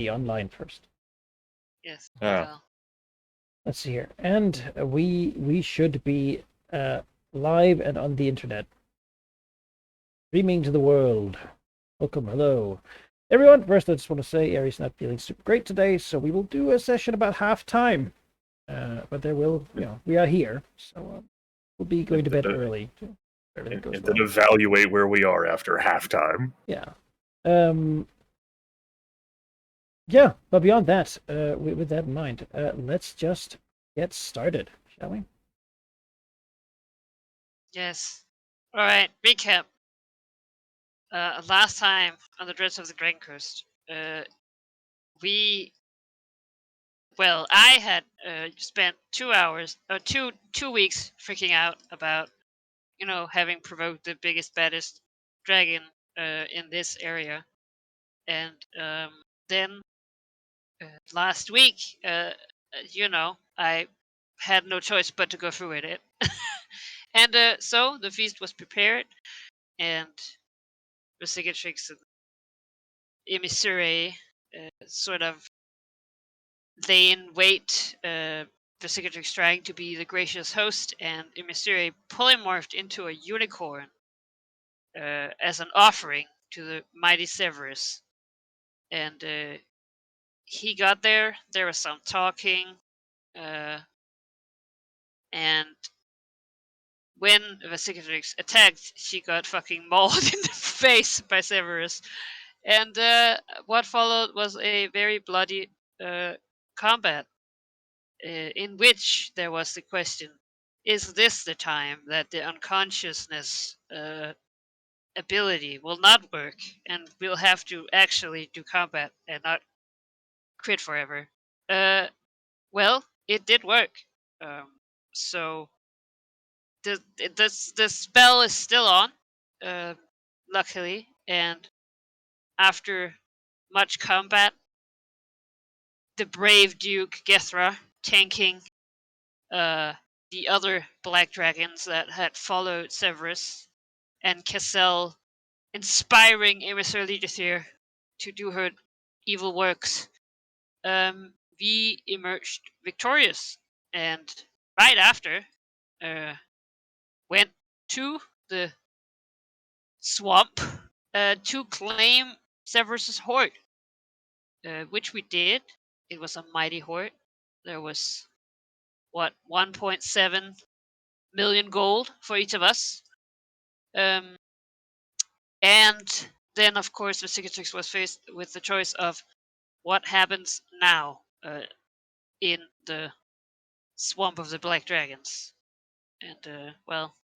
be online first. Yes. Oh. Well, Let's see here. And we should be live and on the internet. Streaming to the world. Welcome, hello. Everyone, first I just want to say Ari's not feeling super great today, so we will do a session about half time. But there will, we are here, so we'll be going to bed early. And then evaluate where we are after halftime. Yeah. Yeah, but beyond that, with that in mind, let's just get started, shall we? yes. All right. Recap. Last time on the Dreads of the Dragon Coast, I had spent 2 hours, 2 weeks freaking out about, having provoked the biggest, baddest dragon in this area, and then last week, I had no choice but to go through with it, and so the feast was prepared, and the Cicatrix and Emissary sort of lay in wait. Cicatrix trying to be the gracious host, and Emissary polymorphed into a unicorn as an offering to the mighty Severus. And he got there. There was some talking, and when Cicatrix attacked, she got fucking mauled in the face by Severus. And what followed was a very bloody combat, in which there was the question: is this the time that the unconsciousness ability will not work, and we'll have to actually do combat and not crit forever? Well, it did work. So the spell is still on, luckily, and after much combat, the brave Duke Gethra tanking the other black dragons that had followed Severus, and Cassell inspiring Emissary Legithir to do her evil works, we emerged victorious, and right after went to the swamp to claim Severus's hoard, which we did. It was a mighty hoard. There was 1.7 million gold for each of us. And then, of course, the Cicatrix was faced with the choice of what happens now in the swamp of the Black Dragons. And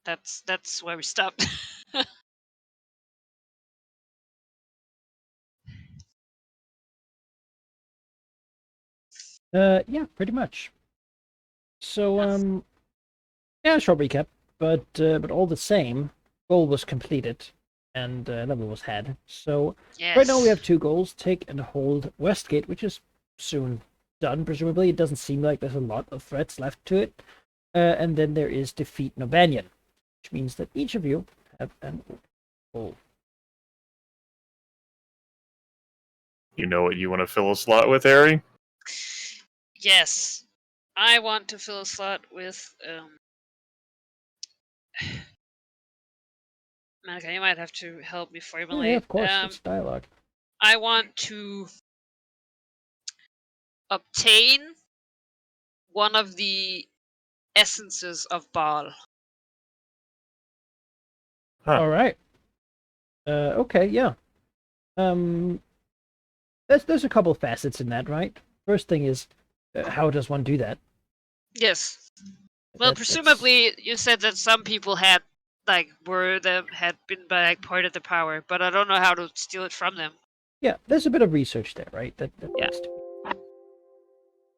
that's where we stopped. Yeah, pretty much. So, yeah, short recap, but all the same, goal was completed, and level was had. So Yes. right now we have 2 goals: take and hold Westgate, which is soon done. Presumably, it doesn't seem like there's a lot of threats left to it. And then there is defeat Nobanian, which means that each of you have an goal. You know what you want to fill a slot with, Ari? Yes, I want to fill a slot with. Monica, you might have to help me formulate. Yeah, of course, it's dialogue. I want to obtain one of the essences of Baal. Huh. All right. Okay, yeah. There's a couple facets in that, right? First thing is, how does one do that? Yes. Well, presumably you said that some people had had been part of the power, but I don't know how to steal it from them. Yeah, there's a bit of research there, right? That yeah. needs to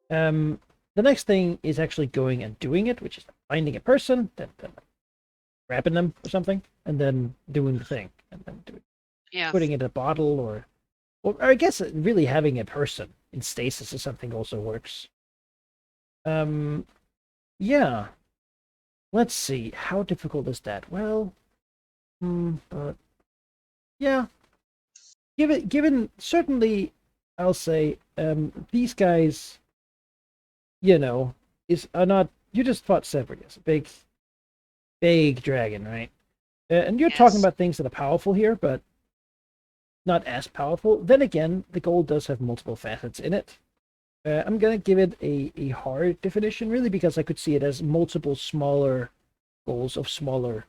be. The next thing is actually going and doing it, which is finding a person, then grabbing them or something, and then doing the thing, and then putting it in a bottle, or I guess really having a person in stasis or something also works. Yeah. Let's see. How difficult is that? Well, but yeah. Given certainly I'll say these guys, you know, are not. You just fought Severus, a big dragon, right? And you're talking Yes. about things that are powerful here, but not as powerful. Then again, the goal does have multiple facets in it. I'm gonna give it a hard definition, really, because I could see it as multiple smaller goals of smaller,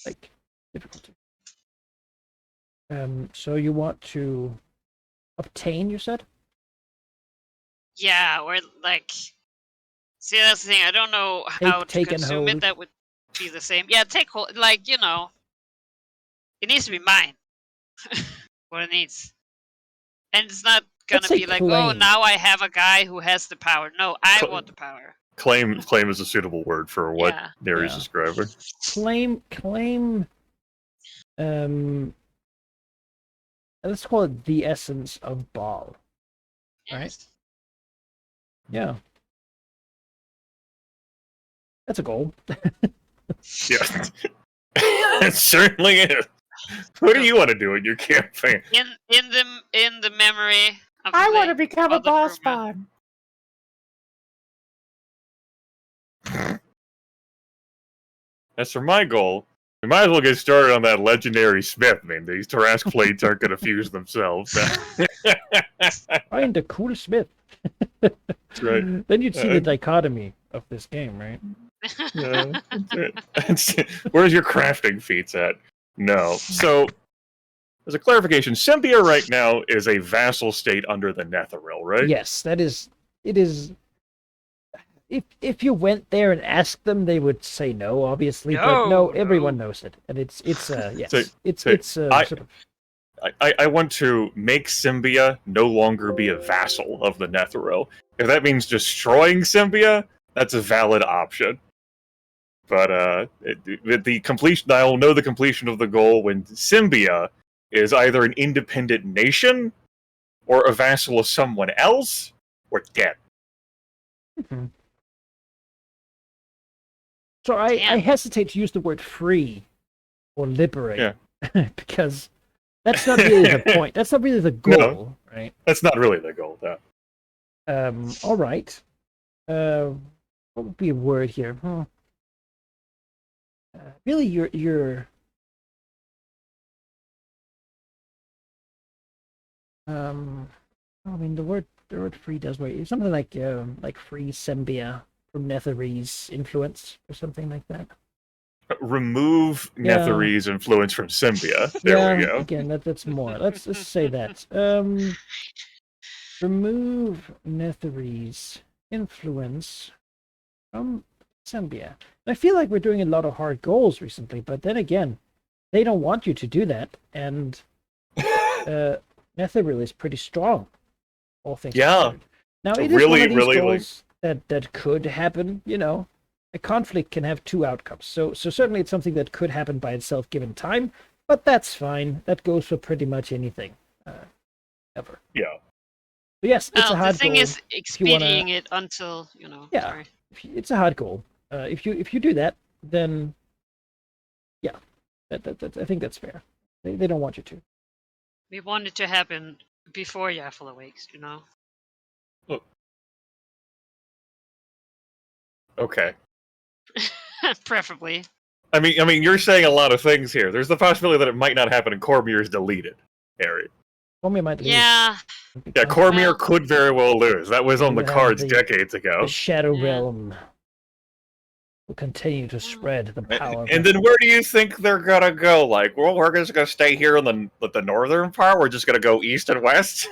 like, difficulty. So you want to obtain, you said? Yeah, or like, see, that's the thing. I don't know how to Take and consume it. hold. That would be the same. Yeah, take hold. Like, it needs to be mine. What it needs, and it's not gonna Let's say be like, oh, claim. now I have a guy who has the power. No, I Cl- want the power. Claim is a suitable word for what Yeah. Neri's Yeah. describing. Claim. Let's call it the essence of Baal. Right. Yes. Yeah. That's a goal. Yeah. It certainly is. What do you want to do in your campaign? In the memory of I want to the become a other boss crewman. bard. As for my goal, we might as well get started on that legendary smith. I mean, these Tarrasque plates aren't going to fuse themselves. Find a cool smith. That's right. Then you'd see the dichotomy of this game, right? Yeah, that's it. Where's your crafting feats at? No. So, as a clarification, Symbia right now is a vassal state under the Netheril, right? Yes, that is. It is. If you went there and asked them, they would say no, obviously. But no, everyone knows it, and it's yes, it's sort of. I want to make Symbia no longer be a vassal of the Netheril. If that means destroying Symbia, that's a valid option. But with the completion, I'll know the completion of the goal when Symbia is either an independent nation, or a vassal of someone else, or dead. Mm-hmm. So I hesitate to use the word free or liberate because that's not really the point. That's not really the goal, right? That's not really the goal, though. All right. What would be a word here? Really, your I mean the word free does work. Something like free Symbia from Netherese influence or something like that. Remove Netherese influence from Symbia. There we go. Again, that's more. Let's say that. Remove Netherese influence from Symbia. I feel like we're doing a lot of hard goals recently, but then again, they don't want you to do that, and Netheril is pretty strong. All things considered. Now it is one of these goals that could happen. A conflict can have two outcomes. So certainly it's something that could happen by itself given time, but that's fine. That goes for pretty much anything, ever. Yeah. But yes, it's a hard goal. The thing is expediting it until Yeah, sorry. It's a hard goal. If you do that, then yeah, that I think that's fair. They don't want you to. We want it to happen before Yaffle awakes, Oh. Okay. Preferably. I mean, you're saying a lot of things here. There's the possibility that it might not happen and Cormier is deleted, Harry. Cormier might lose. Yeah. Yeah, Cormier could very well lose. That was on the cards decades ago. The Shadow Realm will continue to spread the power. And then where do you think they're gonna go? Like, well, we're just gonna stay here in the northern part. We're just gonna go east and west,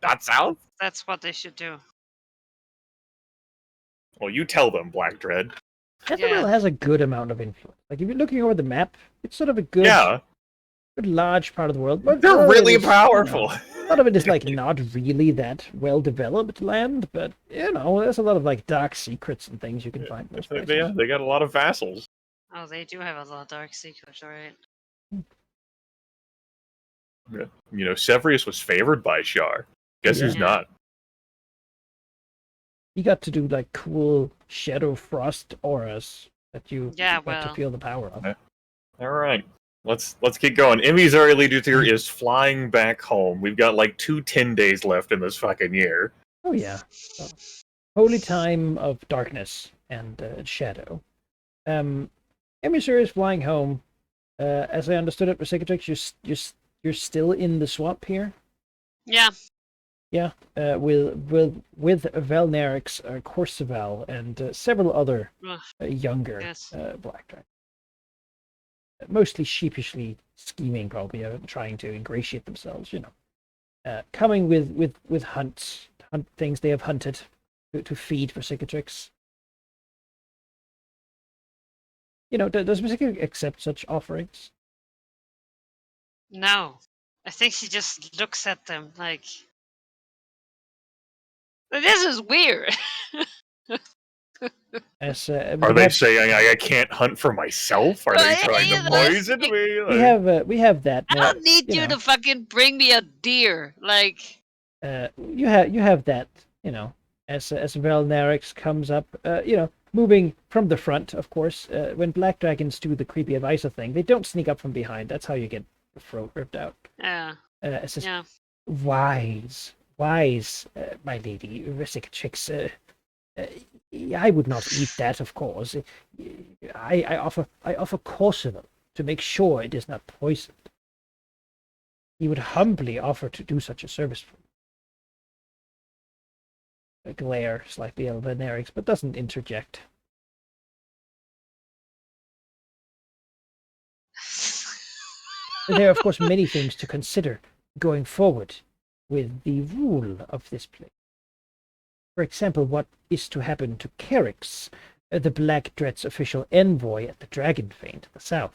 not south. That's what they should do. Well, you tell them, Black Dread. Netheril has a good amount of influence. Like if you're looking over the map, it's sort of a good, good large part of the world. But they're really powerful. A lot of it is like not really that well developed land, but there's a lot of like dark secrets and things you can find. They got a lot of vassals. Oh, they do have a lot of dark secrets, alright. Severus was favored by Shar. Guess who's not? He got to do like cool shadow frost auras that you got to feel the power of. All right. let's get going. Emmy's early leader is flying back home. We've got like 10 days left in this fucking year. Oh yeah. Oh. Holy time of darkness and shadow. Emissary is flying home. As I understood it, Resicatrix, you're still in the swamp here. Yeah. Yeah. With Velnerix, Corsival, and several other younger Yes. black dragons. Mostly sheepishly scheming, probably trying to ingratiate themselves. Coming with hunt things they have hunted to feed for Cicatrix. Does Cicatrix accept such offerings? No. I think she just looks at them like, this is weird. Are they saying I can't hunt for myself? Are they trying to poison me? We have that. I don't need you to fucking bring me a deer. Like, you have that. As Velnerix comes up, moving from the front, of course. When black dragons do the creepy advisor thing, they don't sneak up from behind. That's how you get the throat ripped out. yeah. It's just Yeah. wise, my lady, Resicatrix. I would not eat that, of course. I offer Corsival to make sure it is not poisoned. He would humbly offer to do such a service for me. A glare slightly at Venerix, but doesn't interject. There are, of course, many things to consider going forward with the rule of this place. For example, what is to happen to Kerix, the Black Dread's official envoy at the Dragon Fane to the south?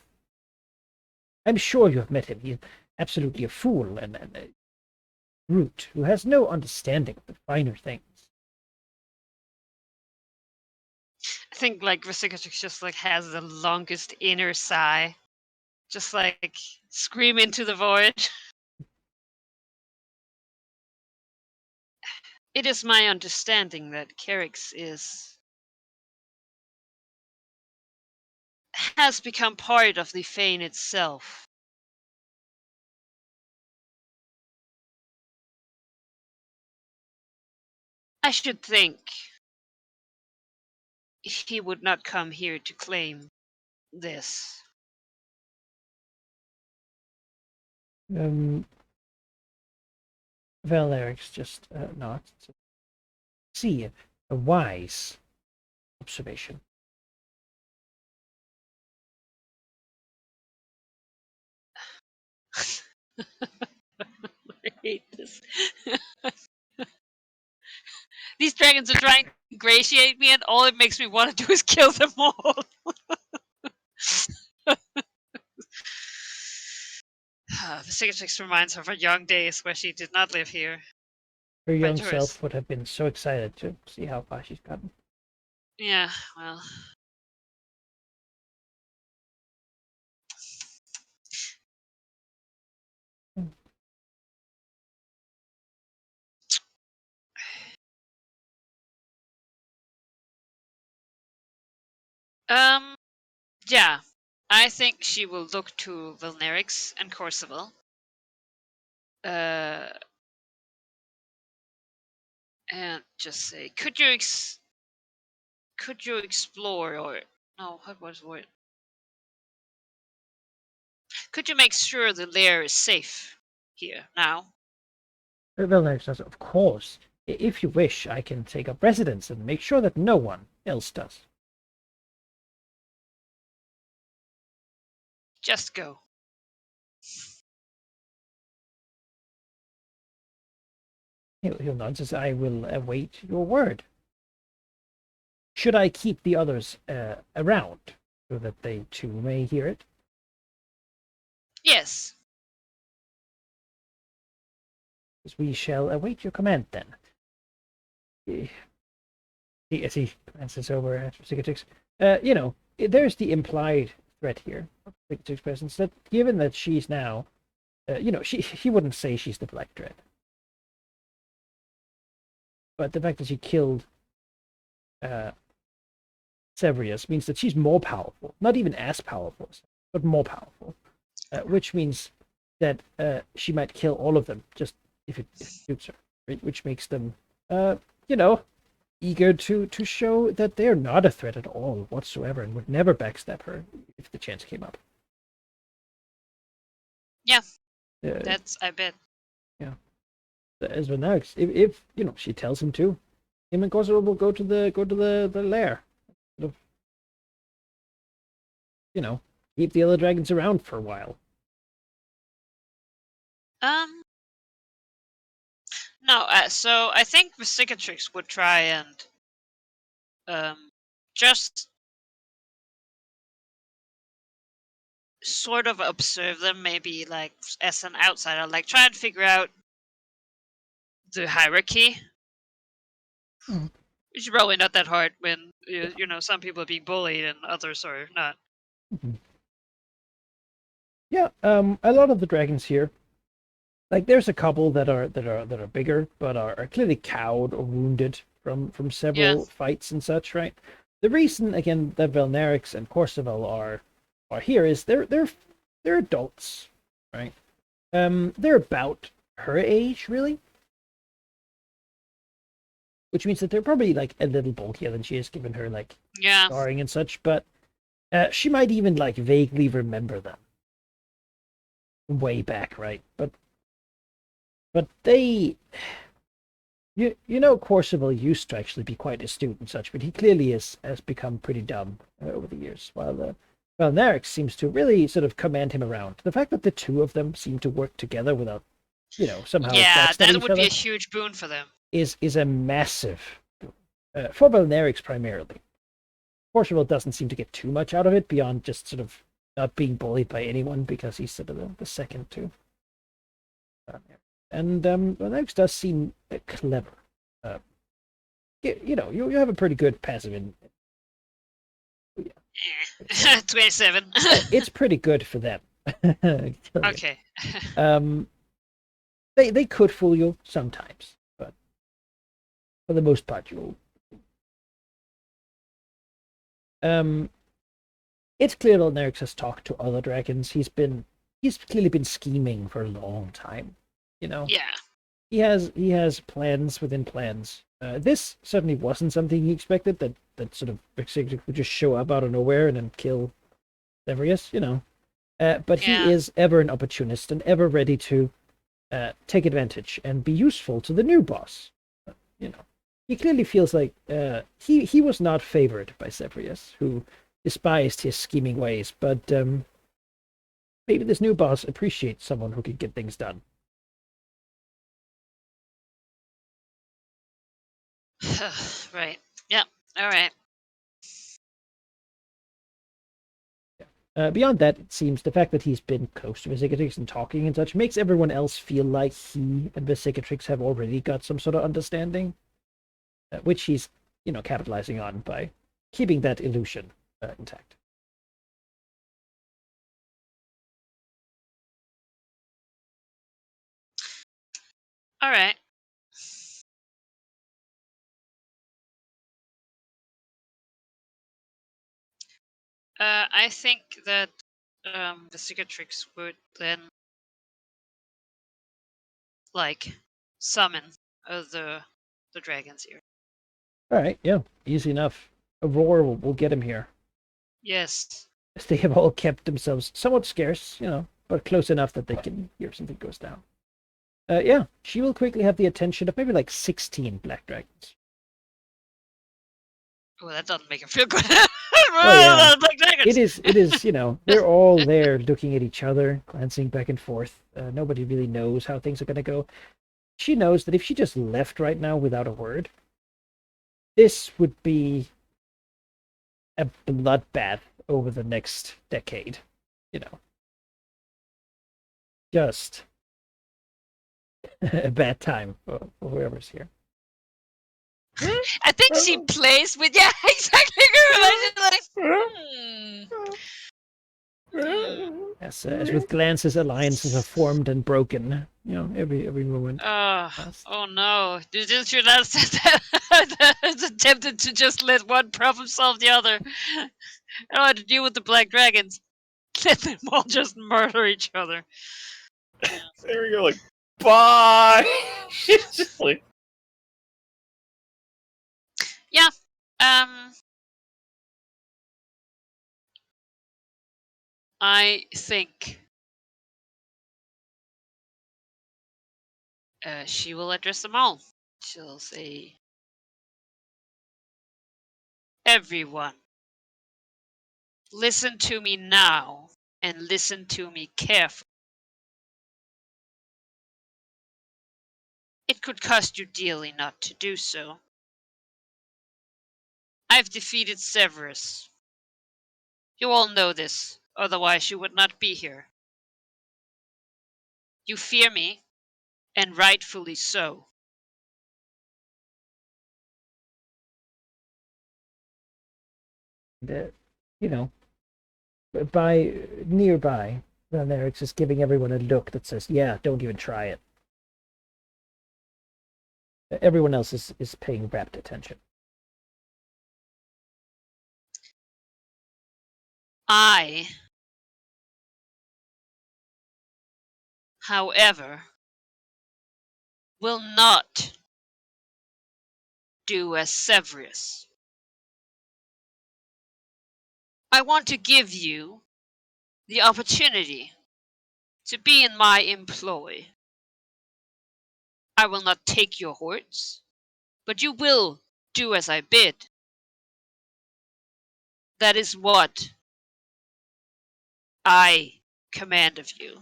I'm sure you have met him. He is absolutely a fool and a brute who has no understanding of the finer things. I think like Resicatrix just like has the longest inner sigh. Just like scream into the void. It is my understanding that Kerix has become part of the Fane itself. I should think he would not come here to claim this. Valerix just nods. See, a wise observation. I hate this. These dragons are trying to ingratiate me, and all it makes me want to do is kill them all. Cicatrix reminds her of her young days where she did not live here. Her young Choice. self would have been so excited to see how far she's gotten. Yeah, well. Yeah. I think she will look to Vilnerix and Corsival. And just say, could you explore, or no, what was the word? Could you make sure the lair is safe here now? Vilnerix says, of course. If you wish, I can take up residence and make sure that no one else does. Just go. He'll nod and says, I will await your word. Should I keep the others around so that they too may hear it? Yes. We shall await your command then. As he glances over at Cicatrix, there's the implied threat here of Cicatrix's presence, that given that she's now, he wouldn't say she's the Black Dread. But the fact that she killed Severius means that she's more powerful. Not even as powerful, but more powerful. which means that she might kill all of them just if it suits her, right? Which makes them, you know, eager to show that they're not a threat at all whatsoever and would never backstab her if the chance came up. Yeah, Uh, that's I bet. as for now, if you know she tells him to, him and Corsair will go to the lair. Sort of, you know, keep the other dragons around for a while. No, so I think the cicatrix would try and just sort of observe them, maybe like as an outsider, like try and figure out the hierarchy. Mhm. It's probably not that hard when you know some people are being bullied and others are not. Yeah, a lot of the dragons here, like there's a couple that are bigger, but are clearly cowed or wounded from several fights and such, right? The reason again that Velnerix and Corsavel are here is they're adults, right? They're about her age, really. Which means that they're probably like a little bulkier than she is, given her like Yeah. scarring and such, but she might even like vaguely remember them way back, right? But they, you know, Corsavel used to actually be quite astute and such, but he clearly has become pretty dumb over the years. While Narix seems to really sort of command him around. The fact that the two of them seem to work together without, you know, somehow Yeah, backstabbing that each would other be a huge boon for them. is a massive boon. For Belnerix primarily. Corsavel doesn't seem to get too much out of it beyond just sort of not being bullied by anyone because he's sort of the second to. And Belnerix does seem clever. You know, you have a pretty good passive in. Yeah. 27. It's pretty good for them. Okay. They could fool you sometimes, but for the most part, you'll. It's clear that Nerix has talked to other dragons. He's clearly been scheming for a long time. You know. Yeah. He has plans within plans. This certainly wasn't something he expected. That sort of would just show up out of nowhere and then kill Severius. You know. But he is ever an opportunist and ever ready to take advantage and be useful to the new boss. You know, he clearly feels like he was not favored by Severius, who despised his scheming ways. But maybe this new boss appreciates someone who can get things done. Right. Yeah. All right. Beyond that, it seems the fact that he's been close to Visicatrix and talking and such makes everyone else feel like he and Visicatrix have already got some sort of understanding, which he's, you know, capitalizing on by keeping that illusion intact. All right. I think that the cicatrix would then like summon the dragons here. All right, yeah, easy enough. A roar will get him here. Yes. They have all kept themselves somewhat scarce, you know, but close enough that they can hear something goes down. Yeah, she will quickly have the attention of maybe like 16 black dragons. Oh, that doesn't make him feel good. Oh, yeah. Black dragons. It is, you know, they're all there looking at each other, glancing back and forth. Nobody really knows how things are going to go. She knows that if she just left right now without a word, this would be a bloodbath over the next decade, you know. Just a bad time for whoever's here. I think she plays with exactly. As with glances, alliances are formed and broken. You know, every moment. Oh no! Did you not say that? I was attempted to just let one problem solve the other. I don't have to deal with the black dragons. Let them all just murder each other. There we go, like, bye! She's just like, Yeah. I think she will address them all. She'll say, everyone, listen to me now, and listen to me carefully. It could cost you dearly not to do so. I've defeated Severus. You all know this, otherwise you would not be here. You fear me, and rightfully so. You know, nearby, then Eric's just giving everyone a look that says, "Yeah, don't even try it." Everyone else is paying rapt attention. I, however, will not do as Severus. I want to give you the opportunity to be in my employ. I will not take your hordes, but you will do as I bid. That is what I command of you.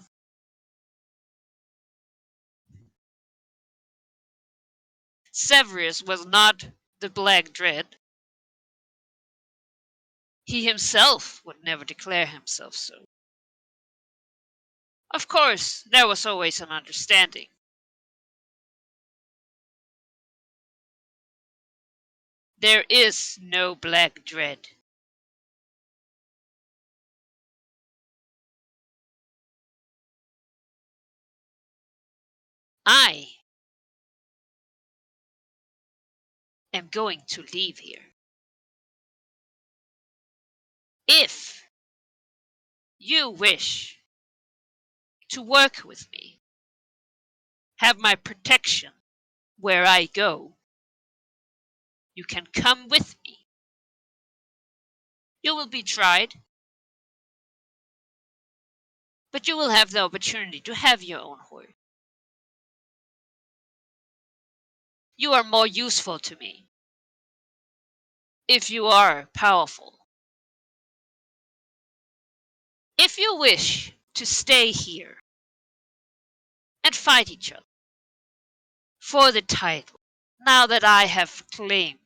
Severus was not the Black Dread. He himself would never declare himself so. Of course, there was always an understanding. There is no Black Dread. I am going to leave here. If you wish to work with me, have my protection where I go, you can come with me. You will be tried, but you will have the opportunity to have your own horde. You are more useful to me if you are powerful. If you wish to stay here and fight each other for the title, now that I have claimed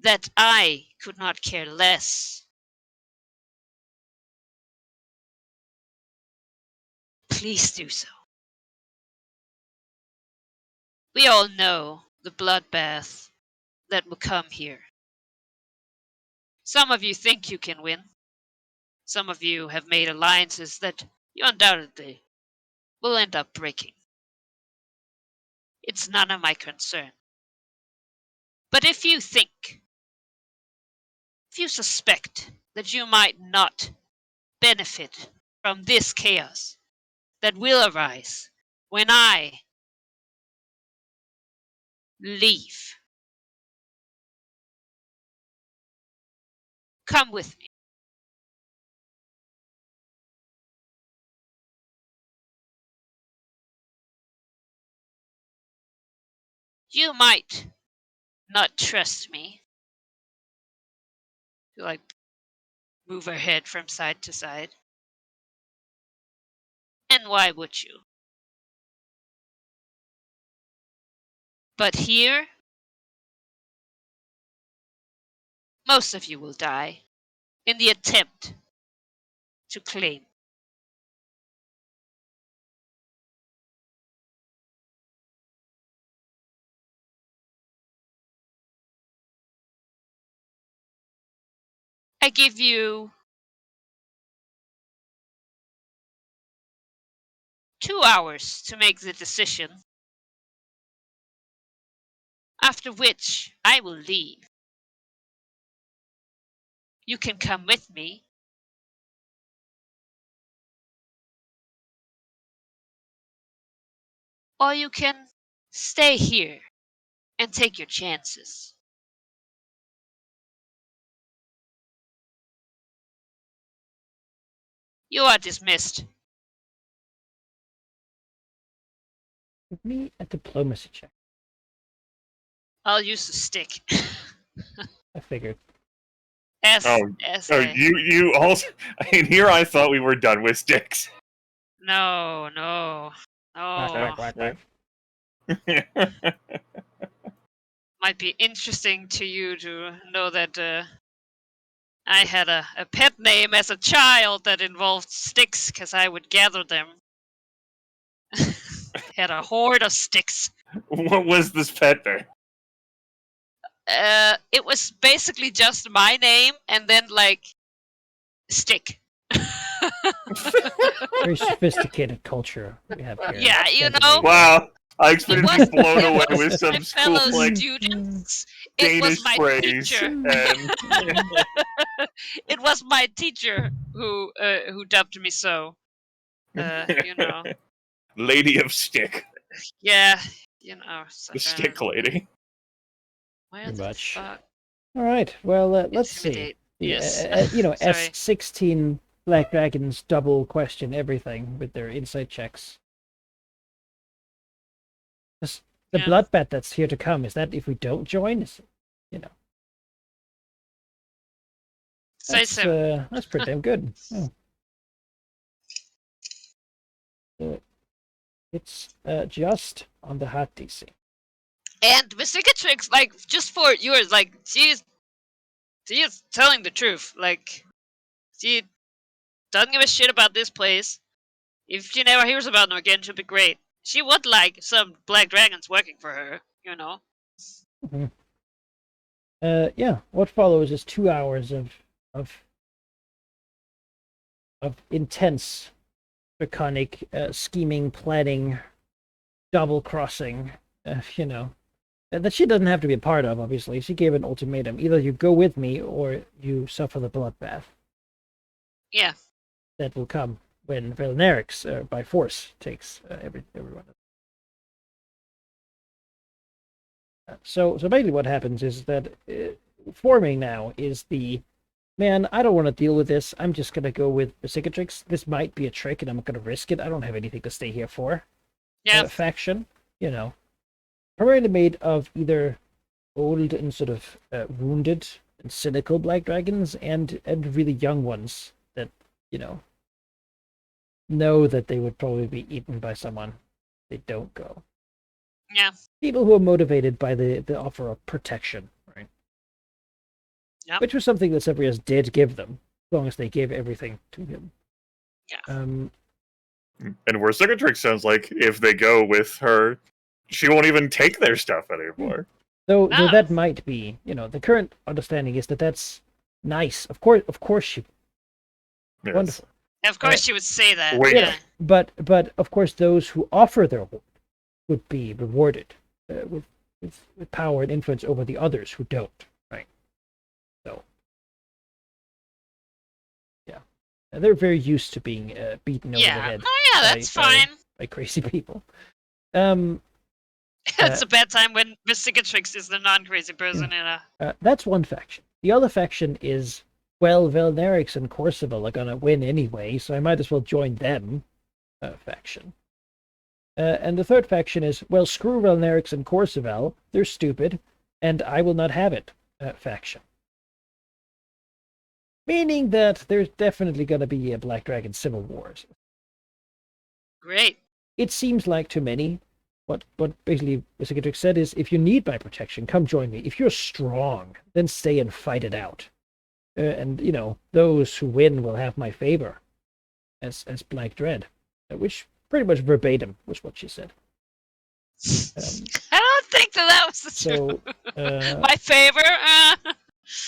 that I could not care less, please do so. We all know the bloodbath that will come here. Some of you think you can win. Some of you have made alliances that you undoubtedly will end up breaking. It's none of my concern. But if you suspect that you might not benefit from this chaos that will arise when I leave, come with me. You might not trust me. You move her head from side to side. And why would you? But here, most of you will die in the attempt to claim. I give you 2 hours to make the decision, after which I will leave. You can come with me, or you can stay here and take your chances. You are dismissed. Give me a diplomacy check. I'll use the stick. I figured. Oh, I... you also. I mean, here I thought we were done with sticks. No. Quack, quack, quack. Might be interesting to you to know that I had a pet name as a child that involved sticks because I would gather them. Had a horde of sticks. What was this pet name? It was basically just my name and then like stick. Very sophisticated culture we have here. Yeah, you know. Wow, I expected to be was- blown it away was with some my fellow school like students. It Danish was my phrase, teacher. and It was my teacher who dubbed me so. You know. Lady of Stick, Yeah, you know. It's the like, Stick Lady. where Pretty the much. fuck? All right. Well, let's see. Intimidate. Yes. Sorry. S16 Black Dragons double question everything with their insight checks. The Yeah. bloodbath that's here to come, is that if we don't join? Say so. That's pretty damn good. Oh. It's just on the hot DC. And Visicatrix, like, just for yours, like, she is telling the truth. Like, she doesn't give a shit about this place. If she never hears about them again, she'll be great. She would like some black dragons working for her, you know. Mm-hmm. Yeah. What follows is 2 hours of intense, draconic scheming, planning, double crossing. That she doesn't have to be a part of. Obviously, she gave an ultimatum: either you go with me or you suffer the bloodbath. Yeah. That will come when Velnerix, by force, takes everyone. So basically what happens is that forming now is the, man, I don't want to deal with this. I'm just going to go with the Cicatrix. This might be a trick and I'm going to risk it. I don't have anything to stay here for. Yeah. Faction, primarily made of either old and sort of wounded and cynical black dragons and really young ones that, know that they would probably be eaten by someone. They don't go. Yeah. People who are motivated by the offer of protection, right? Yep. Which was something that Severius did give them, as long as they gave everything to him. Yeah. And where Cicatrix sounds like if they go with her, she won't even take their stuff anymore. Though that might be, the current understanding is that that's nice. Of course she. Yes. Wonderful. Of course she would say that. Wait. Yeah. But of course those who offer their hoard would be rewarded with power and influence over the others who don't, right? So, yeah, and they're very used to being beaten over the head. Oh yeah, that's fine. By crazy people. It's a bad time when Visicatrix is the non-crazy person that's one faction. The other faction is, well, Velnerix and Corsival are gonna win anyway, so I might as well join them. Faction. And the third faction is, well, screw Velnerix and Corsival, they're stupid, and I will not have it. Faction. Meaning that there's definitely gonna be a Black Dragon Civil Wars. Great. It seems like to many, what basically Visicatrix said is, if you need my protection, come join me. If you're strong, then stay and fight it out. And, those who win will have my favor as Black Dread, which pretty much verbatim was what she said. I don't think that was the truth. My favor?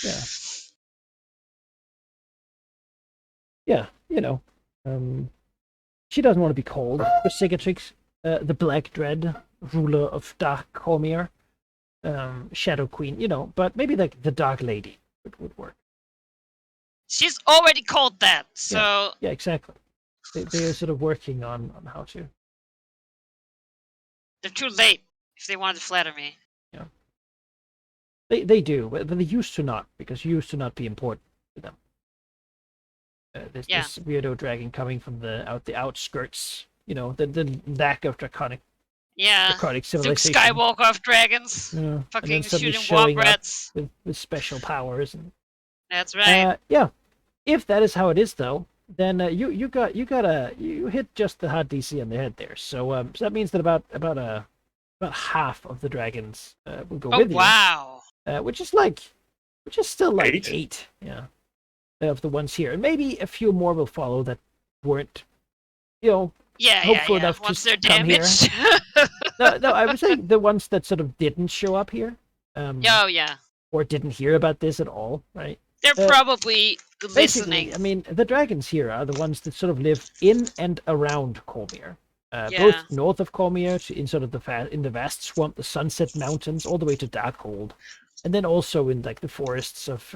Yeah. Yeah, she doesn't want to be called Visicatrix, the Black Dread, ruler of Dark Cormier, Shadow Queen, but maybe like the Dark Lady would work. She's already called that, so... Yeah, exactly. They are sort of working on how to. They're too late if they wanted to flatter me. They do, but they used to not, because you used to not be important to them. This weirdo dragon coming from the outskirts, the lack of draconic Luke civilization. Skywalker of dragons. And Fucking then suddenly shooting showing warp up rats. with special powers. And, That's right. yeah. If that is how it is, though, then you hit just the hot DC on the head there. So that means that about half of the dragons will go with you. Wow. Which is still like 8, of the ones here, and maybe a few more will follow that weren't, hopeful enough once to they're come damaged. here. No, I would say the ones that sort of didn't show up here, or didn't hear about this at all, right? They're probably Basically, listening. I mean, the dragons here are the ones that sort of live in and around Cormyr. Yeah. Both north of Cormyr, in sort of the vast swamp, the Sunset Mountains, all the way to Darkhold, and then also in like the forests of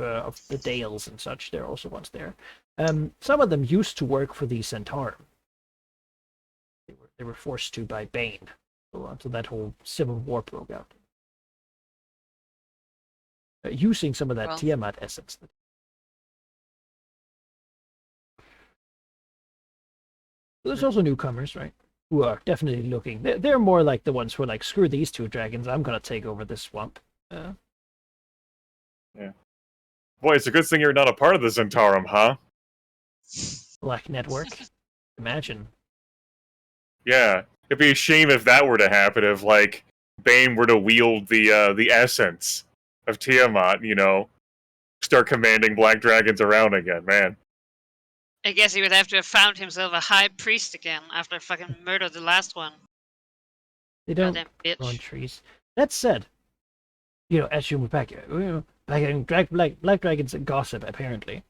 the Dales and such. There are also ones there. Some of them used to work for the Centaurum. They were forced to by Bane, until that whole civil war broke out. Using some of that Tiamat essence. There's also newcomers, right? Who are definitely looking. They're more like the ones who are like, screw these 2 dragons, I'm gonna take over this swamp. Yeah. Boy, it's a good thing you're not a part of the Centaurum, huh? Black Network. Imagine. Yeah. It'd be a shame if that were to happen, if, like, Bane were to wield the essence of Tiamat, start commanding black dragons around again, man. I guess he would have to have found himself a high priest again after fucking murdered the last one. They don't Goddamn grow on bitch. trees. That said, as you move back, black dragons gossip, apparently,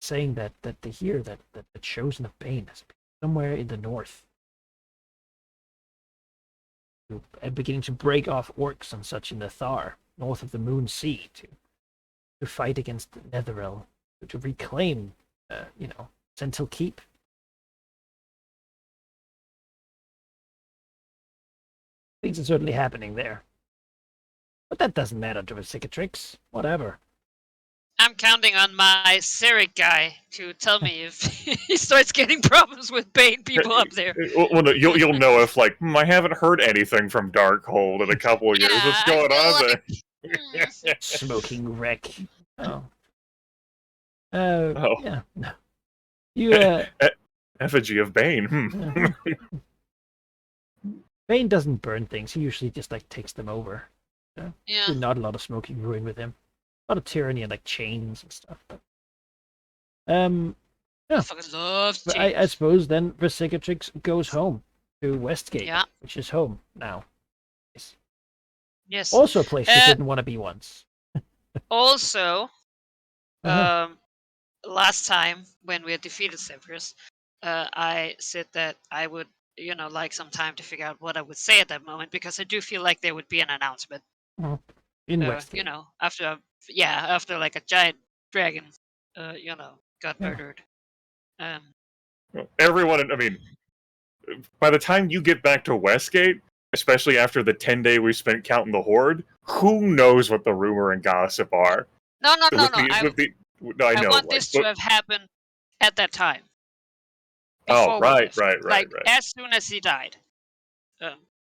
saying that they hear that the chosen of Bane is somewhere in the north. And beginning to break off orcs and such in the Thar, north of the Moon Sea, to fight against Netheril, to reclaim, Sentinel Keep. Things are certainly happening there. But that doesn't matter to a Cicatrix. Whatever. I'm counting on my Cyric guy to tell me if he starts getting problems with Bane people up there. Well, no, you'll know if, like, I haven't heard anything from Darkhold in a couple of years. What's going on there? Smoking wreck. Oh. Oh. Yeah. No. You, Effigy of Bane. Bane doesn't burn things. He usually just, like, takes them over. Yeah. Not a lot of smoking ruin with him. A lot of tyranny and, like, chains and stuff. But, yeah. I fucking love But chains. I suppose then Cicatrix goes home to Westgate, Yeah. which is home now. Yes. Also a place you didn't want to be once. Also, Uh-huh. last time when we had defeated Severus, I said that I would, like some time to figure out what I would say at that moment, because I do feel like there would be an announcement. In Westgate. After like a giant dragon, got Yeah. murdered. Everyone, I mean, by the time you get back to Westgate, especially after the 10-day we spent counting the Horde, who knows what the rumor and gossip are? No. I know. I want this to have happened at that time. Oh, before we right. left. As soon as he died.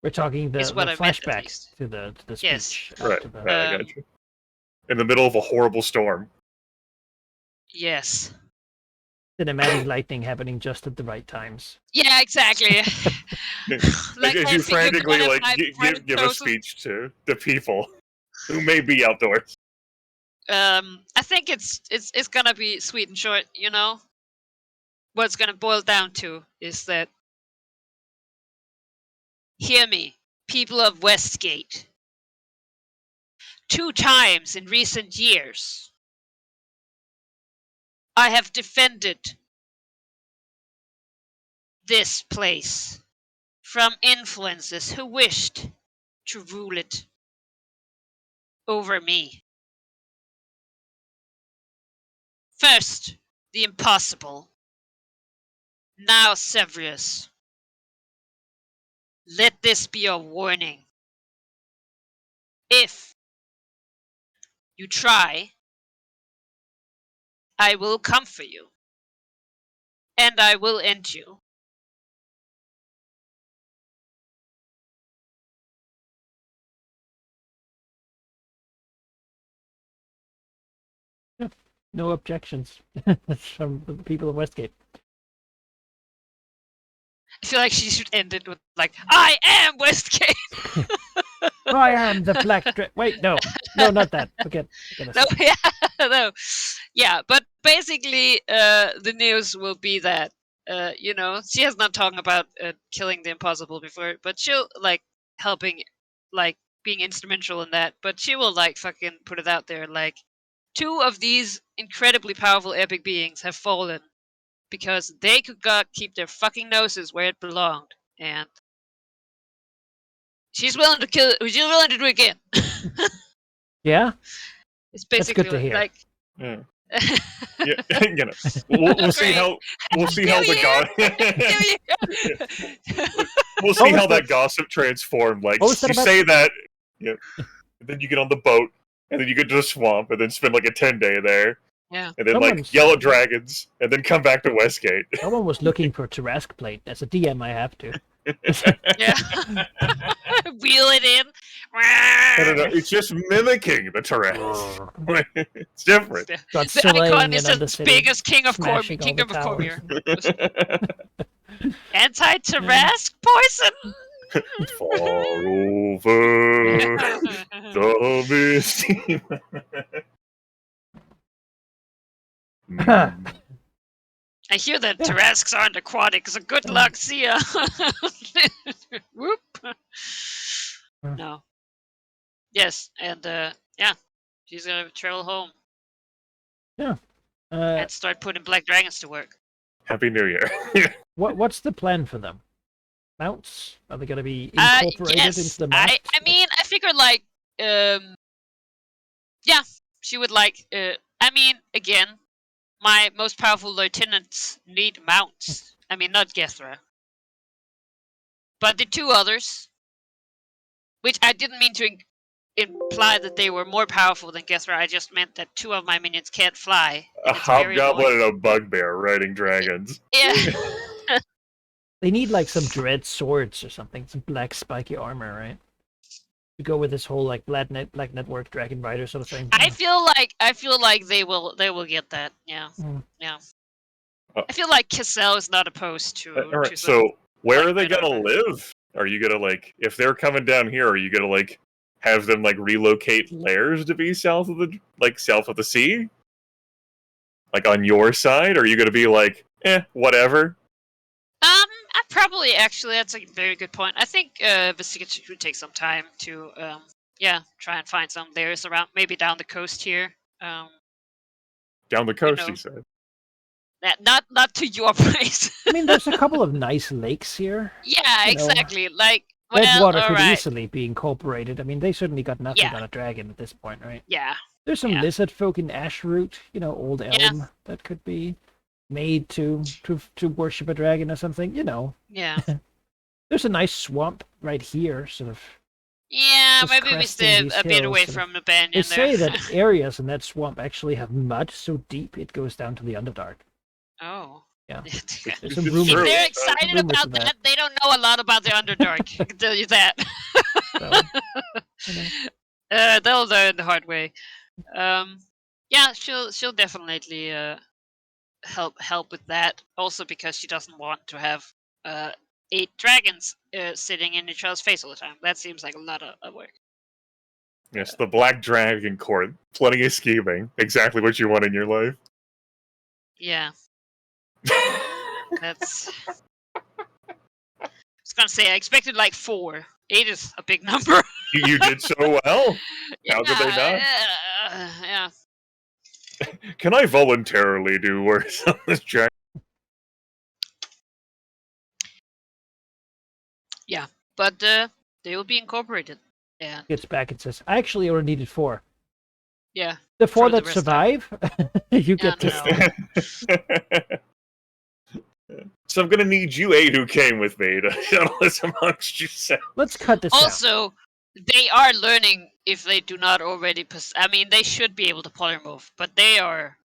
We're talking the Is what I meant, at flashback least. to the speech. Yes. Right. to the- I got you. In the middle of a horrible storm. Yes. Cinematic lightning happening just at the right times. Yeah, exactly. As you frantically give a speech to the people who may be outdoors. I think it's gonna be sweet and short, What it's gonna boil down to is that, hear me, people of Westgate. 2 times in recent years, I have defended this place from influences who wished to rule it over me. First, the impossible. Now Severus. let this be a warning. If you try, I will come for you. And I will end you. No objections from the people of Westgate. I feel like she should end it with, like, I am Westgate! I am the black Wait, no, not that. Forget No, yeah, no. Yeah, but basically, the news will be that, she has not talked about killing the impossible before, but she'll, like, helping, like, being instrumental in that, but she will, like, fucking put it out there, like, 2 of these incredibly powerful epic beings have fallen because they could keep their fucking noses where it belonged, and she's willing to do it again. Yeah? It's That's basically good to hear. like... Yeah. Yeah, we'll see how the we'll see how that gossip transformed. Like, you say that, and then you get on the boat, and then you get to the swamp, and then spend like a 10-day there. Yeah. And then like yell at dragons, and then come back to Westgate. Someone was looking for Tarask plate. As a DM, I have to. Yeah. Wheel it in. I don't know. It's just mimicking the Tarask. It's different. The icon is as big as Kingdom of Cormier. Anti-Tarask poison. Far over the misty. I hear that Tarasks aren't aquatic, so good luck, see ya. Whoop. No. Yes, and she's gonna travel home. Yeah. And start putting black dragons to work. Happy New Year. What's the plan for them? Mounts? Are they gonna be incorporated into the mount? I mean, I figured like, she would like, again, my most powerful lieutenants need mounts. I mean, not Gethra. But the 2 others, which I didn't mean to imply that they were more powerful than Gethra, I just meant that 2 of my minions can't fly. A hobgoblin and a bugbear riding dragons. Yeah. They need like some dread swords or something, some black spiky armor, right? To go with this whole like black network dragon rider sort of thing. I feel like they will get that. Yeah. Yeah. I feel like Cassell is not opposed to. All right. So where are they gonna live? Are you gonna like, if they're coming down here, are you gonna like have them like relocate lairs to be south of the sea? Like on your side? Or are you gonna be like, whatever? I probably actually, that's a very good point. I think Vesicity would take some time to try and find some layers around, maybe down the coast here. Down the coast, you said. Not to your place. I mean, there's a couple of nice lakes here. Yeah, exactly. Like, Redwater could easily be incorporated. I mean, they certainly got nothing on a dragon at this point, right? Yeah. There's some lizard folk in Ashroot, old elm that could be made to worship a dragon or something, Yeah. There's a nice swamp right here, sort of. Yeah, maybe we stay a bit away from the banyan. They say that areas in that swamp actually have mud so deep it goes down to the Underdark. Oh. Yeah. If they're excited about that, they don't know a lot about the Underdark. I can tell you that. They'll learn the hard way. She'll definitely help with that. Also because she doesn't want to have 8 dragons sitting in each other's face all the time. That seems like a lot of work. Yes, the Black Dragon Court. Plenty of scheming. Exactly what you want in your life. Yeah. That's... I was gonna say, I expected like 4. 8 is a big number. You did so well. How could they not? Yeah. Can I voluntarily do worse on this dragon? Yeah, but they will be incorporated. Yeah. Gets back and says, I actually only needed 4. Yeah. The 4 that survive, you get to stay. So I'm gonna need you eight who came with me to shuttle us amongst yourselves. Let's cut this out. Also, they are learning if they do not already I mean, they should be able to polymorph, but they are...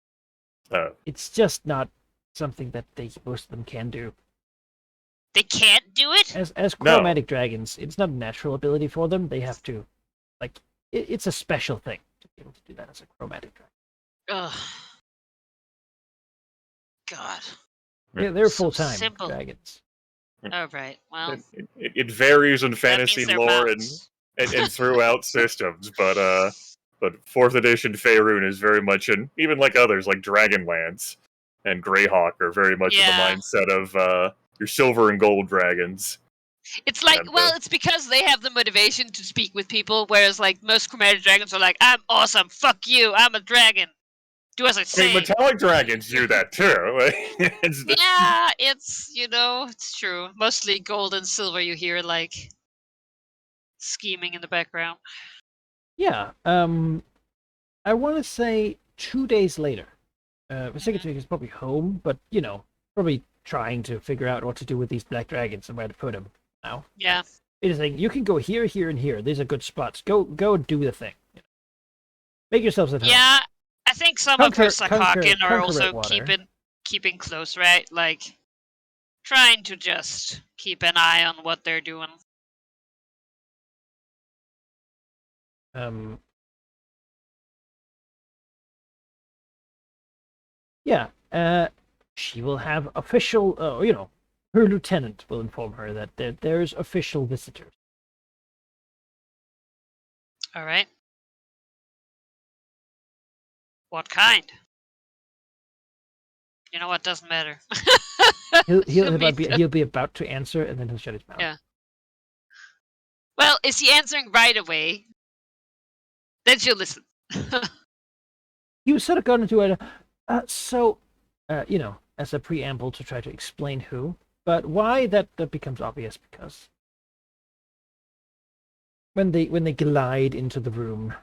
It's just not something that most of them can do. They can't do it? As chromatic dragons, it's not a natural ability for them. They have to, like, it's a special thing to be able to do that as a chromatic dragon. Ugh. God. They're So full-time simple. dragons. Oh, right. Well, It varies in that fantasy means they're lore mounts. and throughout systems, but 4th edition Faerun is very much even like others, like Dragonlance and Greyhawk are very much in the mindset of your silver and gold dragons. It's like, And, well, it's because they have the motivation to speak with people, whereas, like, most chromatic dragons are like, I'm awesome, fuck you, I'm a dragon. Do as I I say. mean, metallic dragons do that too. Yeah, it's true. Mostly gold and silver you hear, like, scheming in the background. Yeah. I want to say 2 days later. Visigotix is probably home, but, probably trying to figure out what to do with these black dragons and where to put them now. Yeah. It is like, you can go here, here, and here. These are good spots. Go do the thing. Make yourselves at home. Yeah, I think some of her Sakakin are also keeping close, right? Like, trying to just keep an eye on what they're doing. Yeah, she will have official, her lieutenant will inform her that there's official visitors. All right. What kind? You know what? Doesn't matter. He'll be about to answer, and then he'll shut his mouth. Yeah. Well, is he answering right away? Then she'll listen. He was sort of going into it, as a preamble to try to explain who, but why that becomes obvious because when they glide into the room,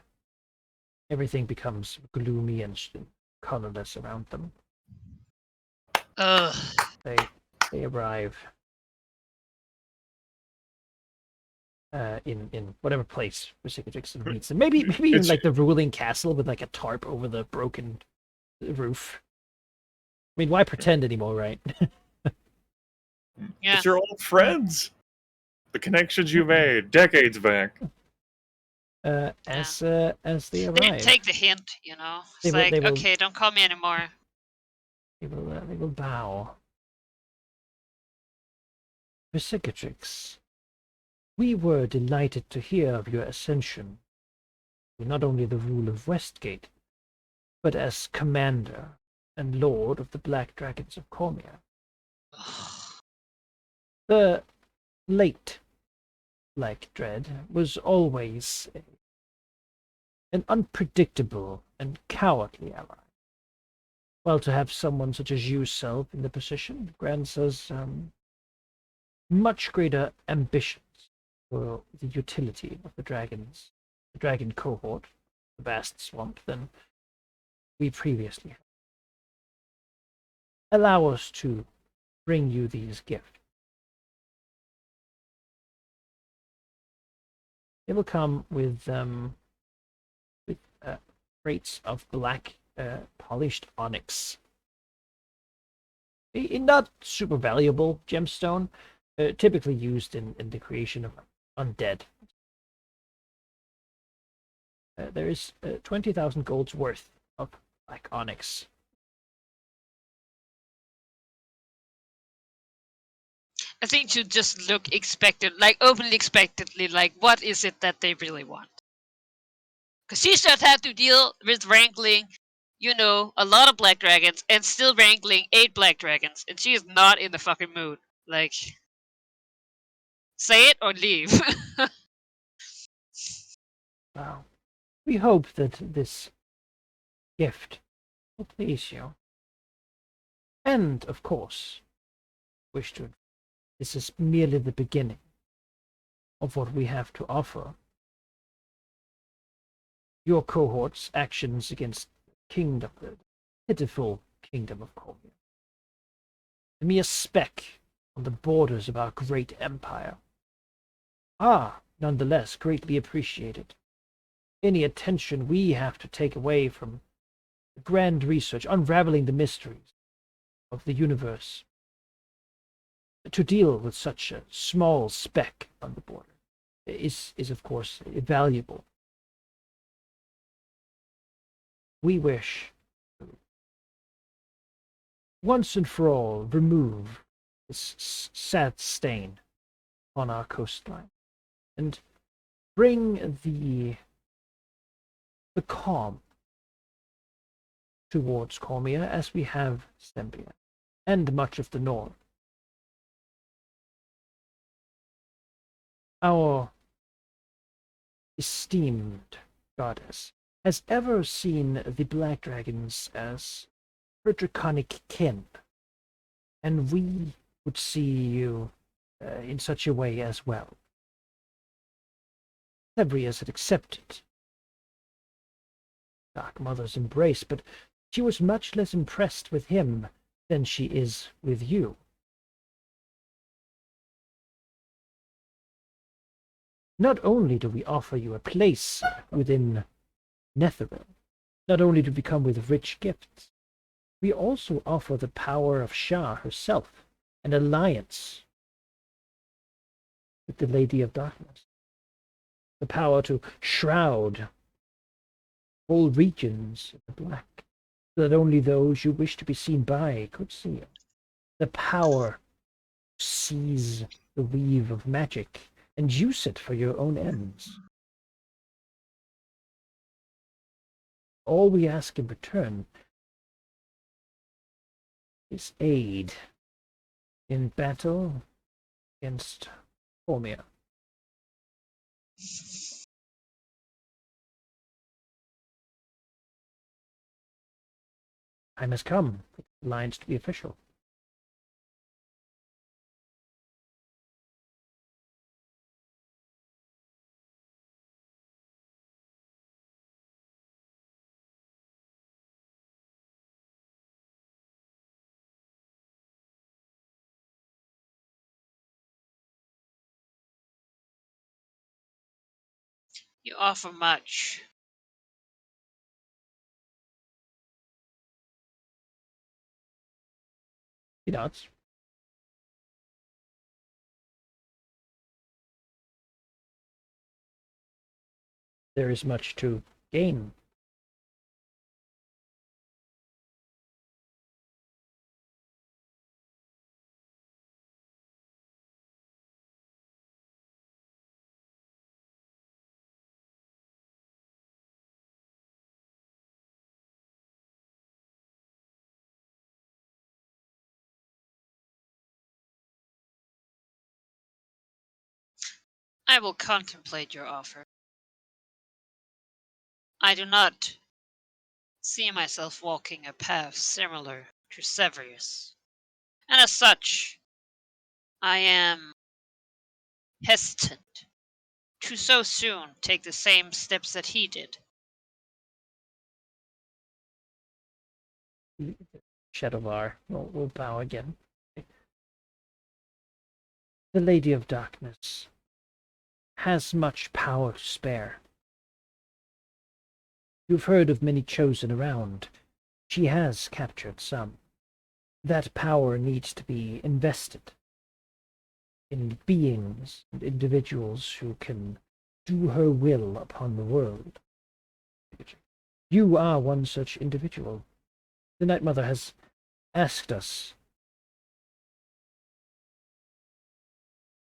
everything becomes gloomy and colorless around them. Ugh. They arrive in whatever place Visigotix meets them. Maybe even like the ruling castle with like a tarp over the broken roof. I mean, why pretend anymore, right? Yeah. It's your old friends. The connections you made decades back. As they arrive. They didn't take the hint, It's okay, don't call me anymore. They will bow. Visigotix, we were delighted to hear of your ascension to not only the rule of Westgate, but as commander and lord of the Black Dragons of Cormia. The late Black Dread was always an unpredictable and cowardly ally. While to have someone such as yourself in the position grants us much greater ambitions for the utility of the dragon cohort, the vast swamp, than we previously had. Allow us to bring you these gifts. They will come with crates of black polished onyx. A not super valuable gemstone, typically used in the creation of undead. There is 20,000 gold's worth of black onyx. I think you just look openly expectantly, like, what is it that they really want? Because she just had to deal with wrangling, a lot of black dragons, and still wrangling 8 black dragons, and she is not in the fucking mood. Like, say it or leave. Wow. We hope that this gift will please you. And, of course, this is merely the beginning of what we have to offer. Your cohort's actions against the pitiful kingdom of Cormia. a mere speck on the borders of our great empire, are nonetheless greatly appreciated. Any attention we have to take away from the grand research unraveling the mysteries of the universe to deal with such a small speck on the border is of course valuable. We wish to once and for all remove this sad stain on our coastline and bring the calm towards Cormia as we have Stembia and much of the north. Our esteemed goddess has ever seen the black dragons as her draconic kin, and we would see you in such a way as well. Sevrius had accepted Dark Mother's embrace, but she was much less impressed with him than she is with you. Not only do we offer you a place within Netheril, not only do we come with rich gifts, we also offer the power of Shah herself, an alliance with the Lady of Darkness, the power to shroud whole regions in the black, so that only those you wish to be seen by could see you. The power to seize the weave of magic and use it for your own ends. All we ask in return is aid in battle against Formia. Time has come for the alliance to be official. You offer much. He nods. There is much to gain. I will contemplate your offer. I do not see myself walking a path similar to Severius, and as such, I am hesitant to so soon take the same steps that he did. Shadowvar will bow again. The Lady of Darkness has much power to spare. You've heard of many chosen around. She has captured some. That power needs to be invested in beings and individuals who can do her will upon the world. You are one such individual. The Night Mother has asked us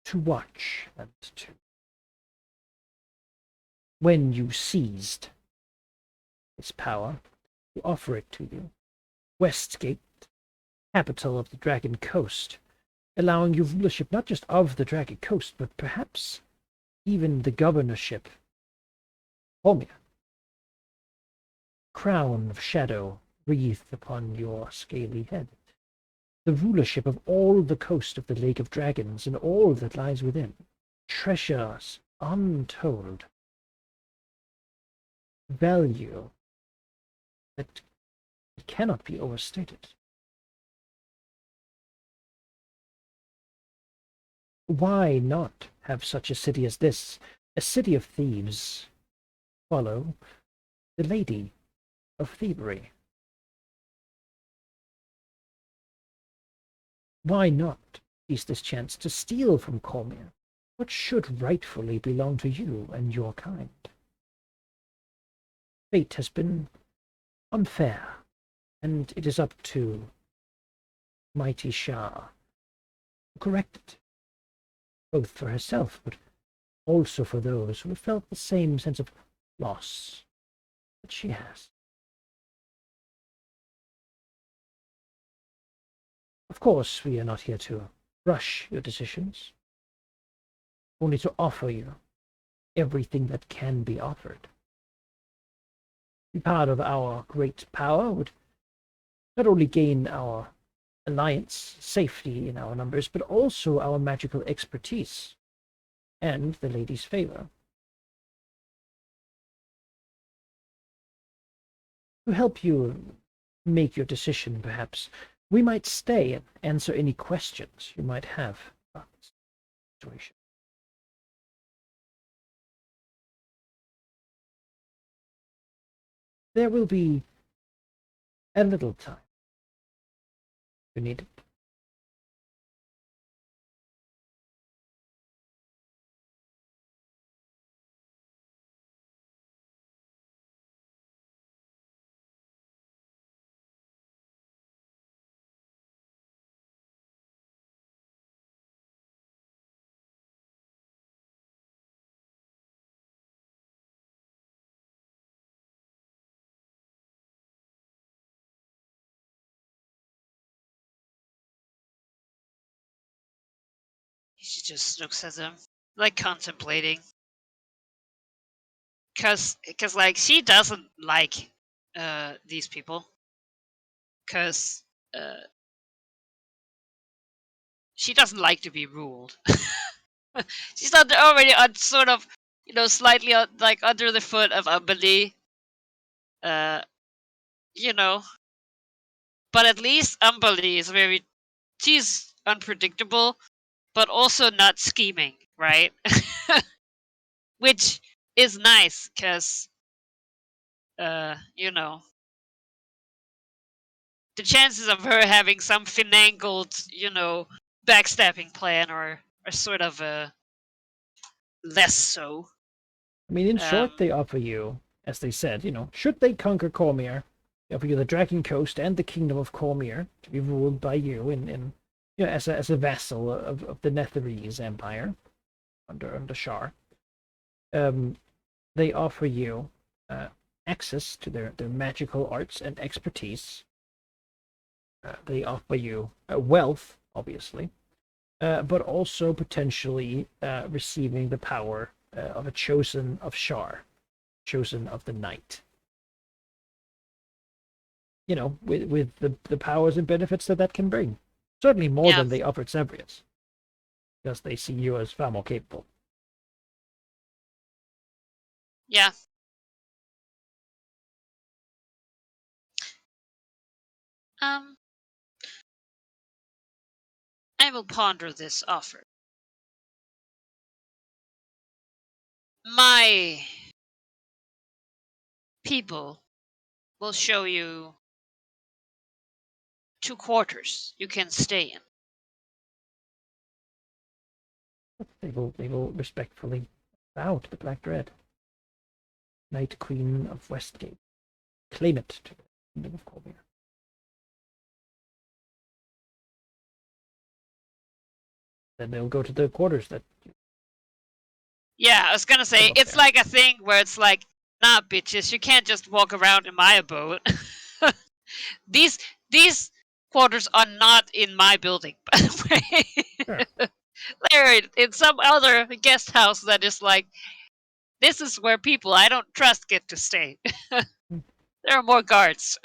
to watch and to, when you seized this power, to offer it to you. Westgate, capital of the Dragon Coast, allowing you rulership not just of the Dragon Coast, but perhaps even the governorship. Holmia. Crown of shadow wreathed upon your scaly head. The rulership of all the coast of the Lake of Dragons and all that lies within. Treasures untold. Value that cannot be overstated. why not have such a city as this, a city of thieves, follow the Lady of Thievery? Why not seize this chance to steal from Cormyr what should rightfully belong to you and your kind? Fate has been unfair, and it is up to mighty Shah to correct it, both for herself, but also for those who have felt the same sense of loss that she has. Of course, we are not here to rush your decisions, only to offer you everything that can be offered. Be part of our great power would not only gain our alliance safety in our numbers, but also our magical expertise and the lady's favor. To help you make your decision, perhaps, we might stay and answer any questions you might have about this situation. There will be a little time. You need it. She just looks at them, like contemplating. Cause like she doesn't like these people. Cause she doesn't like to be ruled. She's not already on sort of, slightly like under the foot of Umberly. You know, but at least Umberly is she's unpredictable, but also not scheming, right? Which is nice, because, the chances of her having some finangled, backstabbing plan are sort of less so. I mean, in short, they offer you, as they said, should they conquer Cormyr, they offer you the Dragon Coast and the Kingdom of Cormyr to be ruled by you as a vassal of the Netherese Empire under Shar. They offer you access to their magical arts and expertise. They offer you wealth, obviously, but also potentially receiving the power of a chosen of Shar, chosen of the night. With the powers and benefits that can bring. Certainly more than they offered Sebrius, because they see you as far more capable. Yeah. I will ponder this offer. My people will show you 2 quarters you can stay in. They will respectfully bow to the Black Dread, Night Queen of Westgate. Claim it to the Kingdom of Cormyr. Then they'll go to the quarters that. Yeah, I was gonna say, it's like a thing where it's like, nah, bitches, you can't just walk around in my abode. These quarters are not in my building, by the way. Sure. They're in some other guest house that is like, this is where people I don't trust get to stay. There are more guards.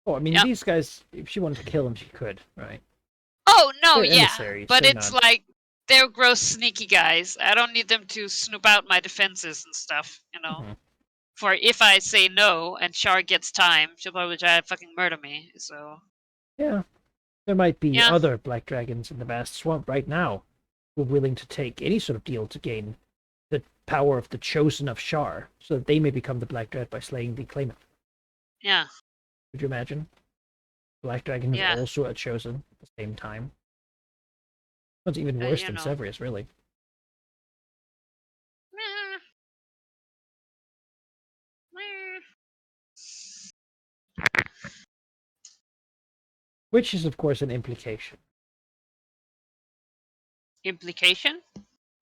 Oh, I mean, these guys, if she wanted to kill them, she could, right? Oh, no, They're emissaries, but they're it's not. like, they're gross, sneaky guys. I don't need them to snoop out my defenses and stuff, Mhm. For if I say no and Shar gets time, she'll probably try to fucking murder me, so. Yeah. There might be Yeah. other black dragons in the vast swamp right now who are willing to take any sort of deal to gain the power of the chosen of Shar, so that they may become the black dread by slaying the claimant. Yeah. Could you imagine? Black dragon is Yeah. also a chosen at the same time. That's even worse You than know. Severus, really. Meh. Meh. Which is, of course, an implication. Implication?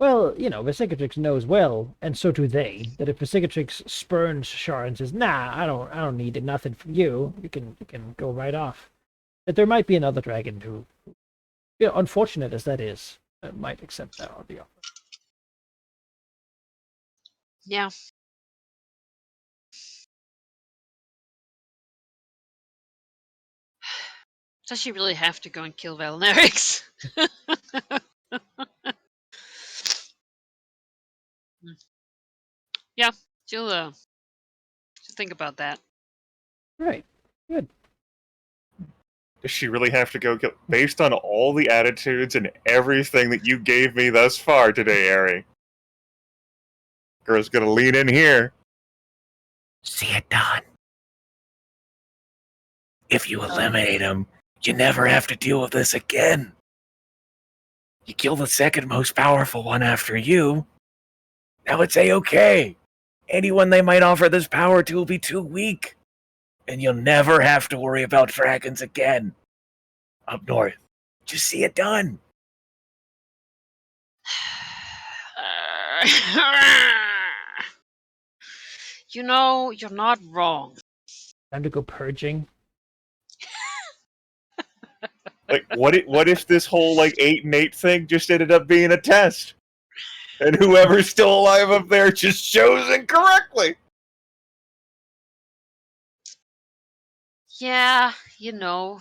Well, Vesicatrix knows well, and so do they, that if Vesicatrix spurns Shar and says, "Nah, I don't need nothing from you. You can go right off," that there might be another dragon who, unfortunate as that is, might accept that on the offer. Yeah. Does she really have to go and kill Valnerix? Yeah, she'll think about that. Right. Good. Does she really have to go kill? Based on all the attitudes and everything that you gave me thus far today, Ari. Girl's gonna lean in here. See it done. If you eliminate him, you never have to deal with this again. You kill the second most powerful one after you. Now it's A-okay. Anyone they might offer this power to will be too weak. And you'll never have to worry about dragons again. Up north. Just see it done. You know, you're not wrong. Time to go purging. Like, what if this whole 8 and 8 thing just ended up being a test, and whoever's still alive up there just shows incorrectly? Yeah, you know.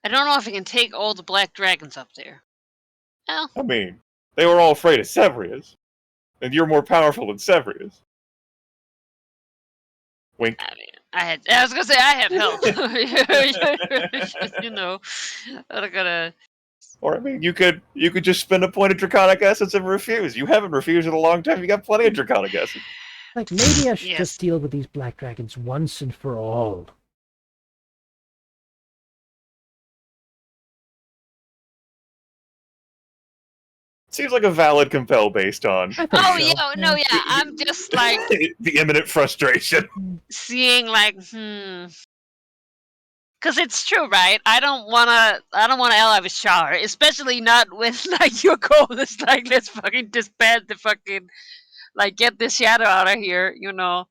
I don't know if I can take all the black dragons up there. Well, I mean, they were all afraid of Severus, and you're more powerful than Severus. Wink. I mean, I was gonna say I have help. You know, I'm gonna. Or I mean, you could just spend a point of draconic essence and refuse. You haven't refused in a long time. You got plenty of draconic essence. Like, maybe I should Yes. just deal with these black dragons once and for all. Seems like a valid compel based on I think Oh so. yeah, no, yeah. I'm just like the imminent frustration. seeing like, because it's true, right? I don't wanna ally with Char, especially not when like your goal is like, let's fucking disband the fucking, like, get this shadow out of here. You know,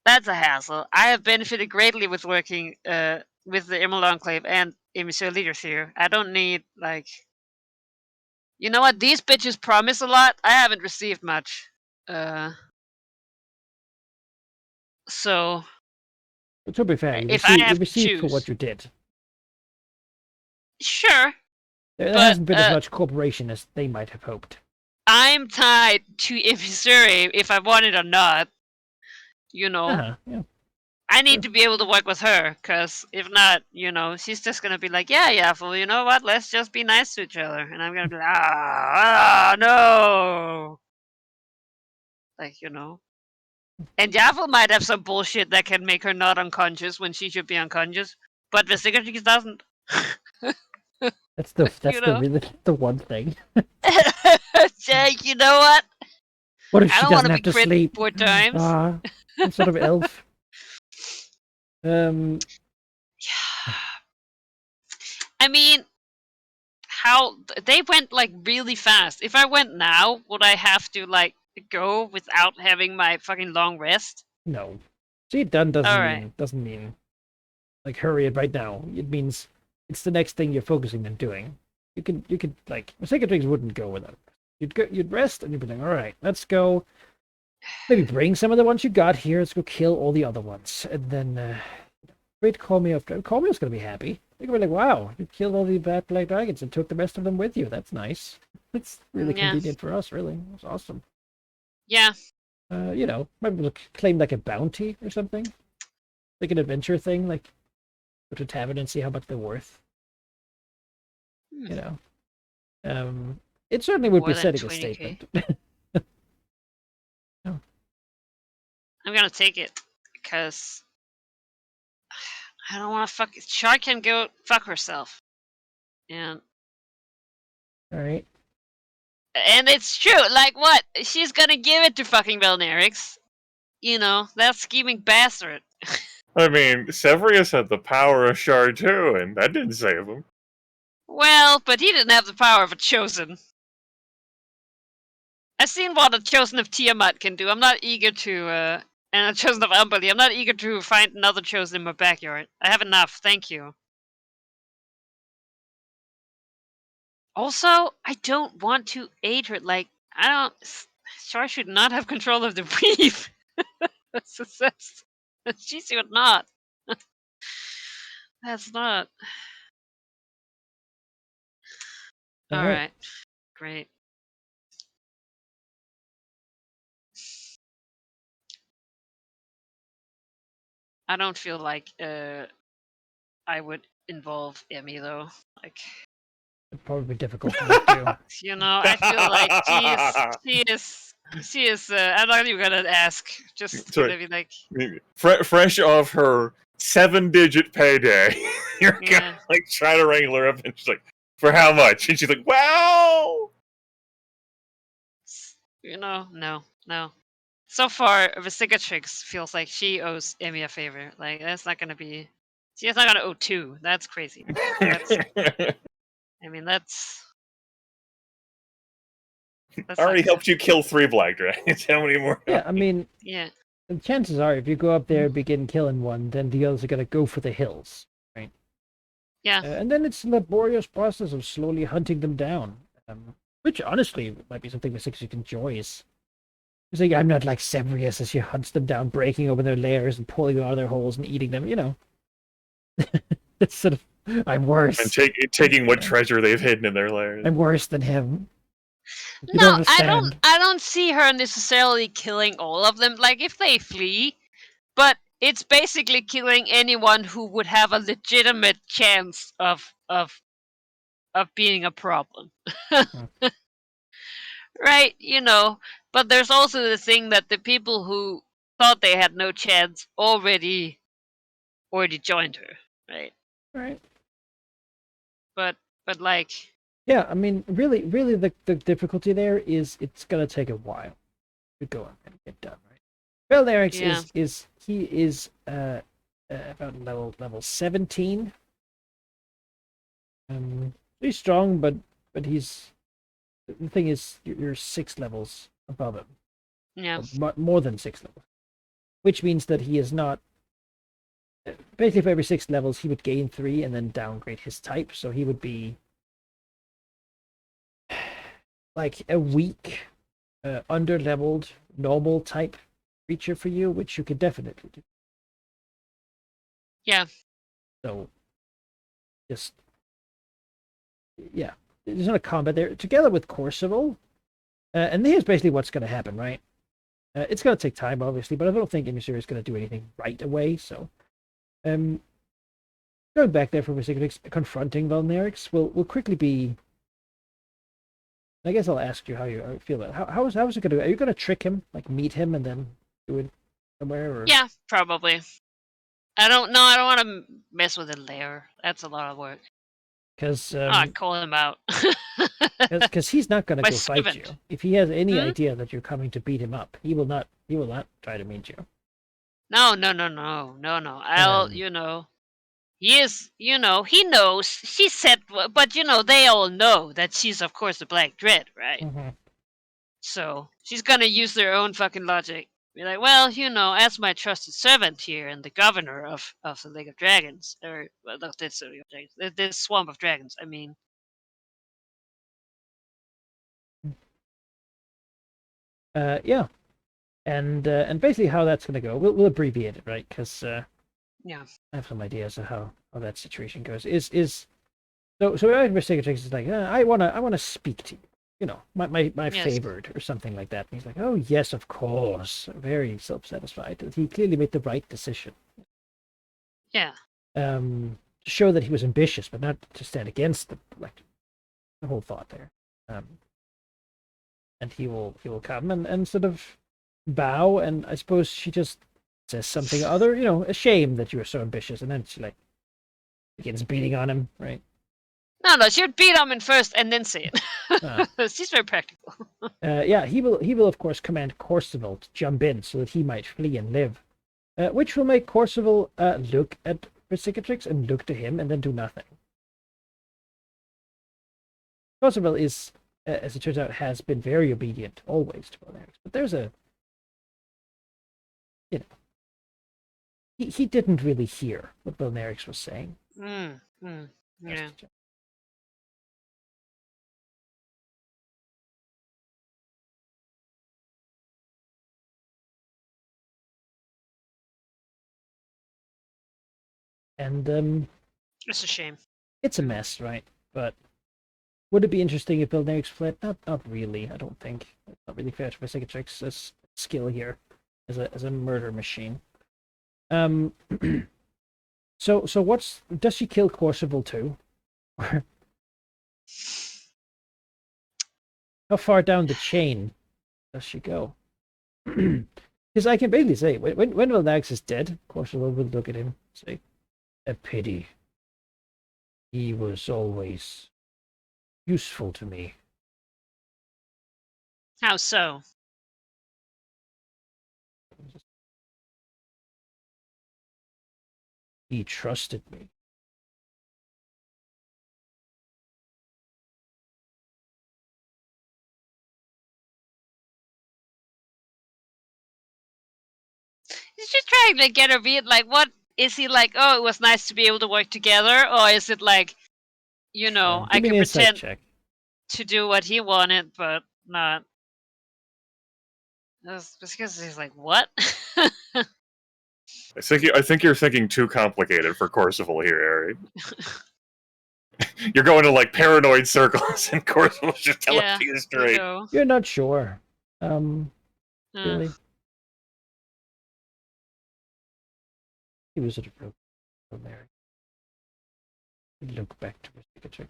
that's a hassle. I have benefited greatly with working with the Emerald Enclave and Emissary leaders here. I don't need like, you know what? These bitches promise a lot. I haven't received much. So But to be fair, if I you have to received for what choose, you did. sure. There But, hasn't been as much cooperation as they might have hoped. I'm tied to Emissary if I want it or not. You know, Yeah. I need to be able to work with her, because if not, you know, she's just going to be like, yeah, well, you know what? Let's just be nice to each other. And I'm going to be like, no. Like, you know. And Yaffle might have some bullshit that can make her not unconscious when she should be unconscious, but the Sigurd doesn't. That's the know? really the one thing. Jake, you know what? What if I she don't doesn't want to have be to crit sleep? 4 times. Some sort of elf. I mean, how they went like really fast. If I went now, would I have to like go without having my fucking long rest? No. See it done Alright. doesn't mean like hurry it right now. It means it's the next thing you're focusing on doing. You could like Secretaries wouldn't go without. You'd rest and you'd be like, all right, let's go. Maybe bring some of the ones you got here. Let's go kill all the other ones, and then wait. Cormio's gonna be happy. They're gonna be like, wow, you killed all the bad black dragons and took the rest of them with you. That's nice. That's really Yeah. convenient for us. Really, that's awesome. Yeah. Maybe we'll claim like a bounty or something, like an adventure thing. Like to a tavern and see how much they're worth. Hmm. You know, it certainly would More be than setting a 20K. statement. I'm gonna take it because I don't want to fuck. Char can go fuck herself, and All right. it's true. Like what? She's gonna give it to fucking Valnerix. You know that scheming bastard. I mean, Severius had the power of Shard too, and that didn't save him. Well, but he didn't have the power of a chosen. I've seen what a chosen of Tiamat can do. I'm not eager to, and a chosen of Umberly. I'm not eager to find another chosen in my backyard. I have enough, thank you. Also, I don't want to aid her. Like, I don't. Char should not have control of the reef. She should not. That's not. All right. Alright. Great. I don't feel like I would involve Emmy though. Like, It'd probably be difficult to not do. you know, I feel like she is. I'm not even gonna ask. Just Sorry. gonna be like, Fresh off her 7-digit payday, you're Yeah. gonna like try to wrangle her up, and she's like, "For how much?" And she's like, "Well." you know, no. So far, Vesicatrix feels like she owes Emmy a favor. Like, that's not gonna be. She's not gonna owe 2. That's crazy. I mean, that's Already not helped you kill 3 black dragons. How many more? Yeah, I mean, Yeah. the chances are, if you go up there and begin killing one, then the others are gonna go for the hills, right? Yeah. And then it's a laborious process of slowly hunting them down, which honestly might be something Vesicatrix enjoys. It's like, I'm not like Severius as she hunts them down, breaking open their lairs and pulling them out of their holes and eating them. You know, it's sort of I'm worse. And taking what treasure they've hidden in their lairs. I'm worse than him. You No, don't I understand. don't see her necessarily killing all of them. Like, if they flee, but it's basically killing anyone who would have a legitimate chance of being a problem. Right? You know, but there's also the thing that the people who thought they had no chance already joined her, right? Right. But like, Yeah, I mean, really, the difficulty there is it's gonna take a while to go and get done, right? Belnerix Yeah. is about level 17. He's strong, but he's the thing is you're 6 levels above him. yeah. More than 6 levels, which means that he is not. Basically, for every 6 levels, he would gain 3 and then downgrade his type. So he would be like a weak, under-leveled, normal type creature for you, which you could definitely do. Yeah. So, just yeah, there's not a combat there. Together with Corsival, and here's basically what's going to happen, right? It's going to take time, obviously, but I don't think Emissary is going to do anything right away. So, going back there for Vesicatrix, confronting Valnerix will quickly be. I guess I'll ask you how you feel about it. How is it going to? Are you going to trick him, like meet him and then do it somewhere? Or... Yeah, probably. I don't know. I don't want to mess with a lair. That's a lot of work. Because Call him out. because he's not going to My go fight servant. you. If he has any Hmm? idea that you're coming to beat him up, he will not try to meet you. No. I'll, Um, you know, he is, you know, he knows. She said, but you know, they all know that she's, of course, the Black Dread, right? mhm. So she's gonna use their own fucking logic. Be like, well, you know, as my trusted servant here and the governor of the Lake of Dragons, or well, not this Lake of Dragons, this Swamp of Dragons. I mean, Yeah, and basically how that's going to go, we'll abbreviate it, right? Because yeah, I have some ideas of how that situation goes. So Vesicatrix is like, I wanna speak to you. You know, my Yes. favored or something like that. And he's like, oh yes, of course. Very self-satisfied. He clearly made the right decision. yeah. to show that he was ambitious, but not to stand against the whole thought there. And he will come and sort of bow, and I suppose she just says something other, ashamed that you are so ambitious, and then she begins beating on him, right? No, she would beat him in first and then say it. She's very practical. Yeah, he will of course command Corsival to jump in so that he might flee and live, which will make Corsival look at Versicatrix and look to him and then do nothing. Corsival is, as it turns out, has been very obedient always to Belnarix, but there's he didn't really hear what Belnarix was saying. Yeah. And It's a shame. it's a mess, right? But would it be interesting if Belnarix fled? Not really. I don't think. It's not really fair to Versicatrix's skill here as a murder machine. So does she kill Corsival too? How far down the chain does she go? Because I can basically say when Belnarix is dead, Corsival will look at him and say, "A pity. He was always useful to me." How so? He trusted me. Did you try to get a read? Like, what is he like? Oh, it was nice to be able to work together, or is it like, I Give me could an insight pretend check. to do what he wanted, but not. That's because he's like, what? I think you're thinking too complicated for Corsival here, Ari. You're going to like paranoid circles, and Corsival's just telling you straight. You're not sure. Really? He was sort of from there. He'd look back to Versicatrix.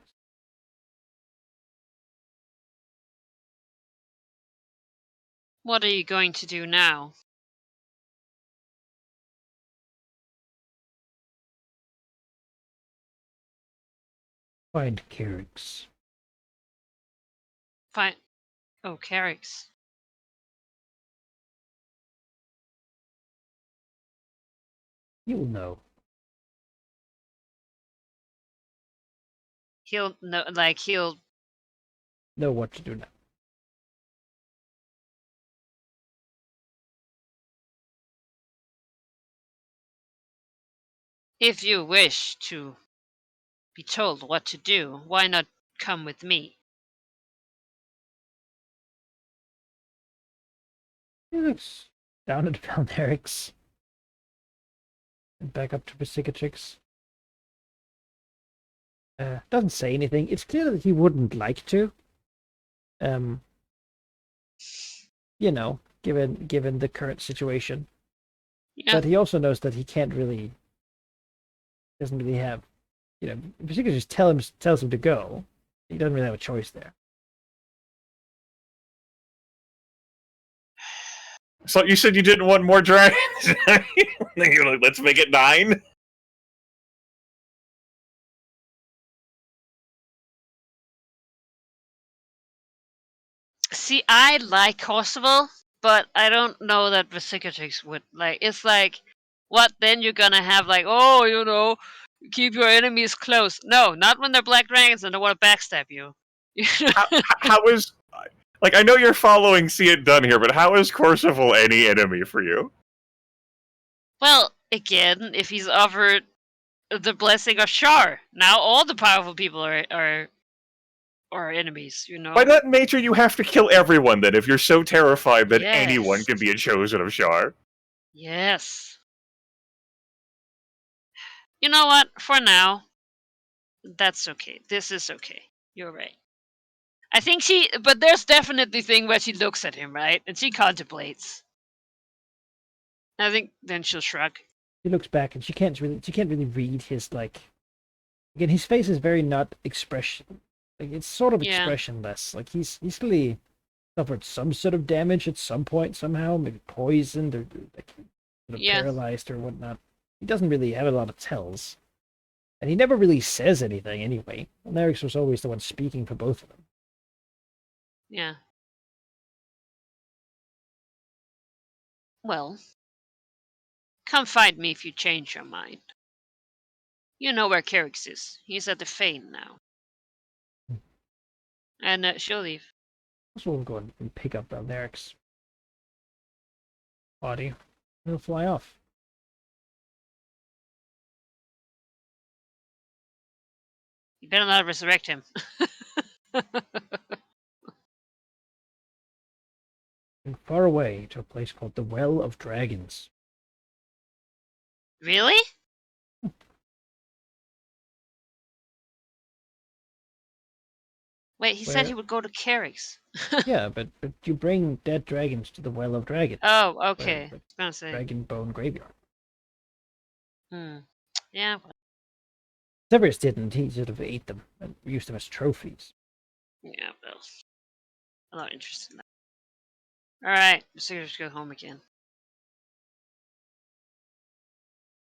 What are you going to do now? Find Carrix. Fine. Oh, Carrix. You'll know. He'll know, he'll Know what to do now. If you wish to be told what to do, why not come with me? He looks down at Belnarix. And back up to Versicatrix. Doesn't say anything. It's clear that he wouldn't like to. Given the current situation. Yeah. But he also knows that he doesn't really have, Versicatrix just tells him to go. He doesn't really have a choice there. So you said you didn't want more dragons? You're like, let's make it 9? See, I like Corsival, but I don't know that Versicatrix would. It's like, what then you're gonna have, keep your enemies close. No, not when they're black dragons and they want to backstab you. How is... Like, I know you're following See It Done here, but how is Corsival any enemy for you? Well, again, if he's offered the blessing of Shar, now all the powerful people are enemies, By that nature, you have to kill everyone, then, if you're so terrified that Yes. anyone can be a chosen of Shar. Yes. You know what? For now, that's okay. This is okay. You're right. I think but there's definitely a thing where she looks at him, right? And she contemplates. I think then she'll shrug. She looks back and she can't really read his like. Again, his face is very not expression. Like it's sort of Yeah. expressionless. Like he's clearly suffered some sort of damage at some point somehow, maybe poisoned or like sort of Yeah. paralyzed or whatnot. He doesn't really have a lot of tells. And he never really says anything anyway. And Eric's was always the one speaking for both of them. Yeah. Well, come find me if you change your mind. You know where Kerrix is. He's at the Fane now. And she'll leave. So we'll go and pick up Eric's body. And he'll fly off. You better not resurrect him. And far away to a place called the Well of Dragons. Really? Wait, he said Where- he would go to Kerrix. Yeah, but you bring dead dragons to the Well of Dragons. Oh, okay. Where- I was gonna say. Dragon Bone Graveyard. Yeah. Severus didn't. He sort of ate them and used them as trophies. Yeah, well. I'm not interested in that. Alright, let's just go home again.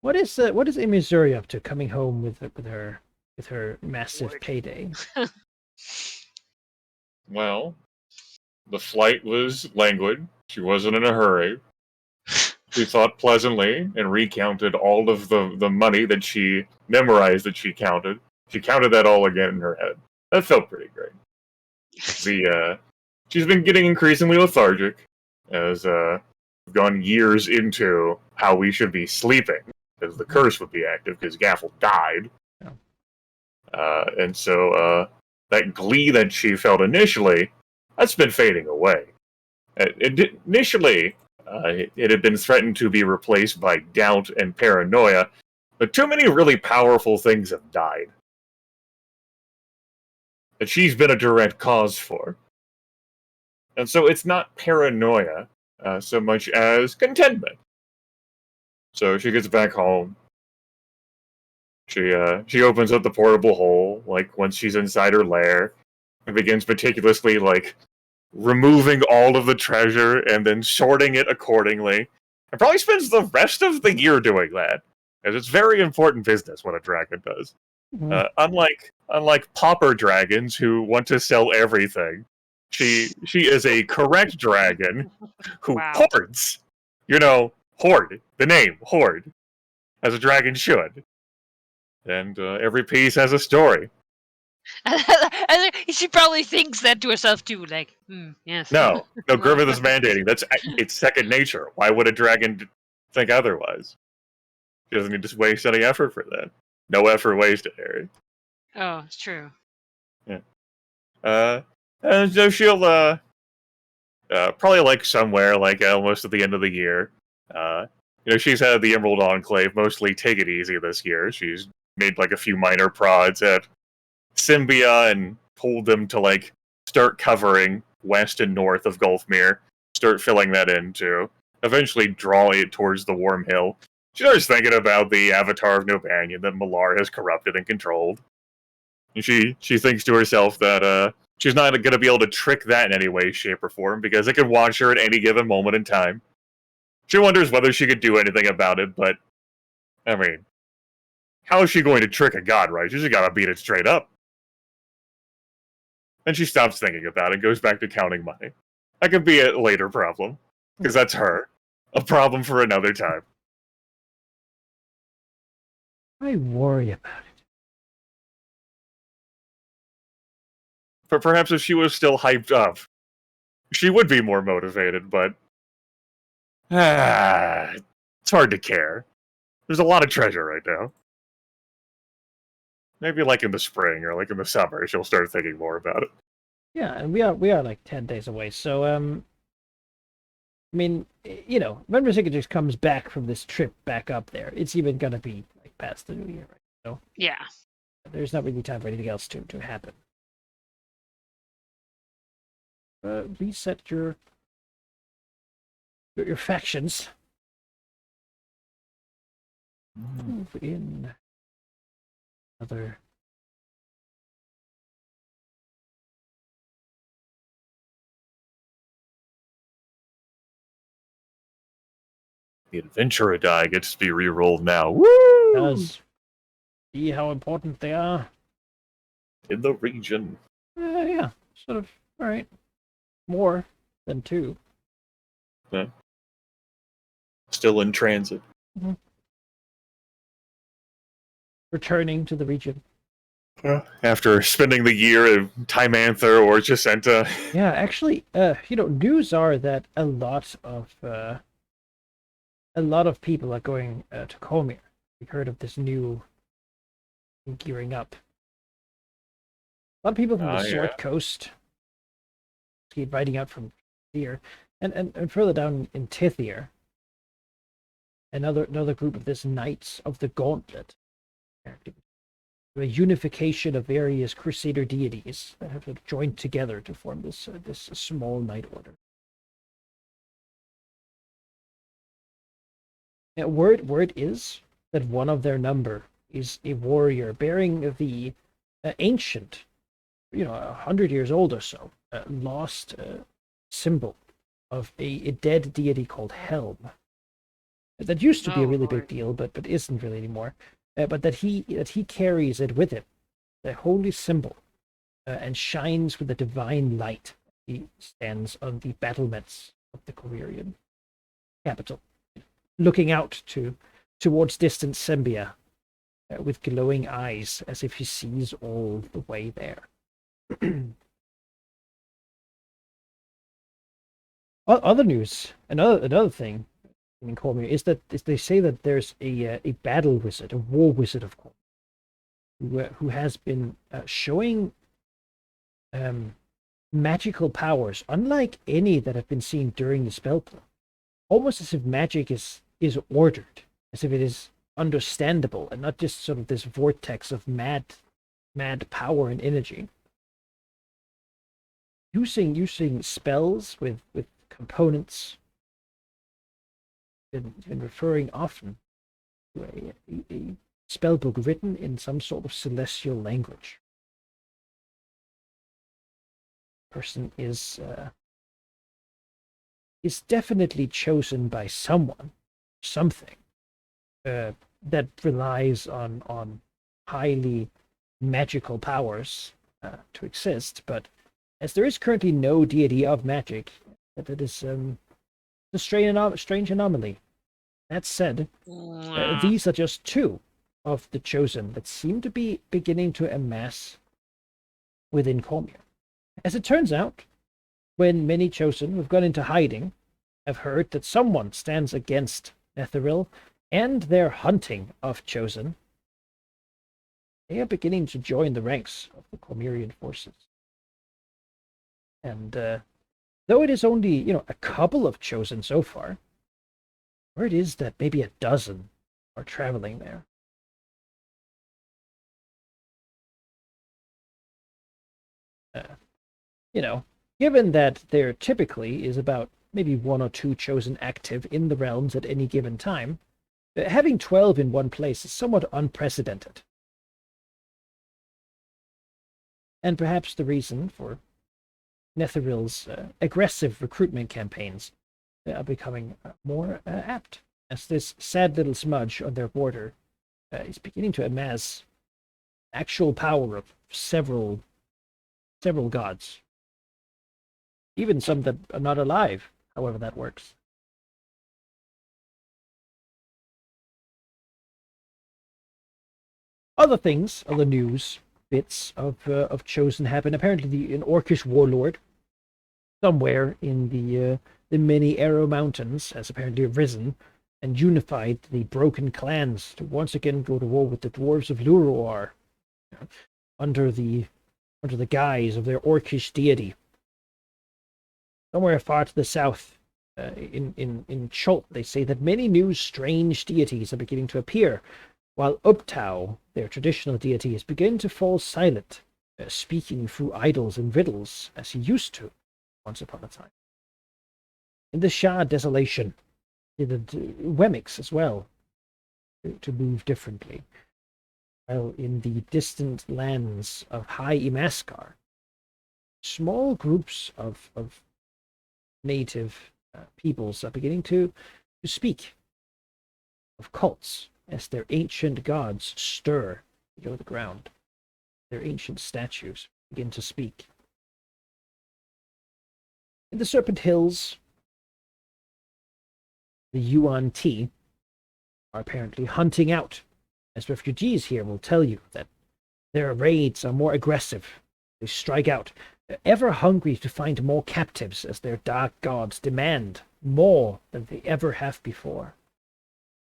What is Missouri up to? Coming home with her massive payday. Well, the flight was languid. She wasn't in a hurry. She thought pleasantly and recounted all of the money that she memorized that she counted. She counted that all again in her head. That felt pretty great. She's been getting increasingly lethargic as we've gone years into how we should be sleeping, because the curse would be active because Gaffel died. And so that glee that she felt initially, that's been fading away. Initially, it had been threatened to be replaced by doubt and paranoia, but too many really powerful things have died that she's been a direct cause for. And so it's not paranoia so much as contentment. So she gets back home. She opens up the portable hole, like once she's inside her lair, and begins meticulously like removing all of the treasure and then sorting it accordingly. And probably spends the rest of the year doing that, as it's very important business what a dragon does. Unlike pauper dragons who want to sell everything, she is a correct dragon who Wow. hoards. You know, hoard. The name, hoard. As a dragon should. And every piece has a story. She probably thinks that to herself too, like, yes. No, Griffith is mandating. It's second nature. Why would a dragon think otherwise? She doesn't need to waste any effort for that. No effort wasted, Harry. Oh, it's true. And so she'll probably like somewhere like almost at the end of the year. She's had the Emerald Enclave mostly take it easy this year. She's made like a few minor prods at Symbia and pulled them to like start covering west and north of Gulfmere, start filling that in to eventually draw it towards the Warm Hill. She starts thinking about the Avatar of Nobanian that Malar has corrupted and controlled. And she thinks to herself that she's not going to be able to trick that in any way, shape, or form because it could watch her at any given moment in time. She wonders whether she could do anything about it, but I mean, how is she going to trick a god, right? She's got to beat it straight up. And she stops thinking about it and goes back to counting money. That could be a later problem, because that's her. A problem for another time. I worry about it. But perhaps if she was still hyped up, she would be more motivated, but it's hard to care. There's a lot of treasure right now. Maybe like in the spring or like in the summer, she'll start thinking more about it. Yeah, and we are like 10 days away. So I mean, when Resicatrix comes back from this trip back up there, it's even gonna be like past the new year, right? So Yeah. there's not really time for anything else to happen. Reset your factions. Move in. Another. The adventurer die gets to be re-rolled now. Woo! Does see how important they are. In the region. Yeah, sort of. All right, more than 2. Still in transit. Returning to the region. After spending the year in Timanther or Jacinta. Yeah, actually, news are that a lot of people are going to Comir. We heard of this new gearing up. A lot of people from the Sword Coast keep riding out from here, and further down in Tithir. Another group of this Knights of the Gauntlet. A unification of various Crusader deities that have joined together to form this small knight order. Now, word is that one of their number is a warrior bearing the ancient, 100 years old or so, lost symbol of a dead deity called Helm. That used to be a really big deal, but isn't really anymore. But that he carries it with him, the holy symbol, and shines with a divine light. He stands on the battlements of the Coririan capital, looking out towards distant Sembia, with glowing eyes, as if he sees all the way there. Other news, another thing in Cormir is that they say that there's a battle wizard, a war wizard of Cormir, who has been showing magical powers, unlike any that have been seen during the spell play. Almost as if magic is ordered, as if it is understandable, and not just sort of this vortex of mad power and energy. Using spells with components. Been referring often to a spell book written in some sort of celestial language. Person is definitely chosen by someone, something that relies on highly magical powers to exist. But as there is currently no deity of magic, that is a strange anomaly. That said, these are just 2 of the chosen that seem to be beginning to amass within Cormir. As it turns out, when many chosen who've gone into hiding have heard that someone stands against Netheril and their hunting of chosen, they are beginning to join the ranks of the Cormirian forces. And though it is only, a couple of chosen so far, word is that maybe a dozen are traveling there. Given that there typically is about maybe 1 or 2 chosen active in the realms at any given time, having 12 in one place is somewhat unprecedented. And perhaps the reason for Netheril's aggressive recruitment campaigns are becoming more apt, as this sad little smudge on their border is beginning to amass actual power of several gods. Even some that are not alive, however that works. Other things, other news bits of chosen happen. Apparently, an Orcish warlord somewhere in the many Arrow Mountains has apparently arisen and unified the broken clans to once again go to war with the dwarves of Luroar, under the guise of their Orcish deity. Somewhere far to the south, in Chult, they say that many new strange deities are beginning to appear, while Uptau, their traditional deity, is beginning to fall silent, speaking through idols and riddles as he used to once upon a time. In the Shah Desolation, in the Wemmix as well, to move differently. While in the distant lands of High Imaskar, small groups of native peoples are beginning to speak of cults as their ancient gods stir below the ground. Their ancient statues begin to speak. In the Serpent Hills, the Yuan Ti are apparently hunting out, as refugees here will tell you that their raids are more aggressive. They strike out, ever hungry to find more captives as their dark gods demand more than they ever have before.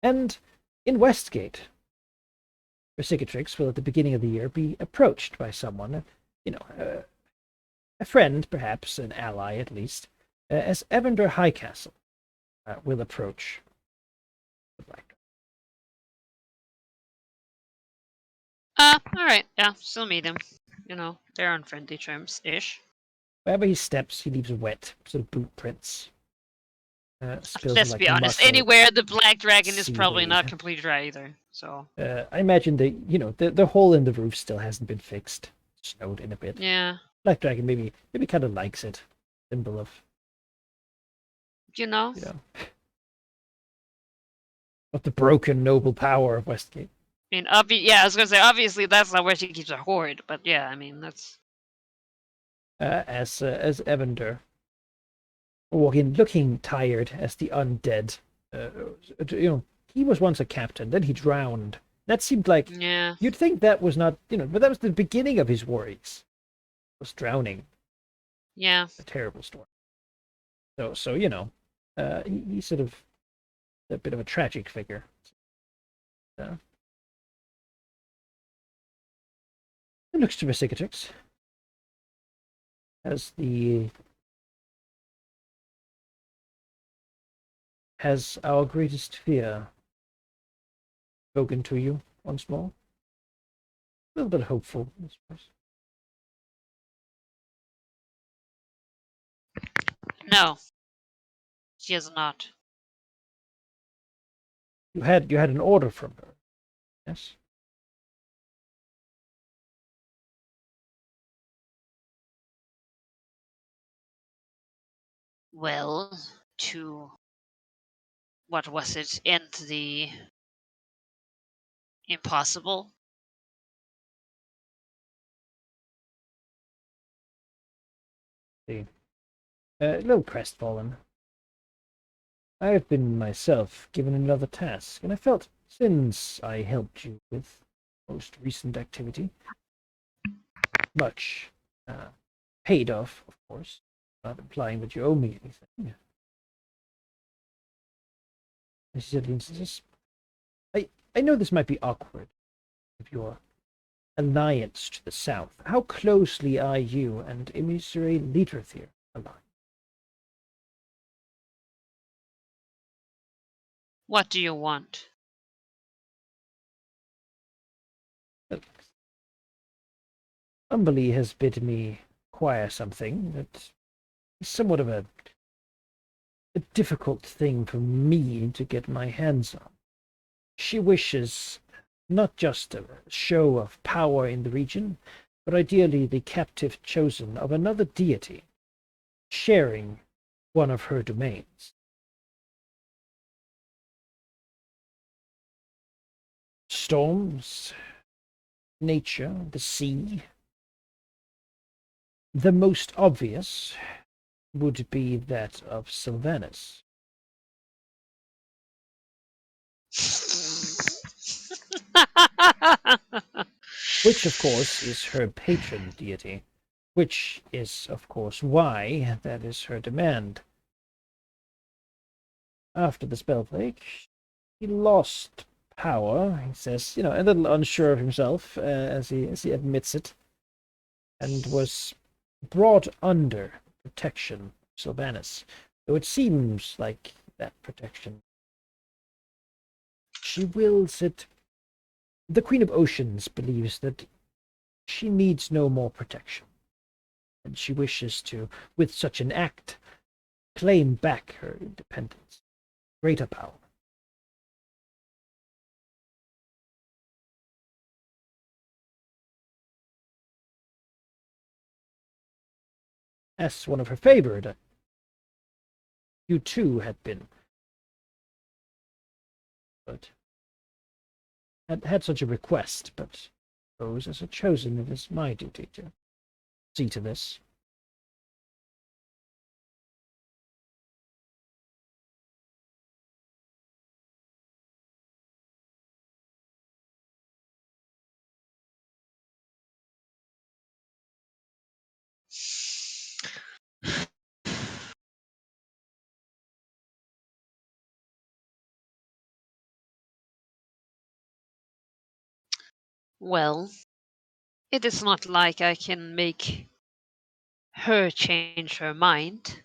And in Westgate, Vercingetorix will at the beginning of the year be approached by someone, a friend, perhaps an ally at least, as Evander Highcastle will approach the Black Alright, yeah, still meet him. They're on friendly terms-ish. Wherever he steps, he leaves wet, sort of boot prints. Spills Let's like be honest, muscle, anywhere the Black Dragon is probably not seaweed. completely dry either, so... I imagine the hole in the roof still hasn't been fixed. Snowed in a bit. Yeah. Black Dragon maybe kind of likes it. Symbol of, of the broken noble power of Westgate. I mean, I was gonna say, obviously that's not where she keeps her hoard, but yeah, I mean, that's... As Evander walking, looking tired as the undead. He was once a captain, then he drowned. That seemed like... Yeah. You'd think that was not, but that was the beginning of his worries. Was drowning. Yeah. A terrible story. So he's sort of a bit of a tragic figure. It looks to Vercingetorix has our greatest fear spoken to you once more? A little bit hopeful, I suppose. No. She has not. You had an order from her, yes? Well, to... What was it? End the... impossible? A little crestfallen. I have been myself given another task, and I felt, since I helped you with most recent activity, much paid off, of course, not implying that you owe me anything. As you said, I know this might be awkward of your alliance to the south. How closely are you and emissary Leaderthir aligned? What do you want? Umberly has bid me acquire something that is somewhat of a difficult thing for me to get my hands on. She wishes not just a show of power in the region, but ideally the captive chosen of another deity, sharing one of her domains. Storms, nature, the sea. The most obvious would be that of Sylvanas. Which, of course, is her patron deity. Which is, of course, why that is her demand. After the Spellplague, he lost power, he says, a little unsure of himself, as he admits it, and was brought under protection of Sylvanas, though it seems like that protection. She wills it. The Queen of Oceans believes that she needs no more protection, and she wishes to, with such an act, claim back her independence, greater power. as one of her favored. You too had been, but had such a request, but I suppose as a chosen it is my duty to see to this. Well, it is not like I can make her change her mind.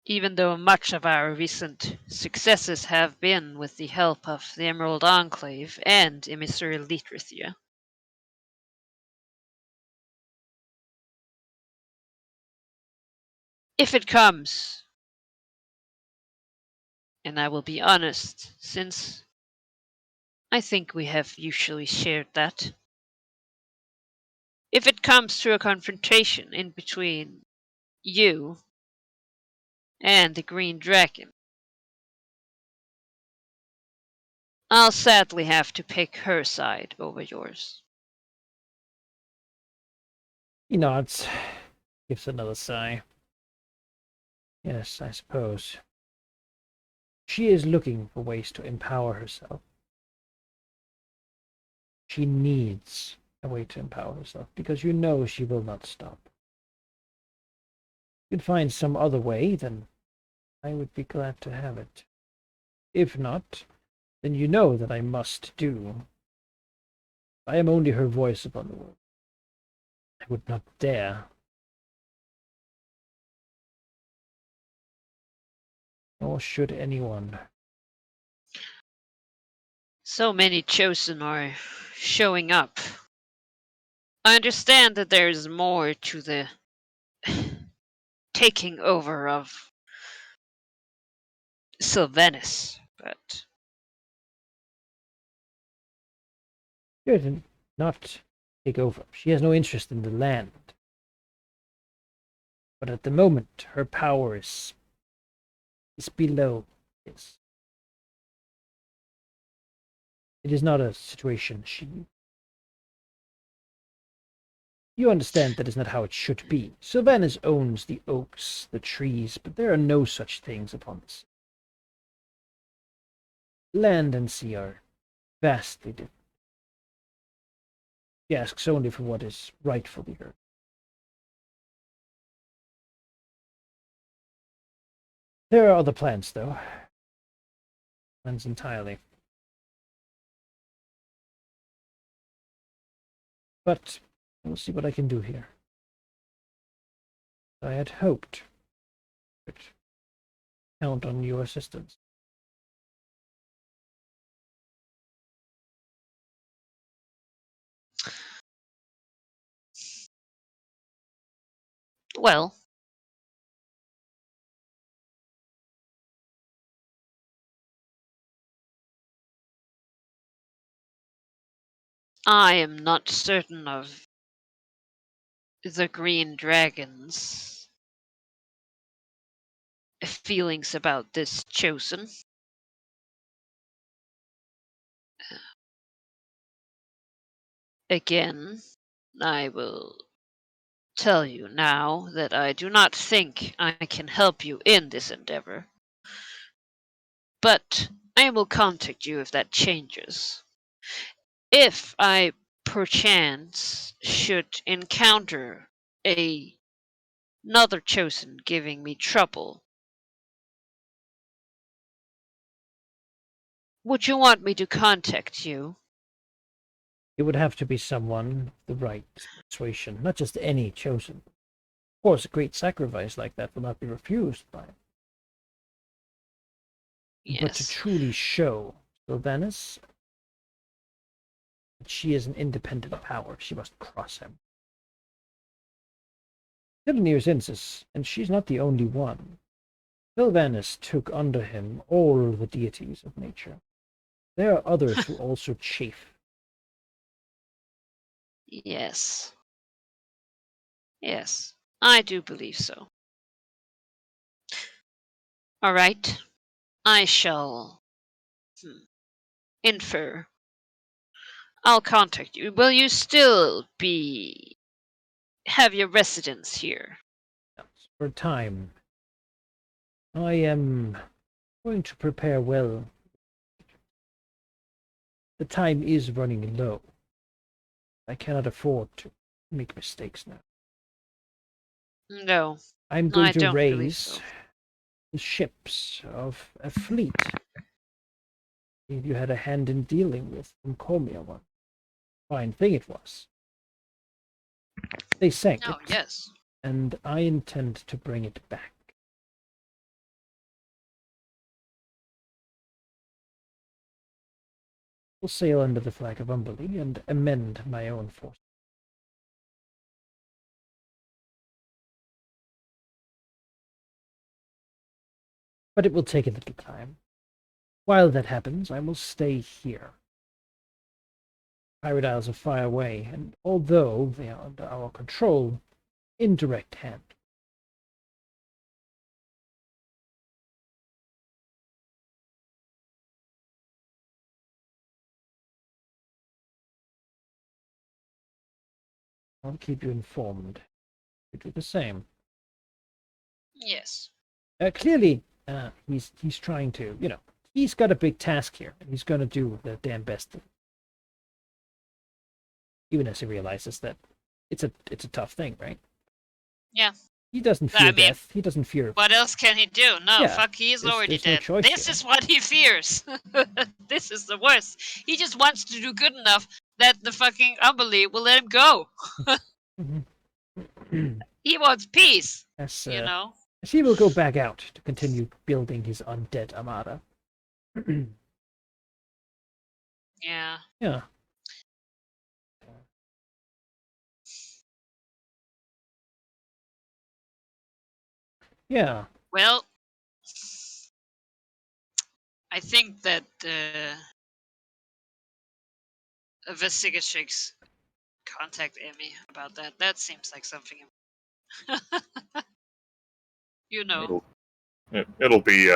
Even though much of our recent successes have been with the help of the Emerald Enclave and Emissary Literature. If it comes, and I will be honest, since I think we have usually shared that. If it comes to a confrontation in between you and the Green Dragon, I'll sadly have to pick her side over yours. He nods, gives another sigh. Yes, I suppose. She is looking for ways to empower herself. She needs a way to empower herself, because you know she will not stop. If you could find some other way, then I would be glad to have it. If not, then you know that I must do. I am only her voice upon the world. I would not dare. Nor should anyone. So many chosen are showing up. I understand that there is more to the taking over of Sylvanas, but She did not take over. She has no interest in the land. But at the moment, her power is below this. It is not a situation You understand that is not how it should be. Sylvanas owns the oaks, the trees, but there are no such things upon this. Land and sea are vastly different. She asks only for what is rightfully hers. There are other plans, though. Plans entirely. But we'll see what I can do here. I had hoped to count on your assistance. well, I am not certain of the Green Dragon's feelings about this chosen. Again, I will tell you now that I do not think I can help you in this endeavor. But I will contact you if that changes. If I perchance should encounter another chosen giving me trouble, would you want me to contact you? It would have to be someone of the right persuasion, not just any chosen. Of course, a great sacrifice like that will not be refused by him. But to Yes. truly show Sylvanas that she is an independent power, she must cross him. 7 years since, and she's not the only one. Sylvanas took under him all the deities of nature. There are others who also chafe. Yes. Yes, I do believe so. All right. I shall infer. I'll contact you. Will you still have your residence here? For a time. I am going to prepare well. The time is running low. I cannot afford to make mistakes now. No, I'm I going to don't believe raise so. the ships of a fleet. If you had a hand in dealing with Encomia one. Fine thing it was. They sank Oh, it, yes. and I intend to bring it back. We'll sail under the flag of Umberly and amend my own force. But it will take a little time. While that happens, I will stay here. Pirate Isles are far away, and although they are under our control, in direct hand. I'll keep you informed. You do the same. Yes. Clearly, he's trying to, he's got a big task here, and he's going to do the damn best. Even as he realizes that it's a tough thing, right? Yeah. He doesn't fear death. He doesn't fear. What else can he do? No, Yeah, fuck, he is already there's no dead. choice This here. is what he fears. This is the worst. He just wants to do good enough that the fucking Umberly will let him go. He wants peace, As he will go back out to continue building his undead armada. Yeah. Yeah. Yeah. Well, I think that Vesigatrix contact Emmy about that. That seems like something. You know. It'll be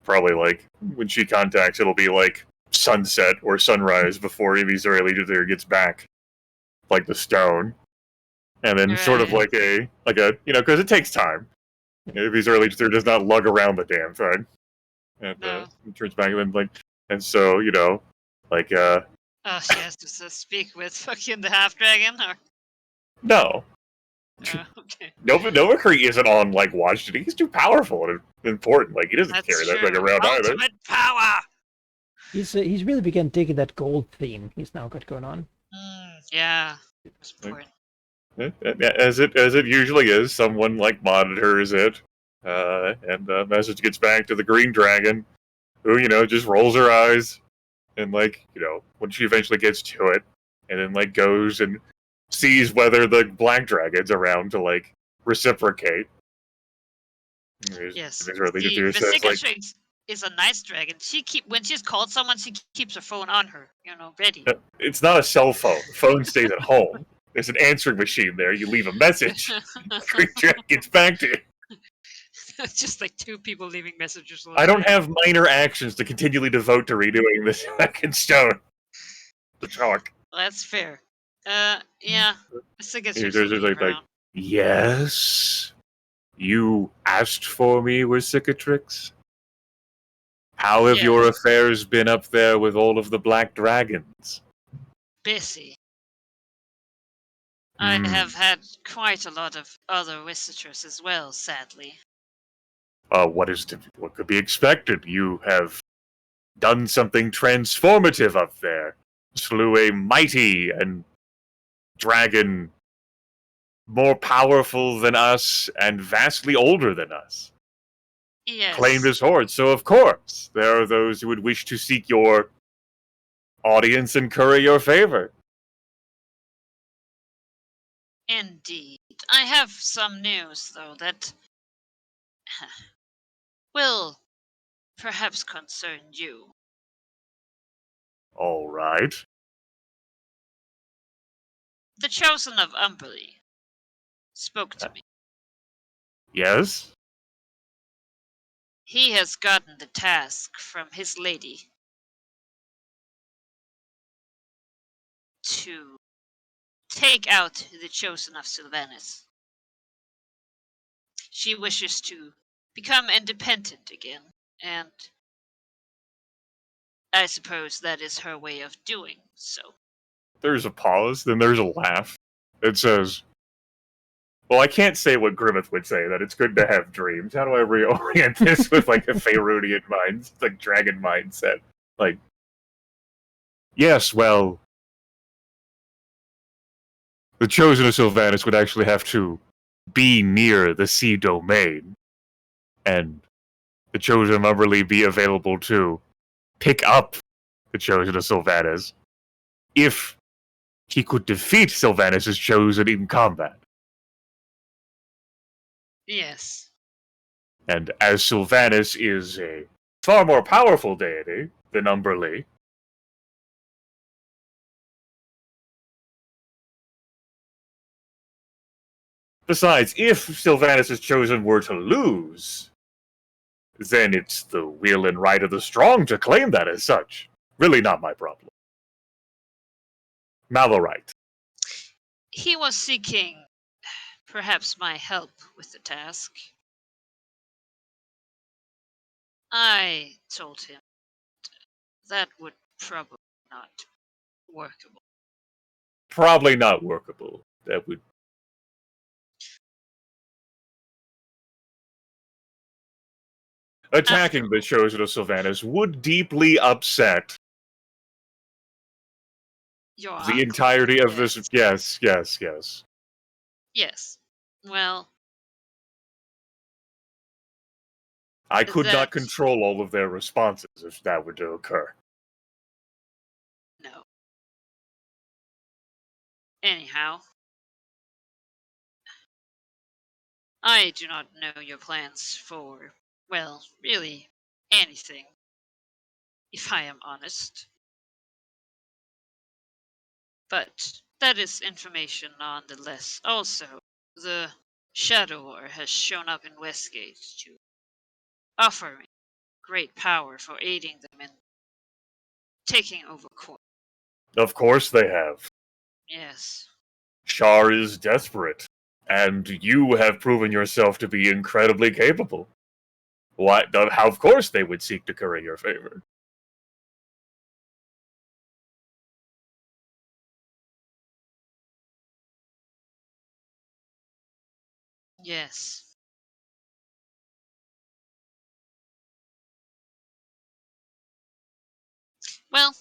probably like when she contacts, it'll be like sunset or sunrise before Evie's early there gets back, like the stone, and then sort of Right. like a because it takes time. Evie's early there does not lug around the damn thing, and No. turns back and then and so like Oh, she has to speak with fucking the half dragon, or no. okay. Novacree isn't on like watch duty. He's too powerful and important. Like he doesn't That's carry true. that thing around either. Ultimate power. He's really begun digging that gold theme he's now got going on. Yeah. That's important. As it usually is, someone like monitors it, and the message gets back to the green dragon, who just rolls her eyes, and when she eventually gets to it, and then goes and sees whether the black dragon's around to reciprocate. Yes. The says, Vesigatrix is a nice dragon. When she's called someone, she keeps her phone on her, ready. It's not a cell phone. The phone stays at home. There's an answering machine there. You leave a message. Green dragon gets back to you. Just like two people leaving messages. I don't have minor actions to continually devote to redoing this second stone. The talk. That's fair. Yeah. There's like, yes? You asked for me, Wisicatrix? How have your affairs been up there with all of the black dragons? Busy. I have had quite a lot of other visitors as well, sadly. What could be expected? You have done something transformative up there. Slew a mighty and dragon more powerful than us and vastly older than us. Yes. Claimed his horde, so of course there are those who would wish to seek your audience and curry your favor. Indeed. I have some news, though, that will perhaps concern you. All right. The Chosen of Umberly spoke to me. Yes? He has gotten the task from his lady to take out the chosen of Sylvanas. She wishes to become independent again, and I suppose that is her way of doing so. There's a pause, then there's a laugh. It says, well, I can't say what Grimmeth would say, that it's good to have dreams. How do I reorient this with, like, a Faerunian mind, like, dragon mindset? Like, yes, well, the Chosen of Sylvanas would actually have to be near the sea domain, and the Chosen of Umberlee be available to pick up the Chosen of Sylvanas if he could defeat Sylvanas' Chosen in combat. Yes. And as Sylvanas is a far more powerful deity than Umberlee, besides, if Sylvanas' Chosen were to lose, then it's the will and right of the strong to claim that as such. Really not my problem. Malorite. He was seeking perhaps my help with the task. I told him that would probably not be workable. Probably not workable. That would. Attacking the Chosen of Sylvanas would deeply upset Your the uncle, entirety of yes. this. Yes. Yes. Well, I could not That- control all of their responses if that were to occur. no. Anyhow, I do not know your plans for, well, really anything, if I am honest. But that is information nonetheless. Also, the Shadower has shown up in Westgate to offer me great power for aiding them in taking over court. Of course they have. Yes. Char is desperate, and you have proven yourself to be incredibly capable. How of course they would seek to curry your favor. Yes. Well,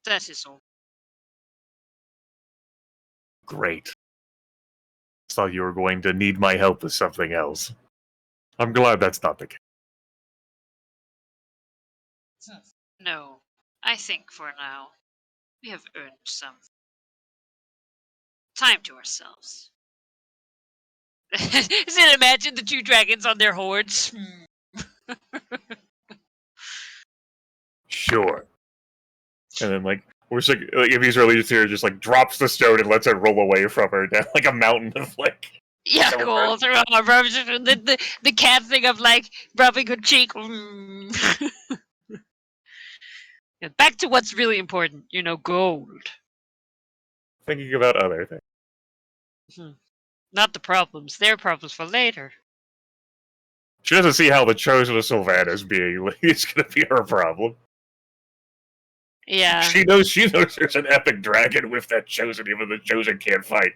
that is all. Great. Thought you were going to need my help with something else. I'm glad that's not the case. No, I think for now we have earned some time to ourselves. Just imagine the two dragons on their hordes. Sure. And then, like, we're just, like if he's really here, just like drops the stone and lets it roll away from her down like a mountain of like. Yeah, So cool. The cat thing of like rubbing her cheek. Yeah, back to what's really important, gold. Thinking about other things. Not the problems. Their problems for later. She doesn't see how the Chosen of Sylvanas being like, it's going to be her problem. Yeah. She knows there's an epic dragon with that Chosen, even the Chosen can't fight.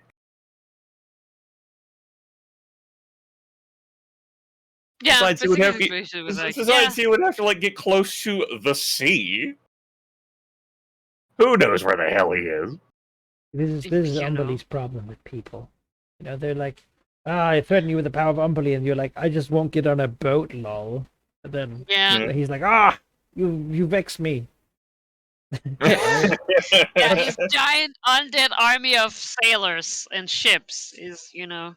Yeah. Besides, he would have yeah. he would have to like get close to the sea. Who knows where the hell he is? This is Umberlee's problem with people. They're like, I threaten you with the power of Umberlee, and you're like, I just won't get on a boat, lol. And then he's like, you vex me. Yeah, his giant undead army of sailors and ships is, Yeah,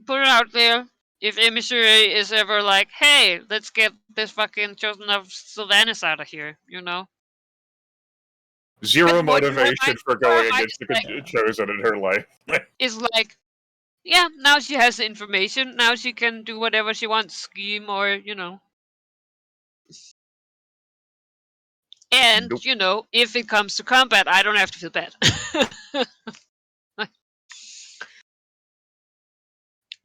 put it out there. If Emissary is ever like, hey, let's get this fucking Chosen of Sylvanas out of here, Zero But what motivation I- for going I against the like- chosen in her life. Is like, yeah, now she has the information. Now she can do whatever she wants, scheme or And Nope. if it comes to combat, I don't have to feel bad.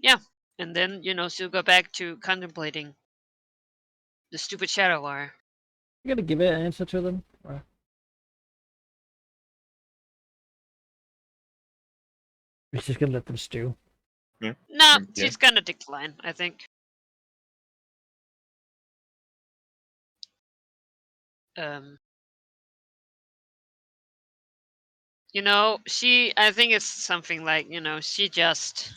Yeah, and then she'll go back to contemplating the stupid shadow war. You gonna give an answer to them? Or... We're just gonna let them stew. Yeah. No, Yeah. she's gonna decline, I think. I think it's something like, she just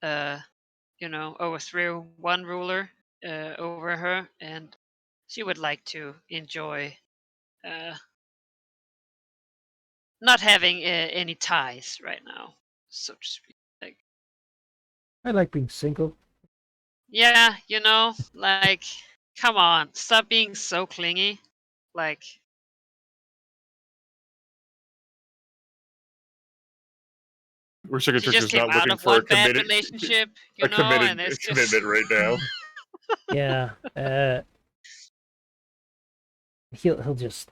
overthrew one ruler over her, and she would like to enjoy not having any ties right now, so to speak. Like, I like being single. yeah, like, come on, stop being so clingy. Like, Research she just is came not out looking of for one bad relationship, and it's just commitment right now. Yeah. He'll just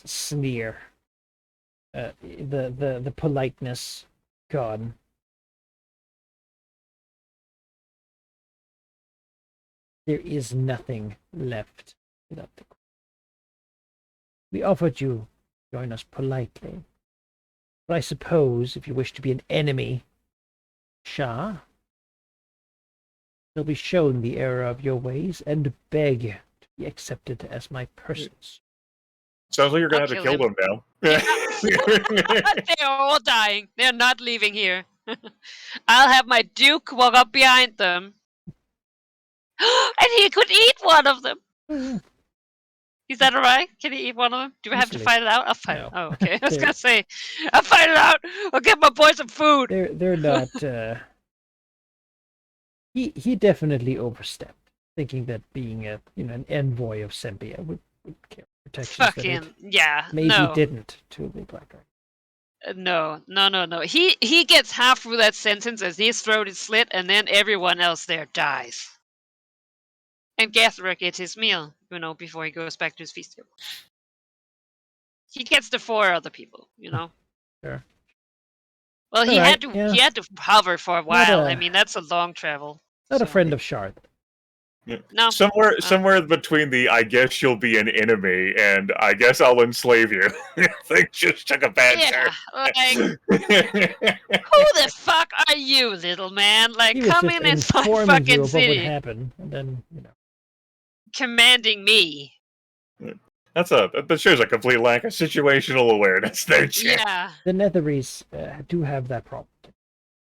sneer. The politeness gone. There is nothing left without the. We offered you join us politely, but I suppose if you wish to be an enemy, Shah, you'll be shown the error of your ways and beg to be accepted as my persons. Sounds like you're gonna I'll have to kill kill him. them now. They're all dying. They're not leaving here. I'll have my Duke walk up behind them. And he could eat one of them. Oh, yeah. Is that alright? Can he eat one of them? Do we have to Easily. fight it out? I'll fight No. it. Oh, okay. I was They're- gonna say, I'll fight it out. I'll get my boy some food. They're not. He definitely overstepped, thinking that being an envoy of Sempia would care protections that it Fucking yeah. maybe No. didn't to the Black Dragon. No. He gets half through that sentence as his throat is slit, and then everyone else there dies. And Gathra gets his meal, before he goes back to his feast table. He gets the 4 other people, Sure. Well, he Alright, had to hover for a while. a- I mean, that's a long travel. Not a so- friend of Shard. No. Somewhere between the I guess you'll be an enemy and I guess I'll enslave you. Things just took a bad Yeah, like, turn. who the fuck are you, little man? Like, He was come just in and my informing you fucking of what would city, happen, and then commanding me. That shows a complete lack of situational awareness there, Chip. Yeah. the Netherese do have that problem.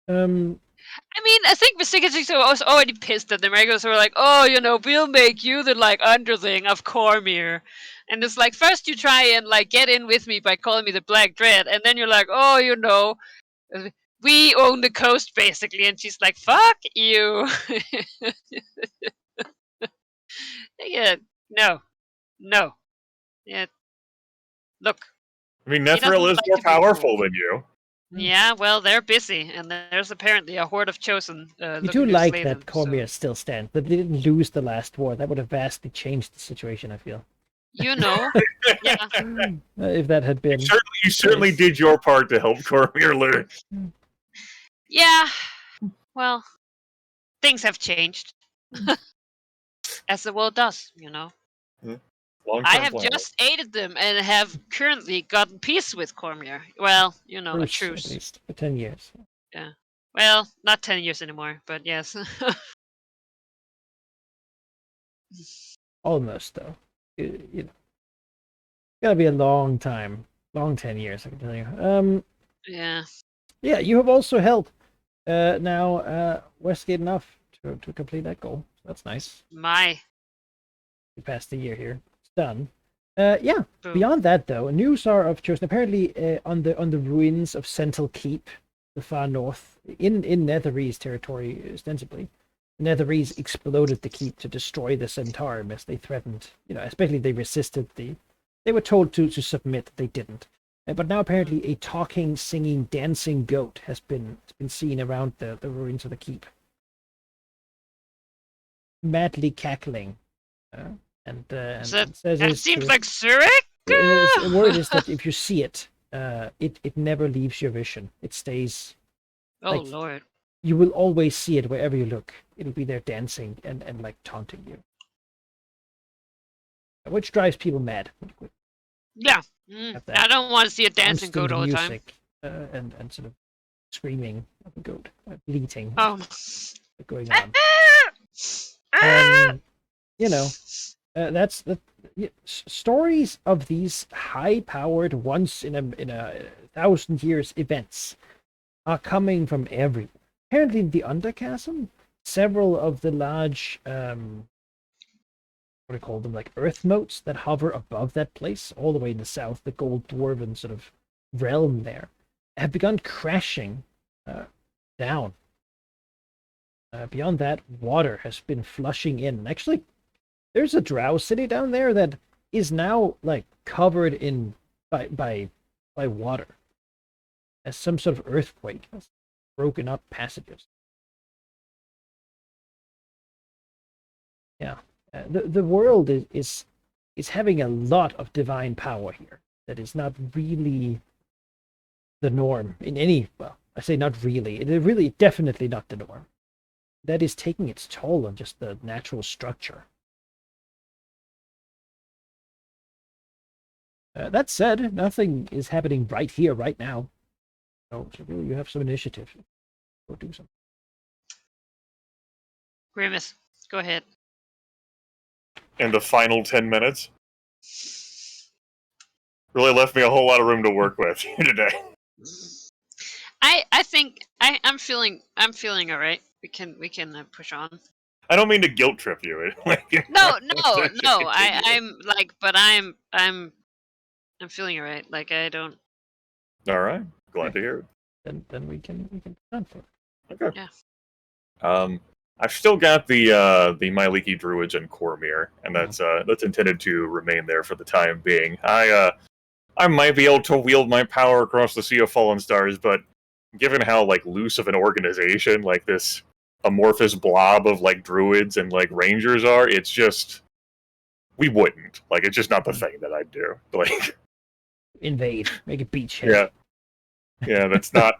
I mean, I think the Sigurdsson was already pissed at the Americans who were like, oh, we'll make you the, underling of Cormyr. And it's like, first you try and, get in with me by calling me the Black Dread, and then you're like, oh, we own the coast, basically. And she's like, fuck you. Yeah, no. Yeah, look. I mean, doesn't Netheril is like more to be powerful ruled. than you. Yeah, well, they're busy, and there's apparently a horde of chosen. You looking do to like slay that them, so- Cormyr still stands, but they didn't lose the last war. That would have vastly changed the situation, I feel. Yeah. If that had been. You certainly did your part to help Cormyr learn. Yeah. Well, things have changed. As the world does, I have just aided them and have currently gotten peace with Cormyr. Well, a At truce. least for 10 years. Well, not 10 years anymore, but yes. Almost, though. Gotta be a long time. Long 10 years, I can tell you. Yeah. Yeah, you have also held Westgate enough to complete that goal. That's nice. You passed the year here. It's done. Yeah. Boom. Beyond that, though, news are of chosen. Apparently, on the ruins of Sentinel Keep, the far north, in Netherese territory, ostensibly, the Netherese exploded the keep to destroy the Centaur as they threatened. Especially they resisted the They were told to submit. They didn't. But now apparently a talking, singing, dancing goat has been seen around the ruins of the keep. Madly cackling. And says That seems like Zurich? the word is that if you see it, it never leaves your vision. It stays. Oh, like, Lord. You will always see it wherever you look. It'll be there dancing and like taunting you. Which drives people mad. Yeah. I don't want to see a dancing Constant goat all the time. music, and sort of screaming of a goat, bleating, Oh. going on. That's the stories of these high-powered, once in a 1,000 years events are coming from everywhere. Apparently, in the Underchasm, several of the large, what do you call them, like earth motes that hover above that place, all the way in the south, the Gold Dwarven sort of realm there, have begun crashing down. Beyond that, water has been flushing in. Actually, there's a drow city down there that is now like covered in by water, as some sort of earthquake has broken up passages. Yeah, the world is having a lot of divine power here that is not really the norm in any. Well, I say not really. It is really definitely not the norm. That is taking its toll on just the natural structure. That said, nothing is happening right here, right now. So really, you have some initiative. Go do something. Grimace, go ahead. In the final 10 minutes. Really left me a whole lot of room to work with today. I think I'm feeling alright. We can push on. I don't mean to guilt trip you. No. I'm feeling alright. Like I don't. All right, glad to hear it. Then we can push on for it. Okay. Yeah. I've still got the Myliki Druids and Cormyr, and that's intended to remain there for the time being. I might be able to wield my power across the Sea of Fallen Stars, but given how like loose of an organization like this amorphous blob of like druids and like rangers are, it's just we wouldn't. Like it's just not the thing that I'd do. Like invade, make a beachhead. Yeah, that's not.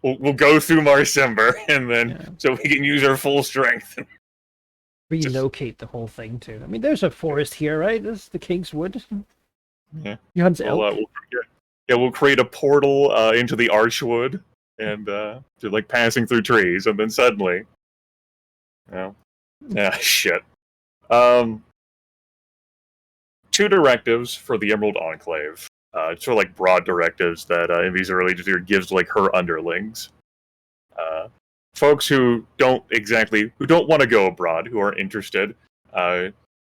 We'll go through Marcember, and then so we can use our full strength. Relocate the whole thing too. I mean, there's a forest here, right? This is the King's Wood. Yeah. We'll We'll create a portal into the Archwood, and to like passing through trees, and then suddenly, shit. 2 directives for the Emerald Enclave. Sort of like broad directives that Envy's early gives like her underlings. Folks who don't want to go abroad, who are interested,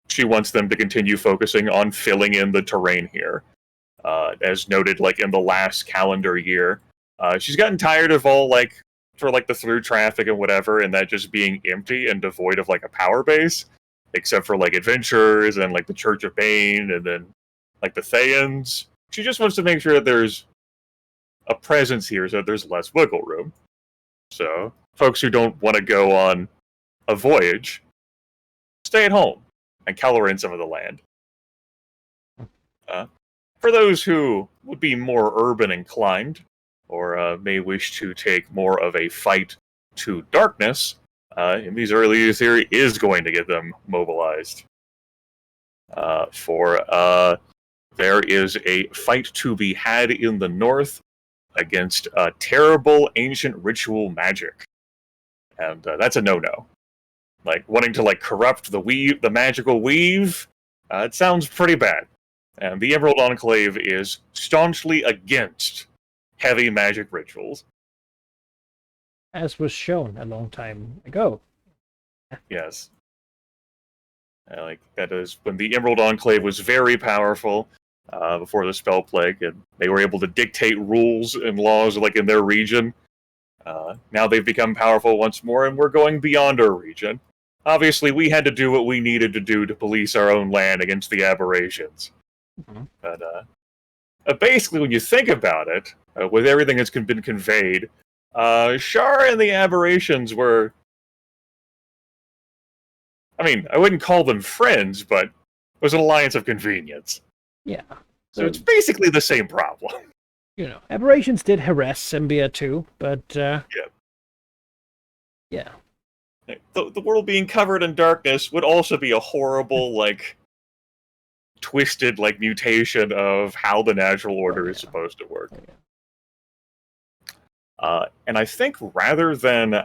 she wants them to continue focusing on filling in the terrain here. As noted, like in the last calendar year, she's gotten tired of all like the through traffic and whatever, and that just being empty and devoid of like a power base, except for like adventurers and like the Church of Bane and then like the Thayans. She just wants to make sure that there's a presence here so that there's less wiggle room. So, folks who don't want to go on a voyage, stay at home and color in some of the land. For those who would be more urban inclined, or may wish to take more of a fight to darkness, in these early years theory is going to get them mobilized. There is a fight to be had in the north against terrible ancient ritual magic. And that's a no-no. Like, wanting to like corrupt the magical weave, it sounds pretty bad. And the Emerald Enclave is staunchly against heavy magic rituals. As was shown a long time ago. Yes. Like, that is when the Emerald Enclave was very powerful before the Spell Plague, and they were able to dictate rules and laws like in their region. Now they've become powerful once more, and we're going beyond our region. obviously we had to do what we needed to do to police our own land against the aberrations. Mhm. But basically, when you think about it, with everything that's been conveyed, Shar and the aberrations were... I mean, I wouldn't call them friends, but it was an alliance of convenience. Yeah. So it's basically the same problem. Aberrations did harass Symbia too, but yeah. The world being covered in darkness would also be a horrible, like, twisted, like, mutation of how the natural order is supposed to work. And I think rather than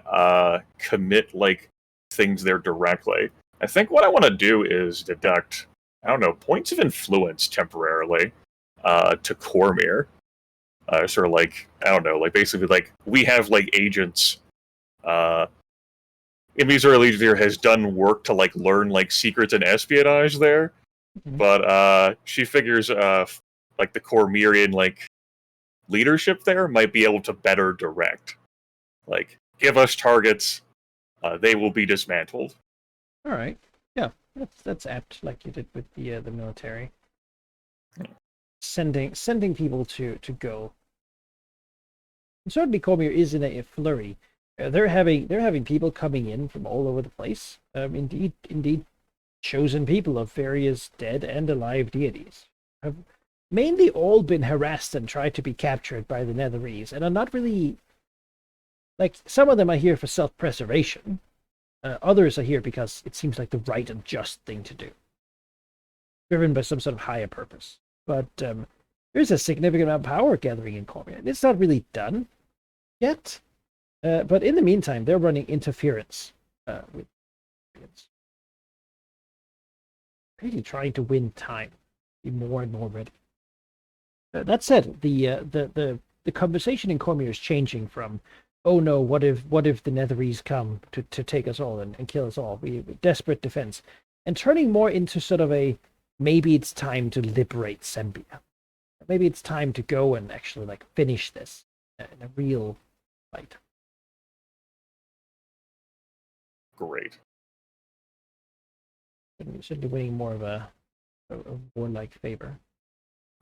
commit, like, things there directly, I think what I want to do is deduct, I don't know, points of influence temporarily to Cormyr. Sort of like, I don't know, like basically like we have like agents. Imi's early year has done work to like learn like secrets and espionage there, but she figures like the Cormyrian like leadership there might be able to better direct. Like, give us targets, they will be dismantled. All right. Yeah, that's apt, like you did with the military. Sending people to go. And certainly, Cormyr is in a flurry. They're having people coming in from all over the place. Indeed, chosen people of various dead and alive deities have mainly all been harassed and tried to be captured by the Netherese, and are not really like some of them are here for self-preservation. Others are here because it seems like the right and just thing to do, driven by some sort of higher purpose. But there's a significant amount of power gathering in Cormyr, and it's not really done yet. But in the meantime, they're running interference with really trying to win time, be more and more ready. That said, the conversation in Cormyr is changing from, oh no, what if the Netherese come to take us all and kill us all? We desperate defense, and turning more into sort of a, maybe it's time to liberate Symbia. Maybe it's time to go and actually like finish this in a real fight. Great. Certainly winning more of a warlike favor.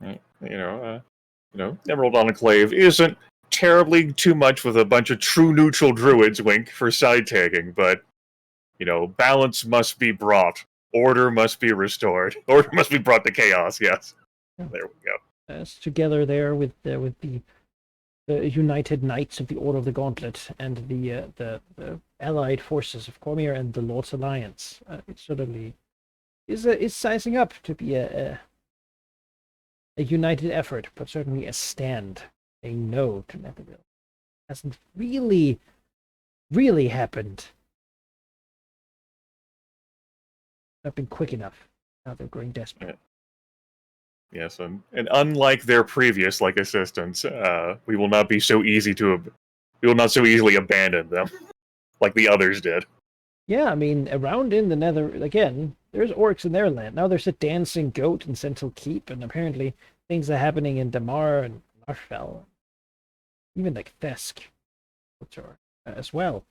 Right. Emerald Enclave isn't terribly too much with a bunch of true neutral druids, wink, for side tagging, but, balance must be brought. Order must be restored. Order must be brought to chaos, yes. Yeah. There we go. As together there with the United Knights of the Order of the Gauntlet and the allied forces of Cormyr and the Lord's Alliance, it certainly is sizing up to be a united effort, but certainly a stand, a no to Netheril. Hasn't really happened. Not been quick enough. Now they're growing desperate. Yes, and unlike their previous assistants, we will not so easily abandon them, like the others did. Yeah, I mean, around in the Nether, again, there's orcs in their land. Now there's a dancing goat in Central Keep, and apparently things are happening in Damar and Larfell. Even like Thesk, as well.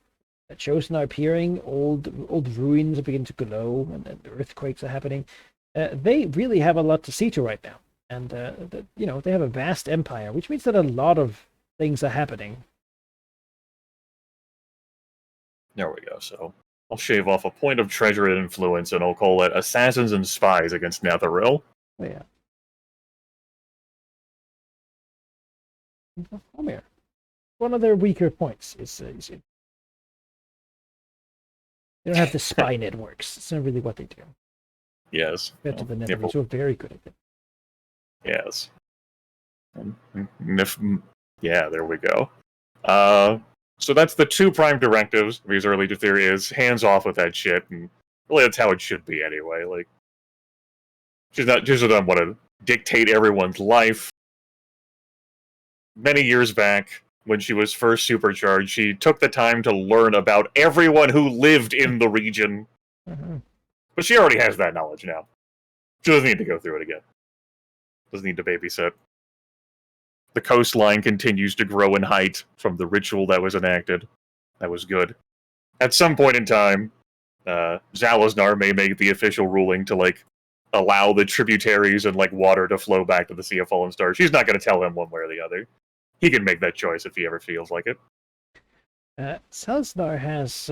Chosen are appearing, old ruins are beginning to glow, and earthquakes are happening. They really have a lot to see to right now. And, they have a vast empire, which means that a lot of things are happening. There we go, so I'll shave off a point of treasure and influence, and I'll call it Assassins and Spies against Netheril. Oh, yeah. Cormyr. One of their weaker points is they don't have the spy networks. It's not really what they do. Yes. Compared to the Netherlands, who are very good at it. Yes. Yeah, there we go. So that's the two prime directives. His early theory is hands off with that shit, and really that's how it should be anyway. Like, she doesn't want to dictate everyone's life. Many years back, when she was first supercharged, she took the time to learn about everyone who lived in the region. Mm-hmm. But she already has that knowledge now. She doesn't need to go through it again. Doesn't need to babysit. The coastline continues to grow in height from the ritual that was enacted. That was good. At some point in time, Zalaznar may make the official ruling to like allow the tributaries and like water to flow back to the Sea of Fallen Stars. She's not going to tell him one way or the other. He can make that choice if he ever feels like it. Salazar has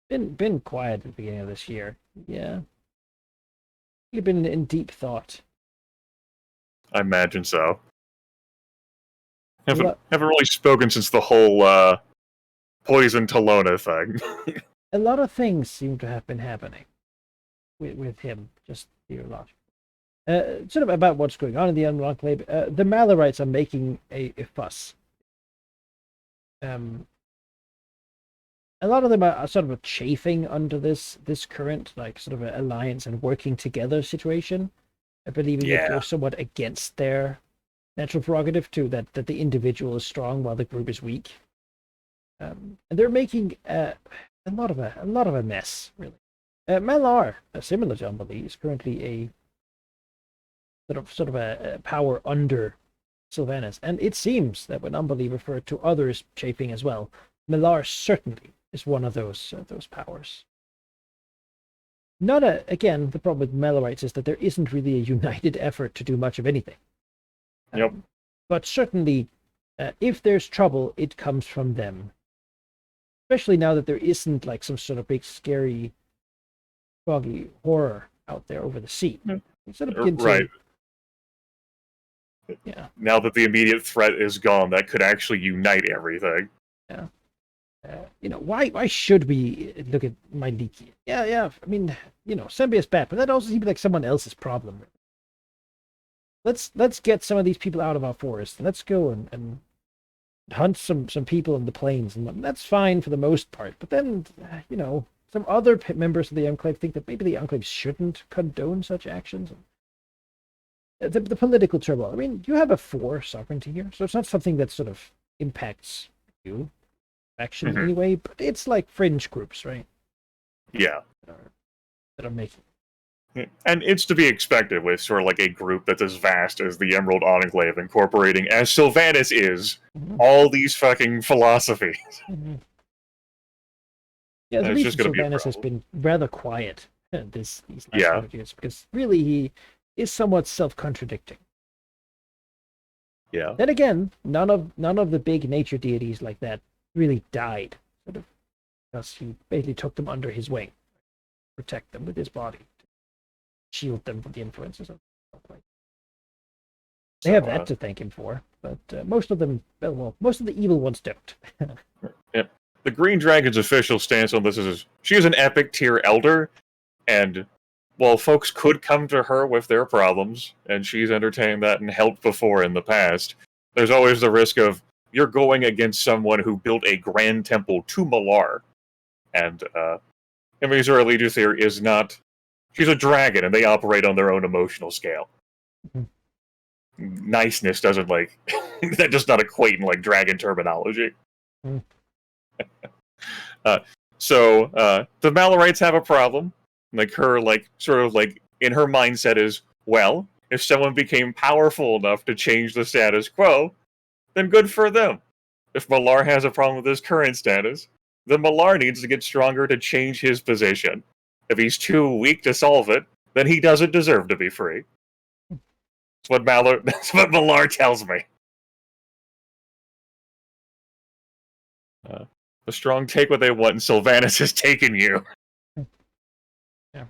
been quiet at the beginning of this year. Yeah, he's been in deep thought. I imagine so. Haven't really spoken since the whole Poison Talona thing. A lot of things seem to have been happening with him, just theological. Sort of about what's going on in the Enclave. The Malorites are making a fuss. A lot of them are sort of chafing under this current, like, sort of an alliance and working together situation. I believe it goes somewhat against their natural prerogative too, that the individual is strong while the group is weak. And they're making a lot of a mess, really. Malar, similar to Umberlee, is currently a sort of a power under Sylvanas, and it seems that when Umberlee referred to others chafing as well, Malar certainly is one of those powers. Again, the problem with Malorites is that there isn't really a united effort to do much of anything. Yep. But certainly, if there's trouble, it comes from them. Especially now that there isn't like some sort of big, scary, foggy horror out there over the sea. Instead of right. Yeah. Now that the immediate threat is gone, that could actually unite everything. Yeah. Why should we look at my leaky? Yeah. I mean, Sembia's bad, but that also seems like someone else's problem. Let's get some of these people out of our forest, and let's go and hunt some people in the plains, and that's fine for the most part. But then, some other members of the Enclave think that maybe the Enclave shouldn't condone such actions. The political turmoil. I mean, you have a 4 sovereignty here, so it's not something that sort of impacts you, action anyway. But it's like fringe groups, right? Yeah. That are making. And it's to be expected with sort of like a group that's as vast as the Emerald Enclave, incorporating, as Sylvanas is, all these fucking philosophies. Yeah, the reason Sylvanas has been rather quiet these last couple of years, because really he is somewhat self-contradicting. Yeah. Then again, none of the big nature deities like that really died, sort of, because he basically took them under his wing, protect them with his body, shield them from the influences of the They have that to thank him for, but most of them, most of the evil ones don't. Yep. The Green Dragon's official stance on this is she is an epic tier elder, and while folks could come to her with their problems, and she's entertained that and helped before in the past, there's always the risk of you're going against someone who built a grand temple to Malar. And Imizura Legithir is not... She's a dragon, and they operate on their own emotional scale. Niceness doesn't, like... that does not equate in, like, dragon terminology. So, the Malorites have a problem. Like, her, like, sort of, like, in her mindset is, well, if someone became powerful enough to change the status quo, then good for them. If Malar has a problem with his current status, then Malar needs to get stronger to change his position. If he's too weak to solve it, then he doesn't deserve to be free. That's what Malar tells me. The strong take what they want, and Sylvanas has taken you. Yeah.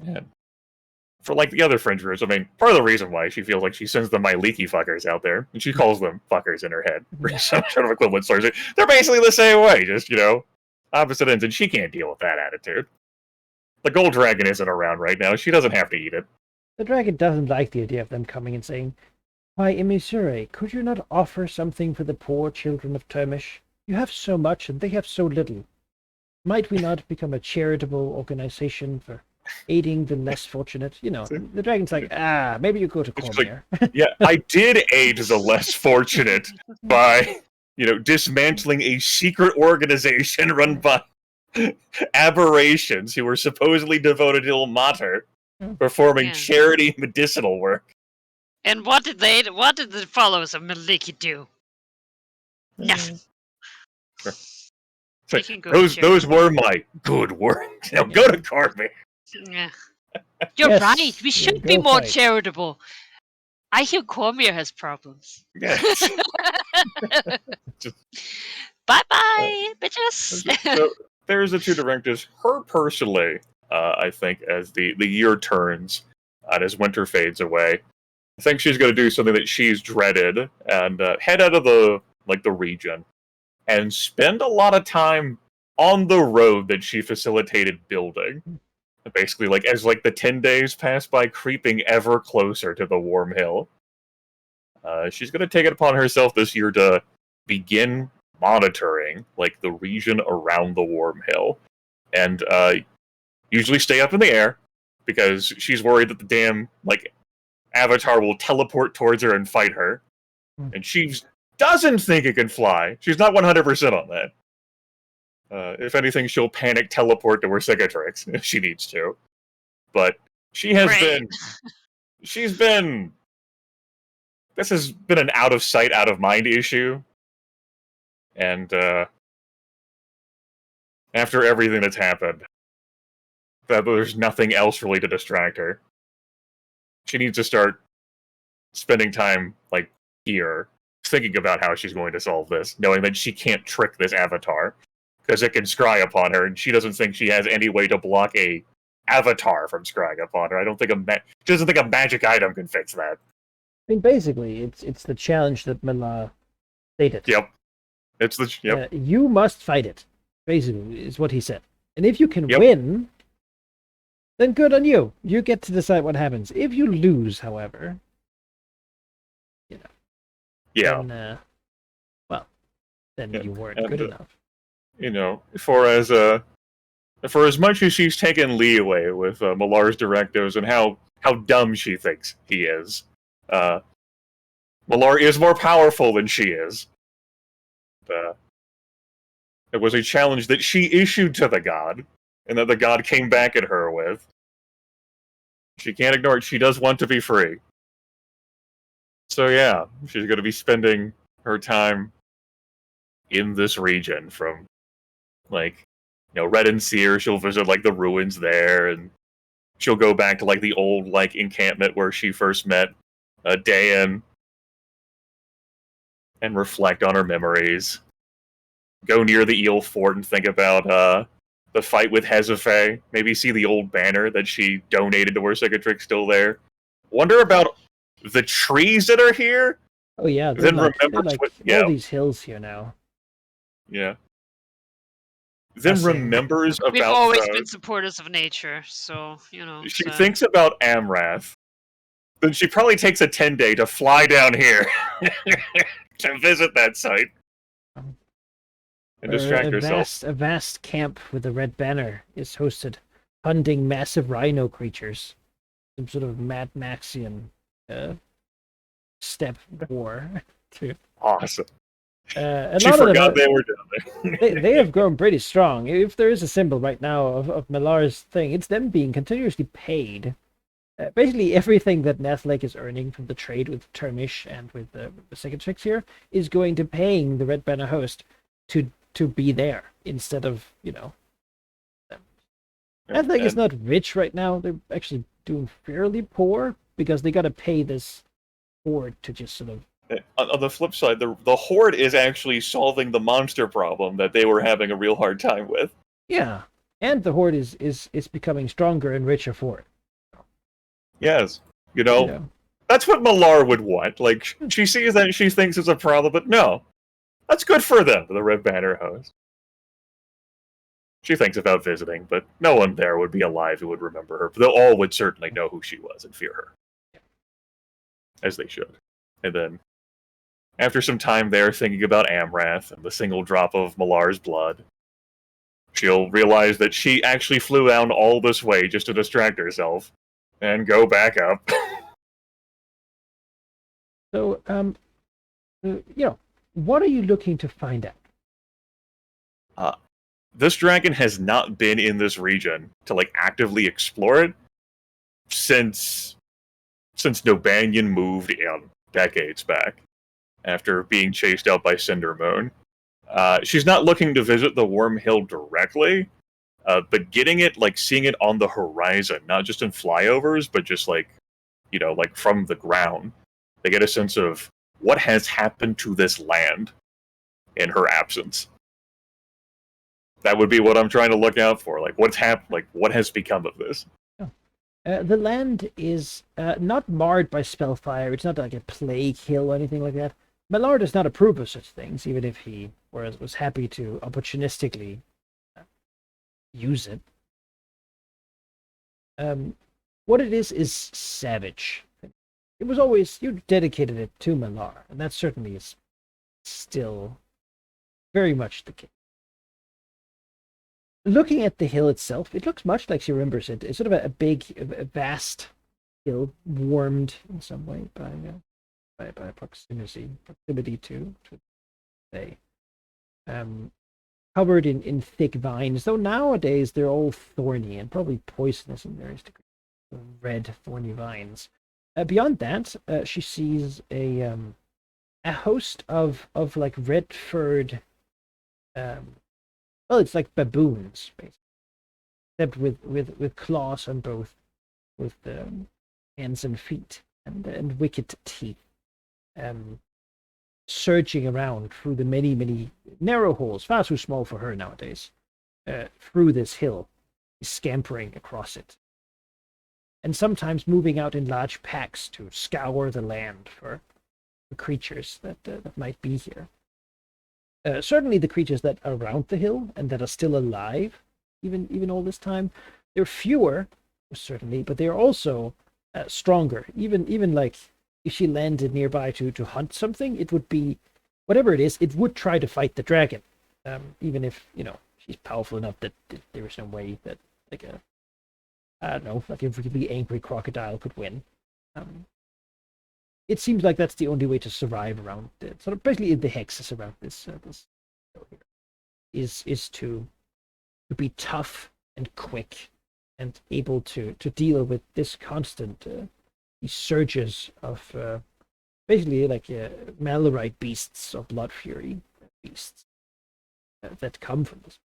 Man. For like the other fringe groups, I mean, part of the reason why she feels like she sends the my leaky fuckers out there, and she calls them fuckers in her head, for some sort of equivalent stories. They're basically the same way, just, opposite ends, and she can't deal with that attitude. The gold dragon isn't around right now, she doesn't have to eat it. The dragon doesn't like the idea of them coming and saying, "Why, Imizure, could you not offer something for the poor children of Termish? You have so much, and they have so little. Might we not become a charitable organization for aiding the less fortunate?" The dragon's like, maybe you go to Cormier. Like, yeah, I did aid the less fortunate by, dismantling a secret organization run by aberrations who were supposedly devoted to Ilmater, performing charity medicinal work. And what did the followers of Maliki do? Nothing. It's like, Making good those were my good words. Now go to Corby. Yeah. You're Yes, right. We yeah, should go be more fight. charitable. I hear Cormier has problems. Yes. Bye bye, bitches. So there's the two directives. Her personally, I think, as the year turns and as winter fades away, I think she's going to do something that she's dreaded and head out of the region and spend a lot of time on the road that she facilitated building. Basically, as the 10 days pass by, creeping ever closer to the Warm Hill. She's going to take it upon herself this year to begin monitoring the region around the Warm Hill, and usually stay up in the air because she's worried that the damn avatar will teleport towards her and fight her, and she doesn't think it can fly. She's not 100% on that. If anything, she'll panic teleport to her cicatrix if she needs to. But she has been. This has been an out of sight, out of mind issue. And after everything that's happened, that there's nothing else really to distract her. She needs to start spending time here, thinking about how she's going to solve this, knowing that she can't trick this avatar because it can scry upon her, and she doesn't think she has any way to block a avatar from scrying upon her. I don't think she doesn't think a magic item can fix that. I mean, basically, it's the challenge that Mila stated. Yep. It's the you must fight it. Basically, is what he said. And if you can Yep. win, then good on you. You get to decide what happens. If you lose, however, Yeah. then Yeah. you weren't And, good enough. For as much as she's taken leeway with Millar's directives and how dumb she thinks he is, Millar is more powerful than she is. It was a challenge that she issued to the god, and that the god came back at her with. She can't ignore it. She does want to be free. So yeah, she's going to be spending her time in this region from, Red and Seer. She'll visit, the ruins there, and she'll go back to, the old, encampment where she first met Dayan, and reflect on her memories. Go near the Eel Fort and think about the fight with Hezefe. Maybe see the old banner that she donated to her cicatrix still there. Wonder about the trees that are here. Oh yeah, Then they're remember all these hills here now. Yeah. Then remembers about. We've always been supporters of nature, so She thinks about Amrath. Then she probably takes a 10-day to fly down here to visit that site and distract herself. A vast camp with a red banner is hosted, hunting massive rhino creatures. Some sort of Mad Maxian step war. Awesome. A She lot of forgot them they were down there. they have grown pretty strong. If there is a symbol right now of Millar's thing, it's them being continuously paid. Basically, everything that Nathlake is earning from the trade with Termish and with the cicatrix here is going to paying the Red Banner host to be there instead of them. Nathlake is not rich right now. They're actually doing fairly poor because they got to pay this horde to just sort of. On the flip side, the Horde is actually solving the monster problem that they were having a real hard time with. Yeah, and the Horde is becoming stronger and richer for it. Yes, that's what Millar would want. She sees that and she thinks it's a problem, but no, that's good for them, the Red Banner host. She thinks about visiting, but no one there would be alive who would remember her. They all would certainly know who she was and fear her, as they should. And then, after some time there thinking about Amrath and the single drop of Millar's blood, she'll realize that she actually flew down all this way just to distract herself and go back up. So, what are you looking to find out? This dragon has not been in this region to actively explore it since Nobanian moved in decades back after being chased out by Cindermoon. She's not looking to visit the Worm Hill directly, but getting it, like seeing it on the horizon, not just in flyovers, but just like, like from the ground. They get a sense of what has happened to this land in her absence. That would be what I'm trying to look out for. Like, what's happened? Like, what has become of this? The land is not marred by spellfire. It's not like a plague hill or anything like that. Malar does not approve of such things, even if he was happy to opportunistically use it. What it is savage. It was always, you dedicated it to Malar, and that certainly is still very much the case. Looking at the hill itself, it looks much like she remembers it. It's sort of a big, a vast hill, warmed in some way by proximity to say, covered in thick vines. Though nowadays they're all thorny and probably poisonous in various degrees. Red thorny vines. Beyond that, she sees a host of like red furred. Well, it's like baboons, basically, except with claws on both, with hands and feet, and wicked teeth, surging around through the many narrow holes, far too small for her nowadays, through this hill, scampering across it, and sometimes moving out in large packs to scour the land for creatures that might be here. Certainly the creatures that are around the hill and that are still alive, even all this time, they're fewer, certainly, but they're also stronger. Even like if she landed nearby to hunt something, it would be, whatever it is, it would try to fight the dragon, even if she's powerful enough that there is no way that like I don't know, like a really angry crocodile could win. It seems like that's the only way to survive around it. Sort of basically the hexes around this is to be tough and quick and able to deal with this constant these surges of basically like Malorite beasts or blood fury beasts that come from this.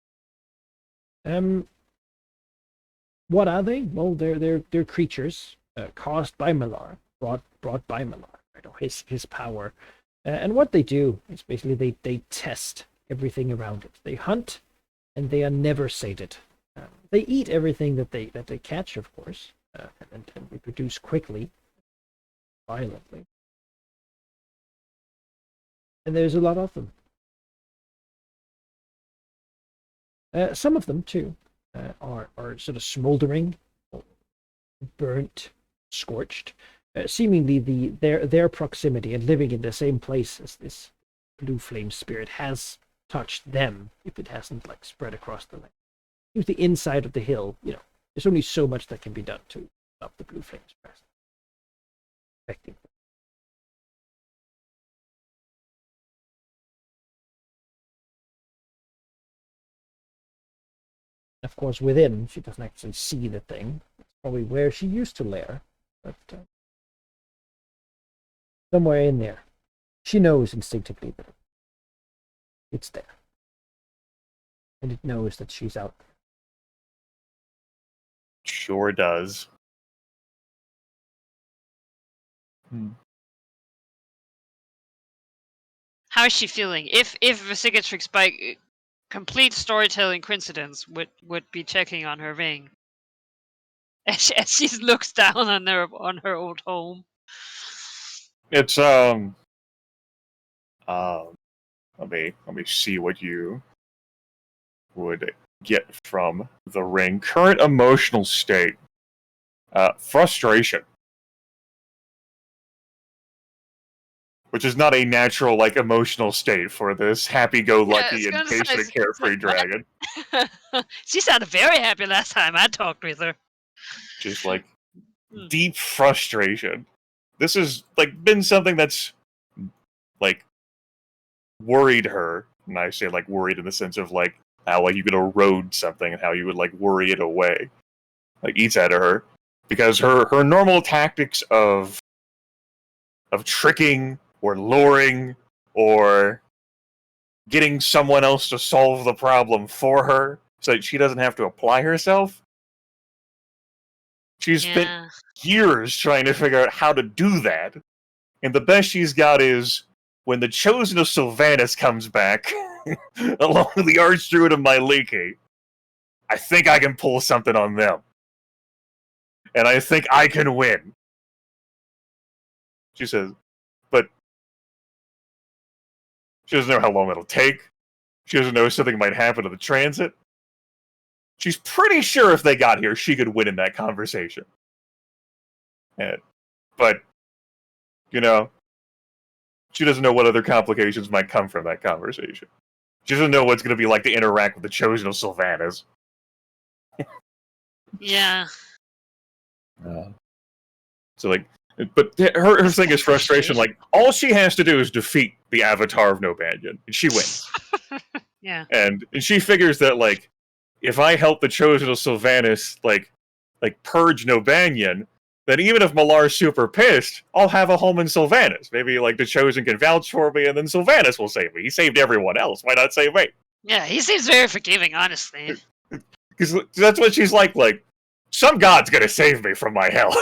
What are they? Well, they're creatures caused by Malar. Brought by Malar, right? Or his power. And what they do is basically they test everything around it. They hunt, and they are never sated. They eat everything that they catch, of course, and reproduce quickly, violently. And there's a lot of them. Some of them too are sort of smoldering, burnt, scorched. Seemingly their proximity and living in the same place as this blue flame spirit has touched them, if it hasn't like spread across the land. Seems the inside of the hill, there's only so much that can be done to stop the blue flame's presence. Affecting them. Of course, within, she doesn't actually see the thing. It's probably where she used to lair, but somewhere in there. She knows instinctively that it's there. And it knows that she's out there. Sure does. How is she feeling? If Vesicatrix by complete storytelling coincidence would be checking on her ring as she looks down on her old home. It's let me see what you would get from the ring. Current emotional state. Frustration. Which is not a natural, like, emotional state for this happy-go-lucky and patient carefree dragon. She sounded very happy last time I talked with her. Just, like, deep frustration. This has, like, been something that's, like, worried her. And I say, like, worried in the sense of, like, how, like, you could erode something and how you would, like, worry it away. Like, eats out of her. Because her normal tactics of tricking or luring or getting someone else to solve the problem for her so that she doesn't have to apply herself. She's spent years trying to figure out how to do that. And the best she's got is when the Chosen of Sylvanas comes back, along with the Archdruid of Myliki, I think I can pull something on them. And I think I can win. She says, but she doesn't know how long it'll take. She doesn't know if something might happen to the transit. She's pretty sure if they got here, she could win in that conversation. But, you know, she doesn't know what other complications might come from that conversation. She doesn't know what it's going to be like to interact with the Chosen of Sylvanas. Yeah. So, like, but her thing is frustration. Like, all she has to do is defeat the Avatar of Nobanian, and she wins. Yeah. And she figures that, like, if I help the Chosen of Sylvanas, like purge Nobanian, then even if Malar's super pissed, I'll have a home in Sylvanas. Maybe, like, the Chosen can vouch for me, and then Sylvanas will save me. He saved everyone else. Why not save me? Yeah, he seems very forgiving, honestly. Because that's what she's like, some god's gonna save me from my hell.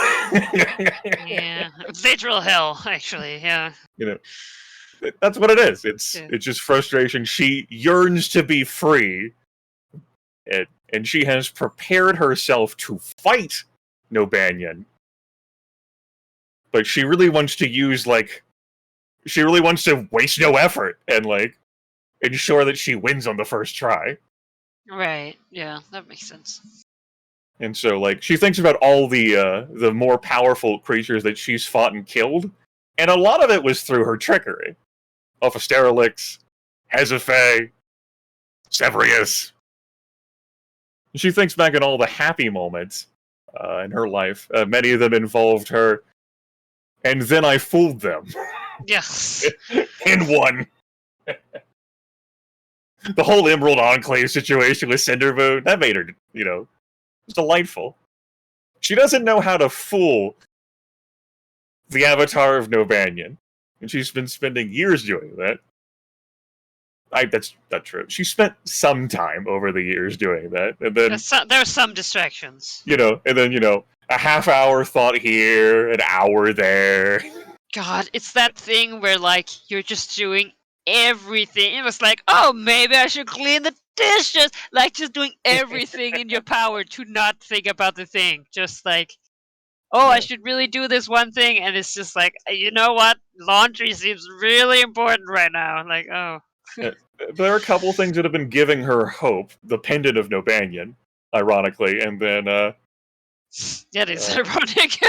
Yeah. Literal hell, actually, yeah. You know, that's what it is. It's just frustration. She yearns to be free, and she has prepared herself to fight Nobanian. But she really wants to she really wants to waste no effort and, like, ensure that she wins on the first try. Right, yeah, that makes sense. And so, like, she thinks about all the more powerful creatures that she's fought and killed, and a lot of it was through her trickery. Off of Sterelix, Hezepheh, Severius. She thinks back on all the happy moments in her life. Many of them involved her, and then I fooled them. Yeah. In one. The whole Emerald Enclave situation with Cindermoon, that made her, you know, it's delightful. She doesn't know how to fool the Avatar of Nobanian, and she's been spending years doing that. That's not true. She spent some time over the years doing that, and then There are some distractions. you know, and then, you know, a half hour thought here, an hour there. God, it's that thing where, like, you're just doing everything. It was like, oh, maybe I should clean the dishes. Like, just doing everything in your power to not think about the thing. Just like, oh, I should really do this one thing. And it's just like, you know what? Laundry seems really important right now. Like, oh. There are a couple things that have been giving her hope. The Pendant of Nobanian, ironically, and then, yeah, it's ironic.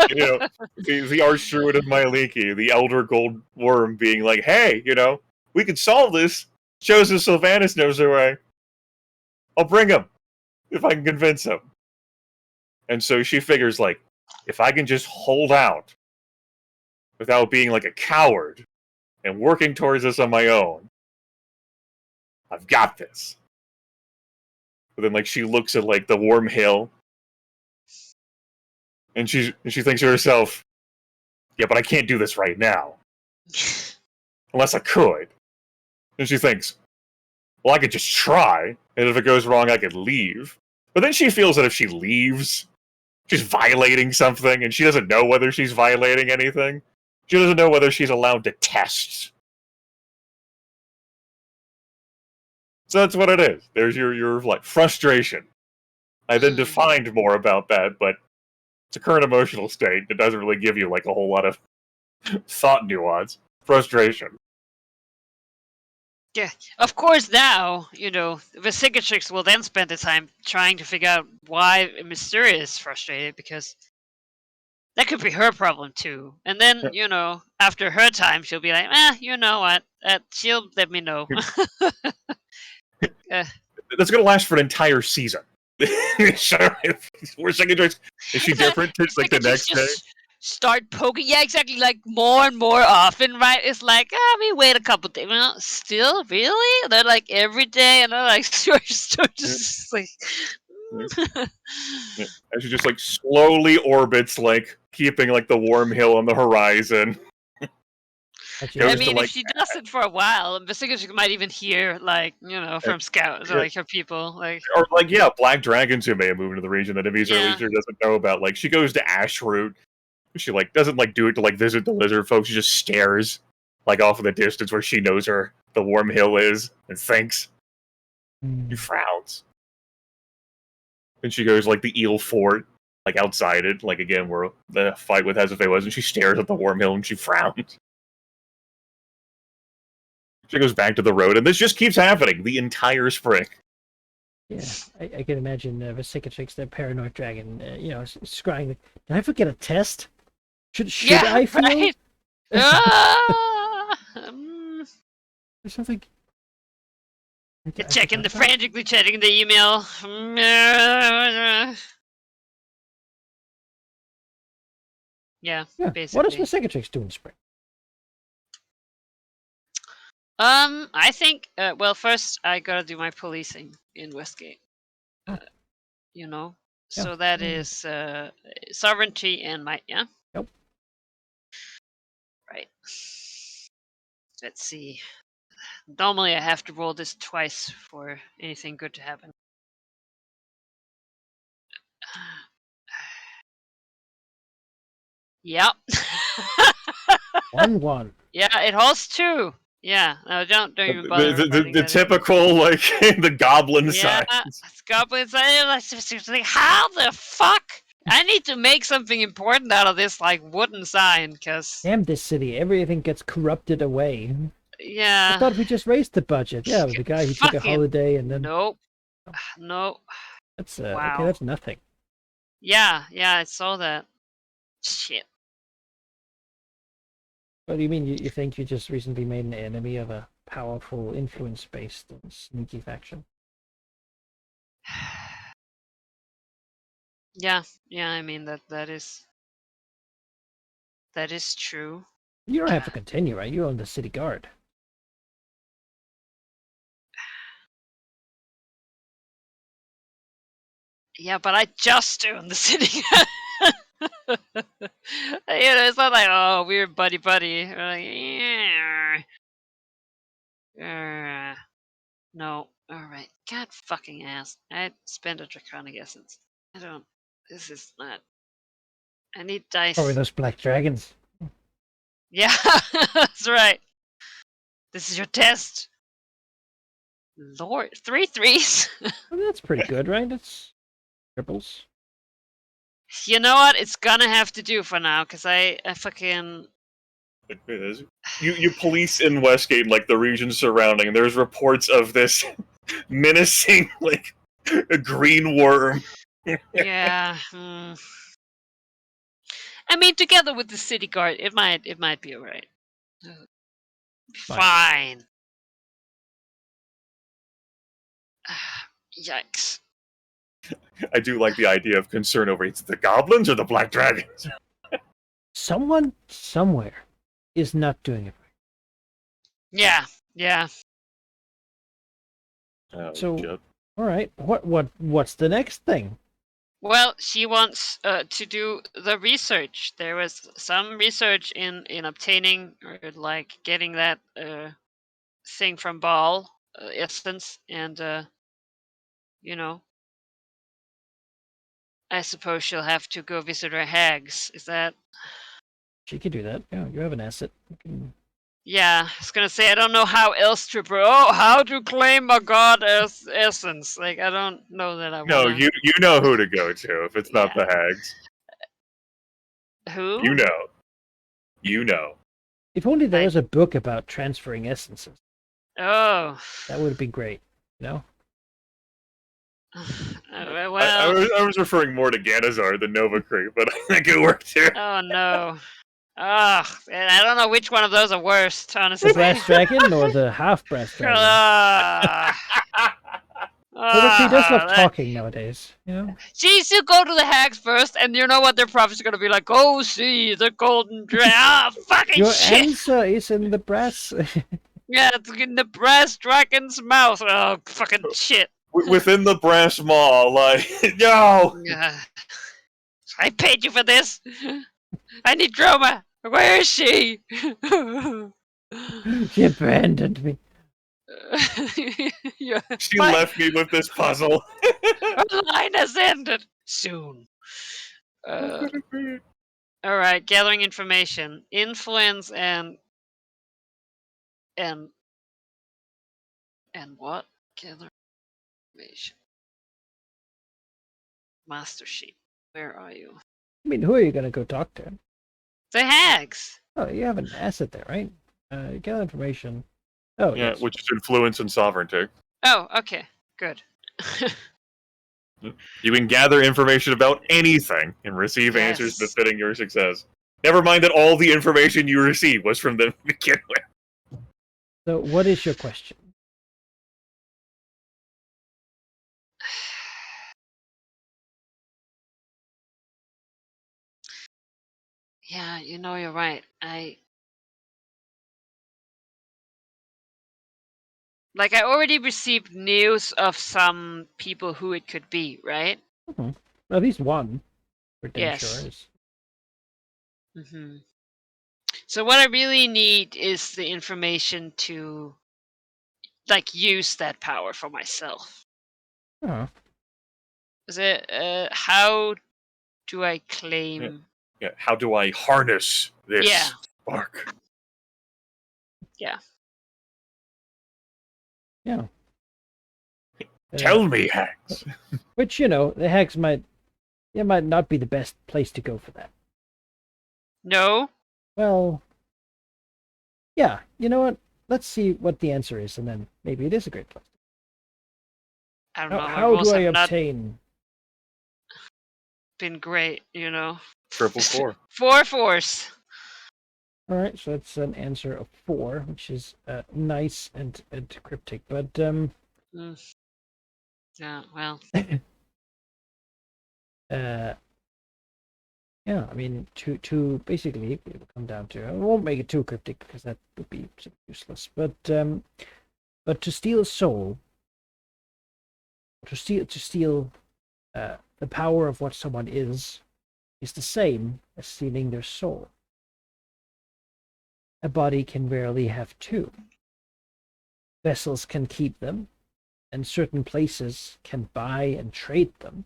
you know, the Archdruid of Myliki, the Elder Gold Worm being like, hey, you know, we can solve this. Chosen Sylvanas knows her way. I'll bring him, if I can convince him. And so she figures, like, if I can just hold out without being like a coward and working towards this on my own, I've got this. But then, like, she looks at, like, the Warm Hill, and she thinks to herself, yeah, but I can't do this right now. Unless I could. And she thinks, well, I could just try, and if it goes wrong, I could leave. But then she feels that if she leaves, she's violating something, and she doesn't know whether she's violating anything. She doesn't know whether she's allowed to test. So that's what it is. There's your like, frustration. I then defined more about that, but it's a current emotional state. It doesn't really give you, like, a whole lot of thought nuance. Frustration. Yeah, of course now, you know, the Cicatrix will then spend the time trying to figure out why Mysteria is frustrated, because that could be her problem too. And then, you know, after her time, she'll be like, you know what, she'll let me know. That's going to last for an entire season. We're Cicatrix. Is she different to, like, the next day? Start poking, yeah, exactly, like more and more often, right? It's like, we wait a couple days. Well, still, really? They're like every day, and they're like, just like. Yeah. And she just, like, slowly orbits, like, keeping, like, the Warm Hill on the horizon. But Goes I to, mean, like, if she does it for a while, Vesica might even hear, like, from scouts or yeah. like her people, like. Or like, yeah, black dragons who may have moved into the region that Evi's Yeah. Leisure doesn't know about. Like, she goes to Ashroot. She like doesn't like do it to like visit the lizard folks. She just stares like off in the distance where she knows her the warm hill is and thinks. She frowns. And she goes like the eel fort, like outside it, like again where the fight with Hezefe was, and she stares at the warm hill and she frowns. She goes back to the road, and this just keeps happening the entire spring. Yeah, I can imagine Vesicatrix, the paranoid dragon, scrying. Did I forget a test? Should I feel? Right? Or something? Frantically checking the email. Yeah, Yeah. basically. What does Vesicatrix do in spring? I think. Well, first I gotta do my policing in Westgate. Oh. So Yeah. that is sovereignty and might. Yeah. Yep. Right. Let's see. Normally I have to roll this twice for anything good to happen. Yep. 1-1. Yeah, it holds 2. Yeah, no, don't even bother. The typical like the goblin Yeah, signs. it's goblin signs. Like, how the fuck? I need to make something important out of this like wooden sign, cause Damn this city! Everything gets corrupted away. yeah. I thought we just raised the budget. Yeah, the guy who took a Fucking holiday and then Nope. No. that's Wow. okay. That's nothing. Yeah, I saw that. Shit. What do you mean? You think you just recently made an enemy of a powerful, influence-based, sneaky faction? Yeah, I mean that is true. You don't have to continue, right? You own the city guard. Yeah, but I just own the city. It's not like, oh, we're buddy. We're like, yeah. No. All right. God fucking ass. I spent a draconic essence. This is not. I need dice. Probably those black dragons. Yeah, that's right. This is your test. Lord, 3 3s. Well, that's pretty good, right? It's triples. You know what? It's gonna have to do for now, because I fucking. You police in Westgate, like the region surrounding, and there's reports of this menacing, like, a green worm. Yeah. I mean, together with the city guard, it might be alright. Fine. Yikes. I do like the idea of concern over it's the goblins or the black dragons. Someone somewhere is not doing it Yeah. Oh, So- shit. all right. What's the next thing? Well, she wants to do the research. There was some research in obtaining or like getting that thing from Baal essence, and I suppose she'll have to go visit her hags. Is that? She could do that. Yeah, you have an asset. Yeah, I was gonna say I don't know how else to how to claim a god essence. Like I don't know that I No, wanna... you know who to go to if it's not the hags. Who? You know. If only there was a book about transferring essences. Oh. That would be great. Well. I was referring more to Ganazar than Nova Creek, but I think it worked too. Oh no. Ugh, I don't know which one of those are worst, honestly. The brass dragon or the half brass dragon? He does love talking nowadays, you know? Jeez, you go to the hags first, and you know what? They're probably going to be like, "Go see the golden dragon." Ah, fucking Your shit! answer is in the brass. Yeah, it's in the brass dragon's mouth. Oh, fucking shit! Within the brass maw, like, no! Yeah. I paid you for this! I need Droma! Where is she? She abandoned me. Yeah, She my- left me with this puzzle. Her line has ended soon. All right, gathering information, influence, and and what? Gather information. Master sheet. Where are you? I mean, who are you gonna go talk to? The hags. Oh, you have an asset there, right? Gather information. Oh, Yeah, yes. which is influence and sovereignty. Oh, okay, good. You can gather information about anything and receive answers Yes. befitting your success. Never mind that all the information you receive was from them to begin with. So, what is your question? Yeah, you're right. I already received news of some people who it could be, right? Well, at least one, for damn Yes. sure is. Mm-hmm. So what I really need is the information to use that power for myself. Oh, Is it how do I claim Yeah, how do I harness this Yeah. spark? yeah. Tell me, Hags. Which, the hags might not be the best place to go for that. No? Well, yeah, you know what? Let's see what the answer is, and then maybe it is a great place. I don't know. My How rolls do I have not obtain? been great, Triple 4. 4 fours. All right, so that's an answer of 4, which is nice and cryptic. But Mm. Yeah, well. yeah, I mean, to basically it will come down to. I won't make it too cryptic because that would be sort of useless. But to steal a soul, to steal the power of what someone is the same as stealing their soul. A body can rarely have two. Vessels can keep them, and certain places can buy and trade them.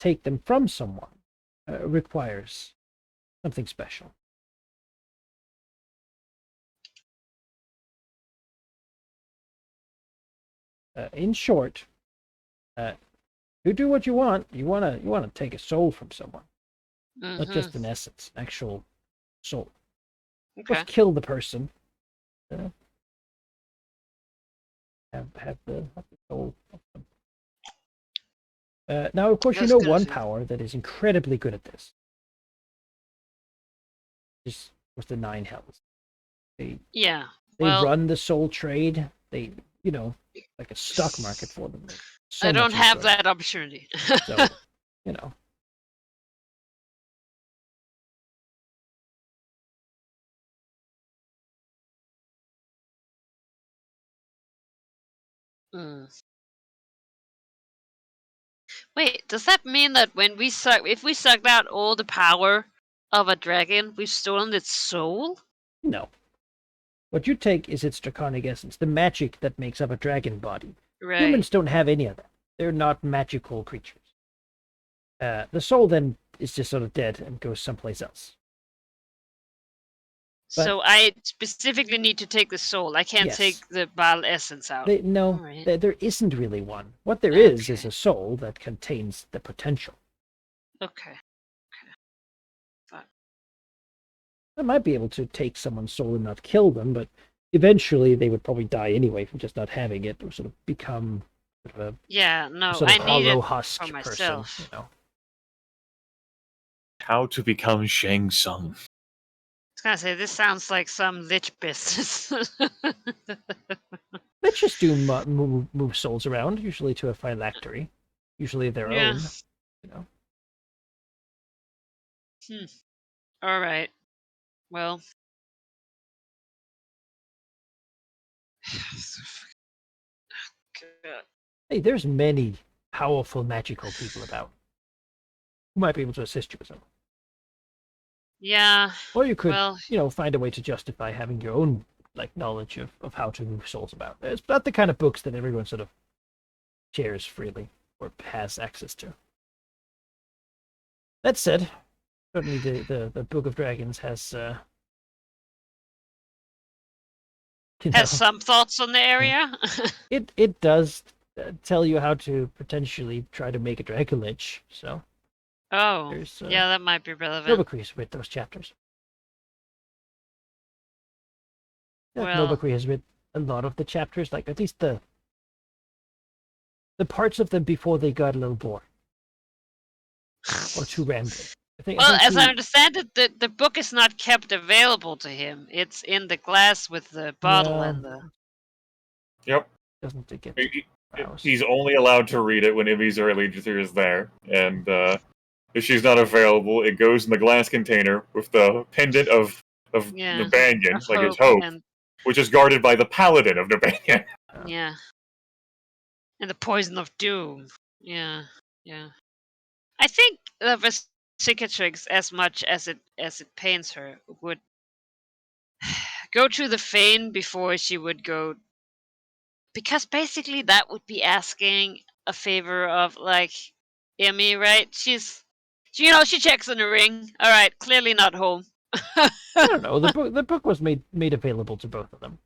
Take them from someone requires something special. In short, you do what you want. You wanna take a soul from someone, not just an essence, an actual soul. Okay. Let's kill the person. Have the soul of them. Now, of course, That's one good. power that is incredibly good at this. Is with the Nine Hells. They Well, run the soul trade. They like a stock market for them. So I don't much have resource. that opportunity. So Mm. Wait, does that mean that if we sucked out all the power of a dragon, we've stolen its soul? no. What you take is its draconic essence, the magic that makes up a dragon body. Right. Humans don't have any of that. They're not magical creatures. The soul then is just sort of dead and goes someplace else. So I specifically need to take the soul. I can't Yes. take the Baal essence out. Alright. There isn't really one. What there is a soul that contains the potential. Okay. I might be able to take someone's soul and not kill them, but eventually they would probably die anyway from just not having it, or sort of become sort of a sort of I need hollow it husk for myself. person. How to become Shang Tsung. I was gonna say this sounds like some lich business. Let's just do move souls around, usually to a phylactery, usually their own. All right. Well. Hey, there's many powerful magical people about who might be able to assist you with something. Yeah. Or you could, Well, find a way to justify having your own knowledge of how to move souls about. It's not the kind of books that everyone sort of shares freely or has access to. That said, certainly the Book of Dragons has has some thoughts on the area. it does tell you how to potentially try to make a Dragon Lich. So Oh, there's yeah, that might be relevant. Novacree with those chapters. Yeah, Well, Novacree has read a lot of the chapters, like at least the parts of them before they got a little boring or too rambling. well, as I understand it, the book is not kept available to him. It's in the glass with the bottle Yeah. and the. Yep. Doesn't it get browse? He's only allowed to read it when Ivy's Legislator is there, and if she's not available, it goes in the glass container with the pendant of Yeah, Nabangan, like his hope hope, and which is guarded by the Paladin of Nabangan. yeah, and the poison of doom. Yeah, yeah. I think the cicatrix, as much as it pains her, would go to the Fane before she would go, because basically that would be asking a favor of like Emmy, right? She checks on the ring. All right, clearly not home. I don't know. The book was made available to both of them.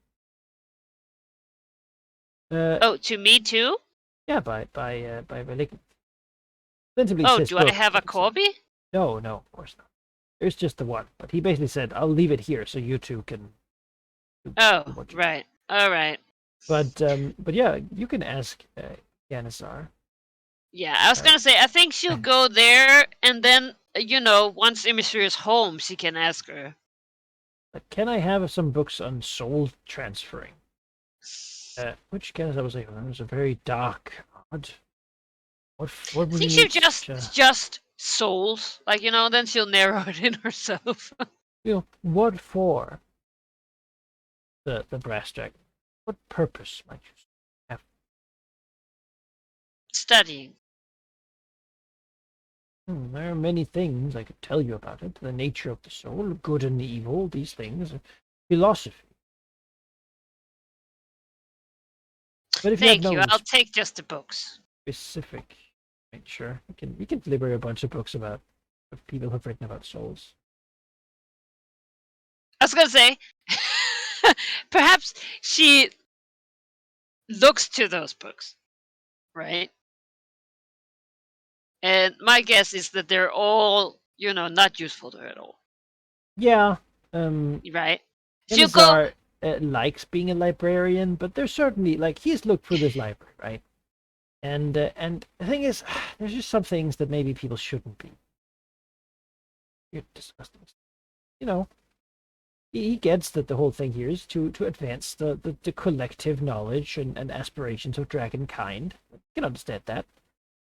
Oh, to me too? Yeah, by Religion. Ostensibly Oh, his do I book, have a but, copy? No, of course not. There's just the one. But he basically said, "I'll leave it here so you two can." Oh, right. All right. But yeah, you can ask Yanazar. Yeah, I was gonna say, I think she'll go there, and then once Emissary is home, she can ask her. But can I have some books on soul transferring? Which Yanazar was like, it was a very dark, odd. What would I think you she'll need? just souls, then she'll narrow it in herself. What for? The brass dragon. What purpose might you have? Studying. There are many things I could tell you about it. The nature of the soul, good and evil, these things. Philosophy. But if Thank you you. have no I'll take just the books. specific, right, sure. We can deliver a bunch of books of people who've written about souls. I was gonna say, perhaps she looks to those books, right? And my guess is that they're all, not useful to her at all. Yeah. Right? She'll go. Yanazar likes being a librarian, but there's certainly he's looked through this library, right? And the thing is, there's just some things that maybe people shouldn't be. You're disgusting. He gets that the whole thing here is to advance the collective knowledge and aspirations of dragonkind. You can understand that.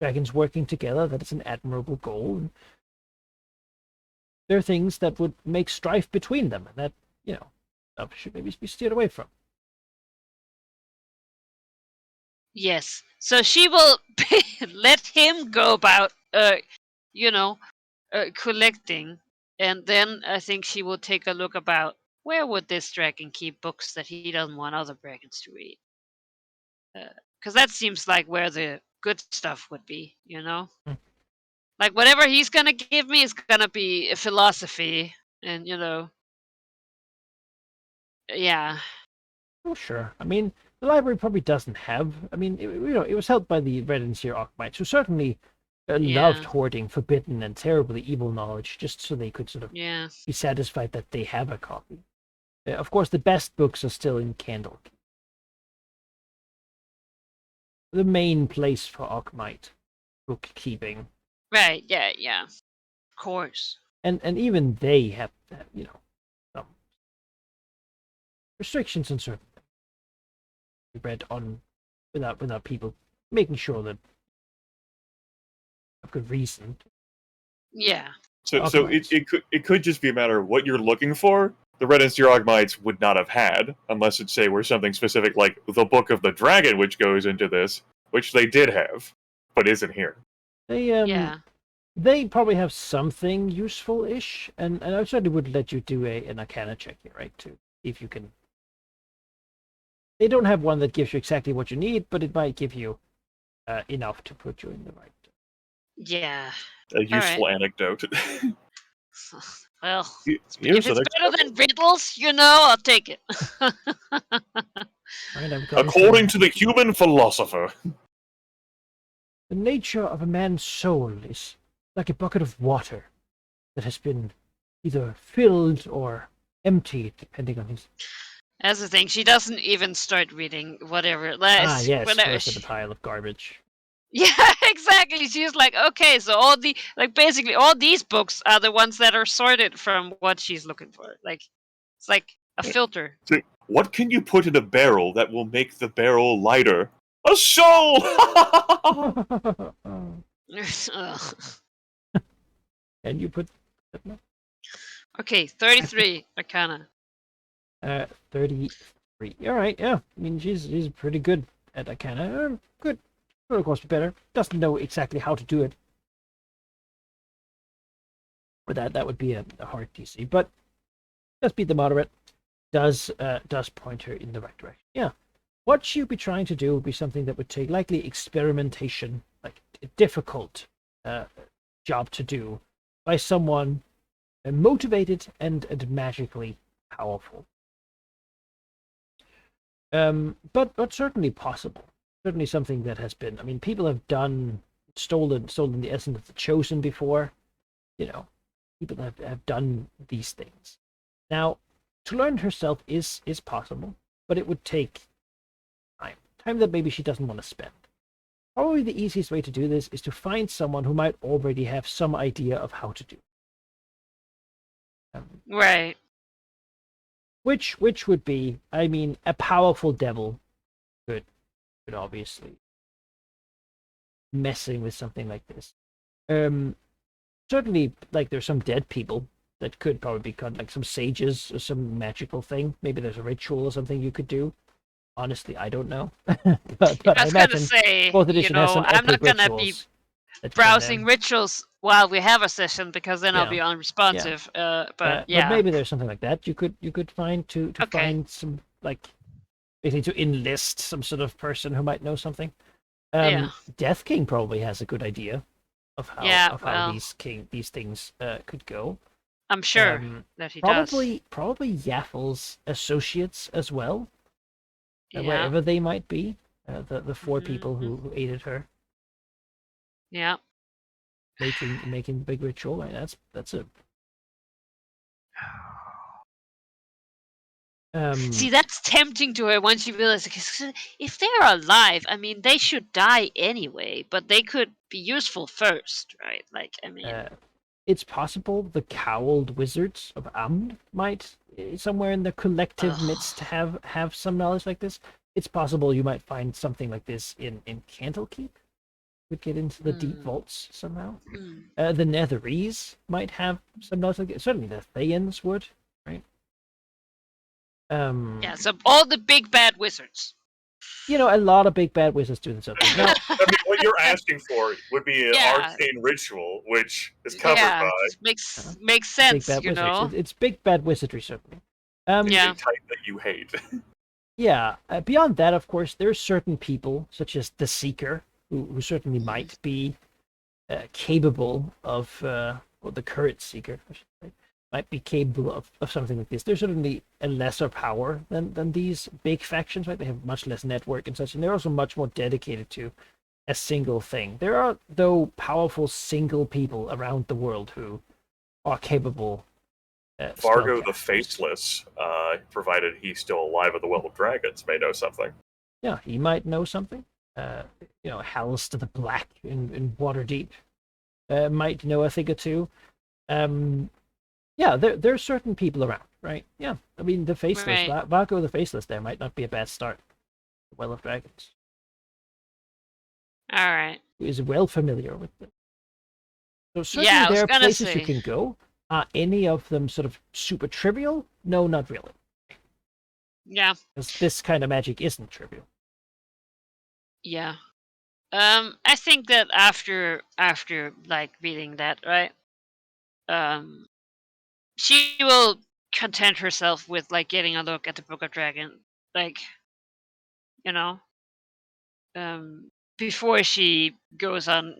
Dragons working together, that is an admirable goal. And there are things that would make strife between them, and that, stuff should maybe be steered away from. Yes. So she will let him go about, collecting, and then I think she will take a look about where would this dragon keep books that he doesn't want other dragons to read. Because that seems like where the good stuff would be, Like whatever he's gonna give me is gonna be a philosophy, and yeah. Oh, sure. I mean, the library probably doesn't have. I mean, it was held by the Red and Seer Orkmites, who certainly loved hoarding forbidden and terribly evil knowledge, just so they could sort of Yeah. be satisfied that they have a copy. Of course, the best books are still in Candlekeep, the main place for Orkmite bookkeeping. Right. Yeah. Of course. And even they have some restrictions on certain things. We read on without people making sure that of good reason. Yeah. So it could just be a matter of what you're looking for. The Red and Stirogmites would not have had, unless it say were something specific like the Book of the Dragon, which goes into this, which they did have, but isn't here. They Yeah. They probably have something useful-ish, and I certainly would let you do an Arcana check here, right? To see if you can. They don't have one that gives you exactly what you need, but it might give you enough to put you in the right. Yeah. A useful anecdote. Well, Here's if it's an better than riddles, I'll take it. Right, I've got according to the human philosopher. the nature of a man's soul is like a bucket of water that has been either filled or emptied, depending on his. That's the thing. She doesn't even start reading whatever. Yes, whenever throws in the pile of garbage. Yeah, exactly. She's like, okay, so basically all these books are the ones that are sorted from what she's looking for. Like, it's like a filter. What can you put in a barrel that will make the barrel lighter? A soul! Ugh. And you put Okay, 33 Arcana. 33. All right, yeah. I mean, she's pretty good at Arcana. Good. Could of course be better. Doesn't know exactly how to do it. For that would be a hard DC. But let's beat the moderate. Does point her in the right direction. Yeah. What she'd be trying to do would be something that would take likely experimentation, like a difficult job to do by someone motivated and magically powerful. But certainly possible. Certainly something that has been. I mean, people have stolen the essence of the chosen before. People have done these things. Now, to learn herself is possible, but it would take time that maybe she doesn't want to spend. Probably the easiest way to do this is to find someone who might already have some idea of how to do it. Right. Which would be, I mean, a powerful devil could obviously messing with something like this. Certainly, like there's some dead people that could probably be like some sages or some magical thing. Maybe there's a ritual or something you could do. Honestly, I don't know. but I I was gonna imagine say, fourth edition has some I'm not epic gonna be rituals that browsing rituals while we have a session because then I'll Yeah. be unresponsive. But yeah. But maybe there's something like that you could find to Okay. find some, like, basically to enlist some sort of person who might know something. Yeah. Death King probably has a good idea of how how these things could go. I'm sure that he does. Probably Yaffel's associates as well, Yeah. wherever they might be. The four people who aided her Yeah. making the big ritual. Right? That's a. See, that's tempting to her once you realize, if they're alive, I mean, they should die anyway, but they could be useful first, right? Like, I mean, it's possible the cowled wizards of Amn might, somewhere in the collective midst, have some knowledge like this. It's possible you might find something like this in Candlekeep. Would get into the deep vaults somehow. The Netherese might have some knowledge like this. Certainly the Thayans would, right? yeah, so all the big bad wizards. A lot of big bad wizards do this stuff. Now, I mean, what you're asking for would be an arcane ritual, which is covered by makes sense, big bad wizards. It's big bad wizardry, certainly. a type that you hate. Yeah. Beyond that, of course, there's certain people, such as the Seeker, who certainly might be capable of, or the current Seeker, I should say, might be capable of something like this. They're certainly a lesser power than these big factions, right? They have much less network and such, and they're also much more dedicated to a single thing. There are, though, powerful single people around the world who are capable. Vargo the Faceless, provided he's still alive at the Well of Dragons, may know something. Yeah, he might know something. Halst the Black in Waterdeep might know a thing or two. Yeah, there are certain people around, right? Yeah, I mean, the Faceless, Vargo the Faceless there might not be a bad start. The Well of Dragons. All right. Who is well familiar with them. So certainly there are places you can go. Are any of them sort of super trivial? No, not really. Yeah. Because this kind of magic isn't trivial. Yeah. I think that after like reading that, right? She will content herself with like getting a look at the Book of Dragon, like, you know, before she goes on,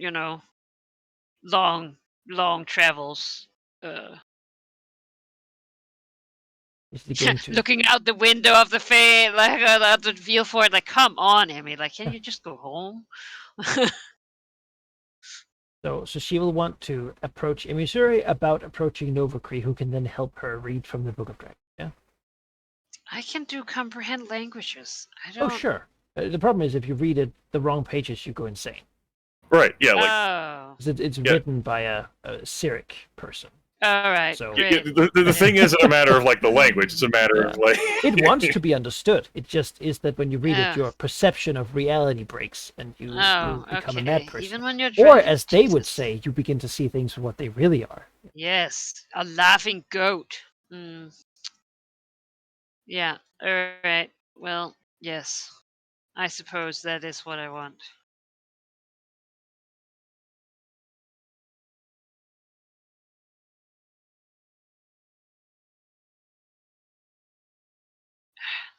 long travels. Uh, Is he going to? looking out the window of the like out the view for it, like, come on, Emmy, like, can you just go home? So she will want to approach Emisuri about approaching Novacree, who can then help her read from the Book of Dragons. Yeah. I can do comprehend languages. I Oh, don't. sure. The problem is if you read it the wrong pages, you go insane. Right? Yeah. Like Oh, 'Cause it's Yeah. written by a Cyric person. all right, So- great. the thing isn't a matter of like the language; it's a matter of like It wants to be understood. It just is that when you read it, Ah. your perception of reality breaks, and you Oh, become a okay. mad person. Even when you're Or, driving, as they would Jesus. say, you begin to see things for what they really are. Yes, a laughing goat. Yeah. All right. Well, yes. I suppose that is what I want.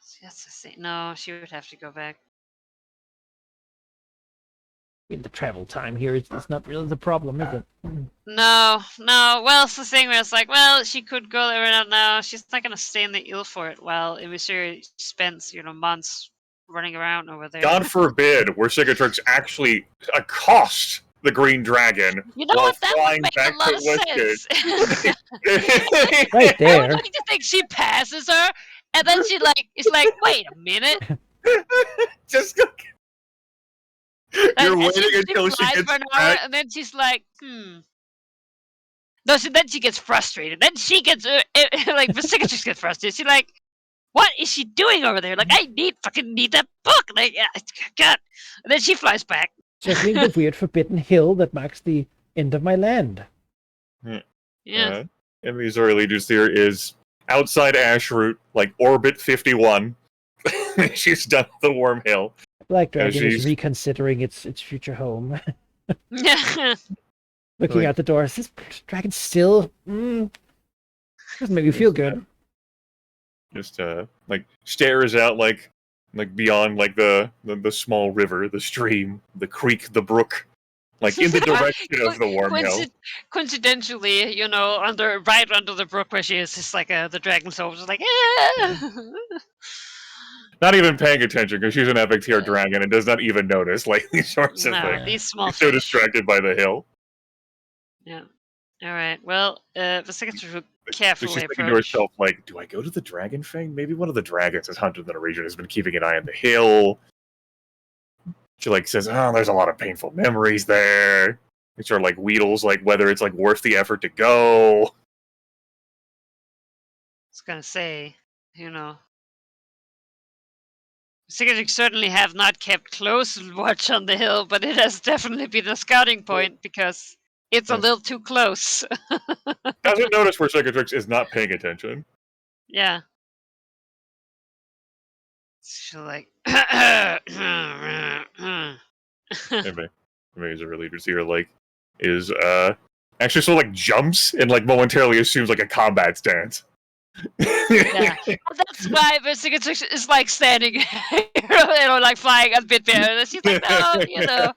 See, that's the thing. No, she would have to go back. In the travel time here, it's not really the problem, is it? No. Well, it's the thing where it's like, well, she could go there right now. She's not gonna stay in the ill fort while Emisuri spends, months running around over there. God forbid, where Cicatrix actually accost the Green Dragon You know while what? That would flying make back a lot to of Westgate. sense. Right I there. would like to think she passes her, and then she is like, wait a minute. Just you're And waiting she until she flies gets for an hour, back. and then she's like, No, so then she gets frustrated. Then she gets like Cicatrix gets frustrated. She's like, "What is she doing over there? Like, I fucking need that book." Like, God. And then she flies back. Circling the weird forbidden hill that marks the end of my land. Yeah. And Missouri Legion's theory is outside Ashroot, like orbit 51. She's done the Worm Hill. Black Dragon is she's- reconsidering its future home. Yeah. Looking Like- out the door, is this dragon still? Doesn't make me feel good. Just like stares out like beyond like the small river, the stream, the creek, the brook, like in the direction of the Worm Hill. Coincidentally, right under the brook where she is, it's like the dragon soul just like, "Ah." Not even paying attention because she's an epic tier dragon and does not even notice like these sorts of No, things. these small She's so fish. distracted by the hill. Yeah. All right. Well, the second to So carefully she's thinking to approach. herself, like, do I go to the dragon fang? Maybe one of the dragons has hunted in the region, has been keeping an eye on the hill. She like says, oh, there's a lot of painful memories there. It sort of like wheedles like whether it's like worth the effort to go. I was gonna say, Cicatrix certainly have not kept close watch on the hill, but it has definitely been a scouting point because it's a Yeah. little too close. Doesn't notice where Cicatrix is not paying attention. Yeah. She's like, Maybe is a really just here like is actually sort of like jumps and like momentarily assumes like a combat stance. Yeah. That's why Cicatrix is like standing, like flying a bit better. And she's like, no,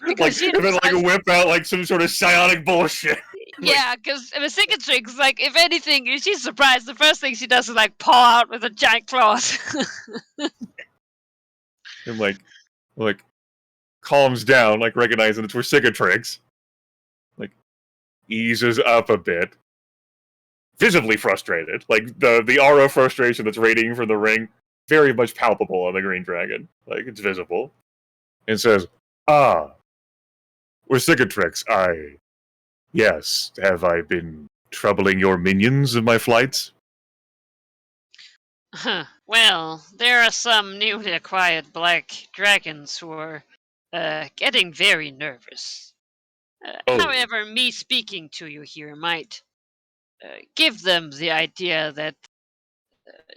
Like, because she and then like decides- whip out like some sort of psionic bullshit. Yeah, because Cicatrix, like, if anything, if she's surprised, the first thing she does is like paw out with a giant claws. And like calms down, like recognizing it's for Cicatrix. Like eases up a bit. Visibly frustrated. Like the aura of frustration that's radiating from the ring, very much palpable on the green dragon. Like it's visible. And says, "Ah, with Cicatrix, yes, have I been troubling your minions in my flights?" Well, there are some newly acquired black dragons who are getting very nervous. Oh. However, me speaking to you here might give them the idea that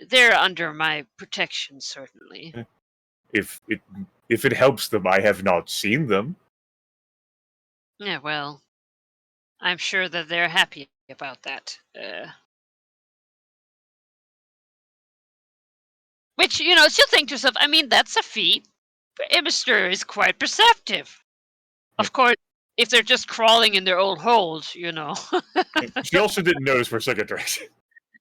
they're under my protection, certainly. If it If it helps them, I have not seen them. Yeah, well, I'm sure that they're happy about that. Which, she'll think to herself, I mean, that's a feat. But Imister is quite perceptive. Of course, if they're just crawling in their old holes, She also didn't notice for cicatrix.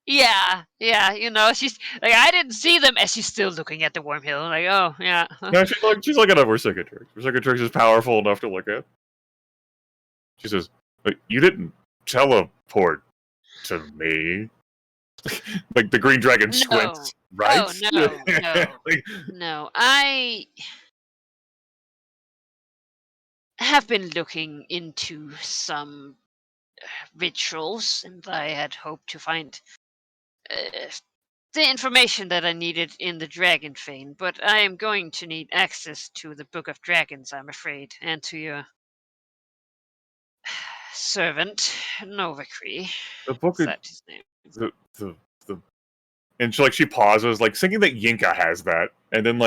Yeah, she's like, I didn't see them, as she's still looking at the wormhole. Like, oh, yeah. No, she's looking at Vercicatrix. Vercicatrix is powerful enough to look at. She says, you didn't teleport to me. Like the green dragon squints, right? Oh, no. No, I have been looking into some rituals, and I had hoped to find the information that I needed in the Dragon Fane, but I am going to need access to the Book of Dragons, I'm afraid, and to your servant, Novacree. The book Is of that his name? the and she pauses, like thinking that Yinka has that, and then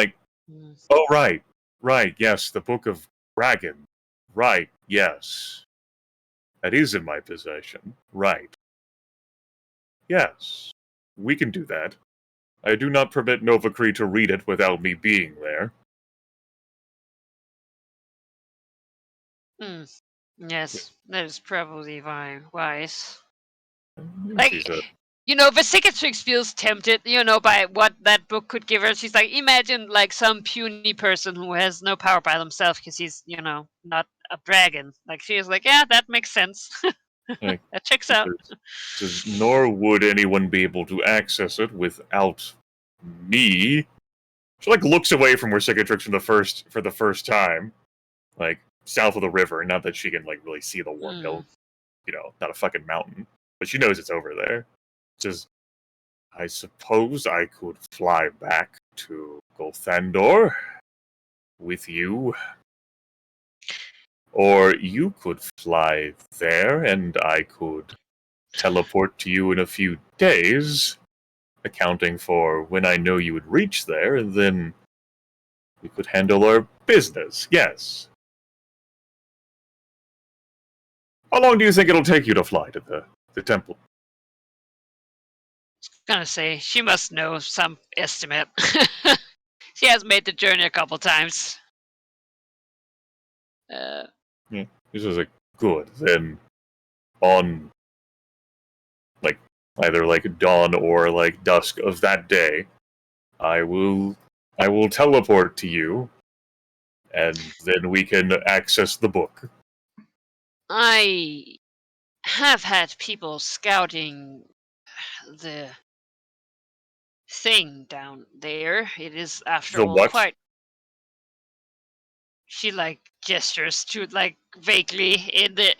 oh right, yes, the Book of Dragon, right, yes, that is in my possession, right, yes, we can do that. I do not permit Novacree to read it without me being there. Yes, that is probably wise. She said, Vesicatrix feels tempted, by what that book could give her. She's like, imagine, some puny person who has no power by themselves because he's, not a dragon. Like, she is like, yeah, that makes sense. Like, that checks out. Says, nor would anyone be able to access it without me. She looks away from Vercicatrix for the first time, south of the river. Not that she can really see the wormhole, not a fucking mountain, but she knows it's over there. Says, I suppose I could fly back to Gothandor with you. Or you could fly there and I could teleport to you in a few days, accounting for when I know you would reach there, and then we could handle our business, yes. How long do you think it'll take you to fly to the temple? I was gonna say, she must know some estimate. She has made the journey a couple times. Yeah. He's just good. Then on either dawn or dusk of that day, I will teleport to you, and then we can access the book. I have had people scouting the thing down there. It is, after all, what? quite. She gestures to vaguely in the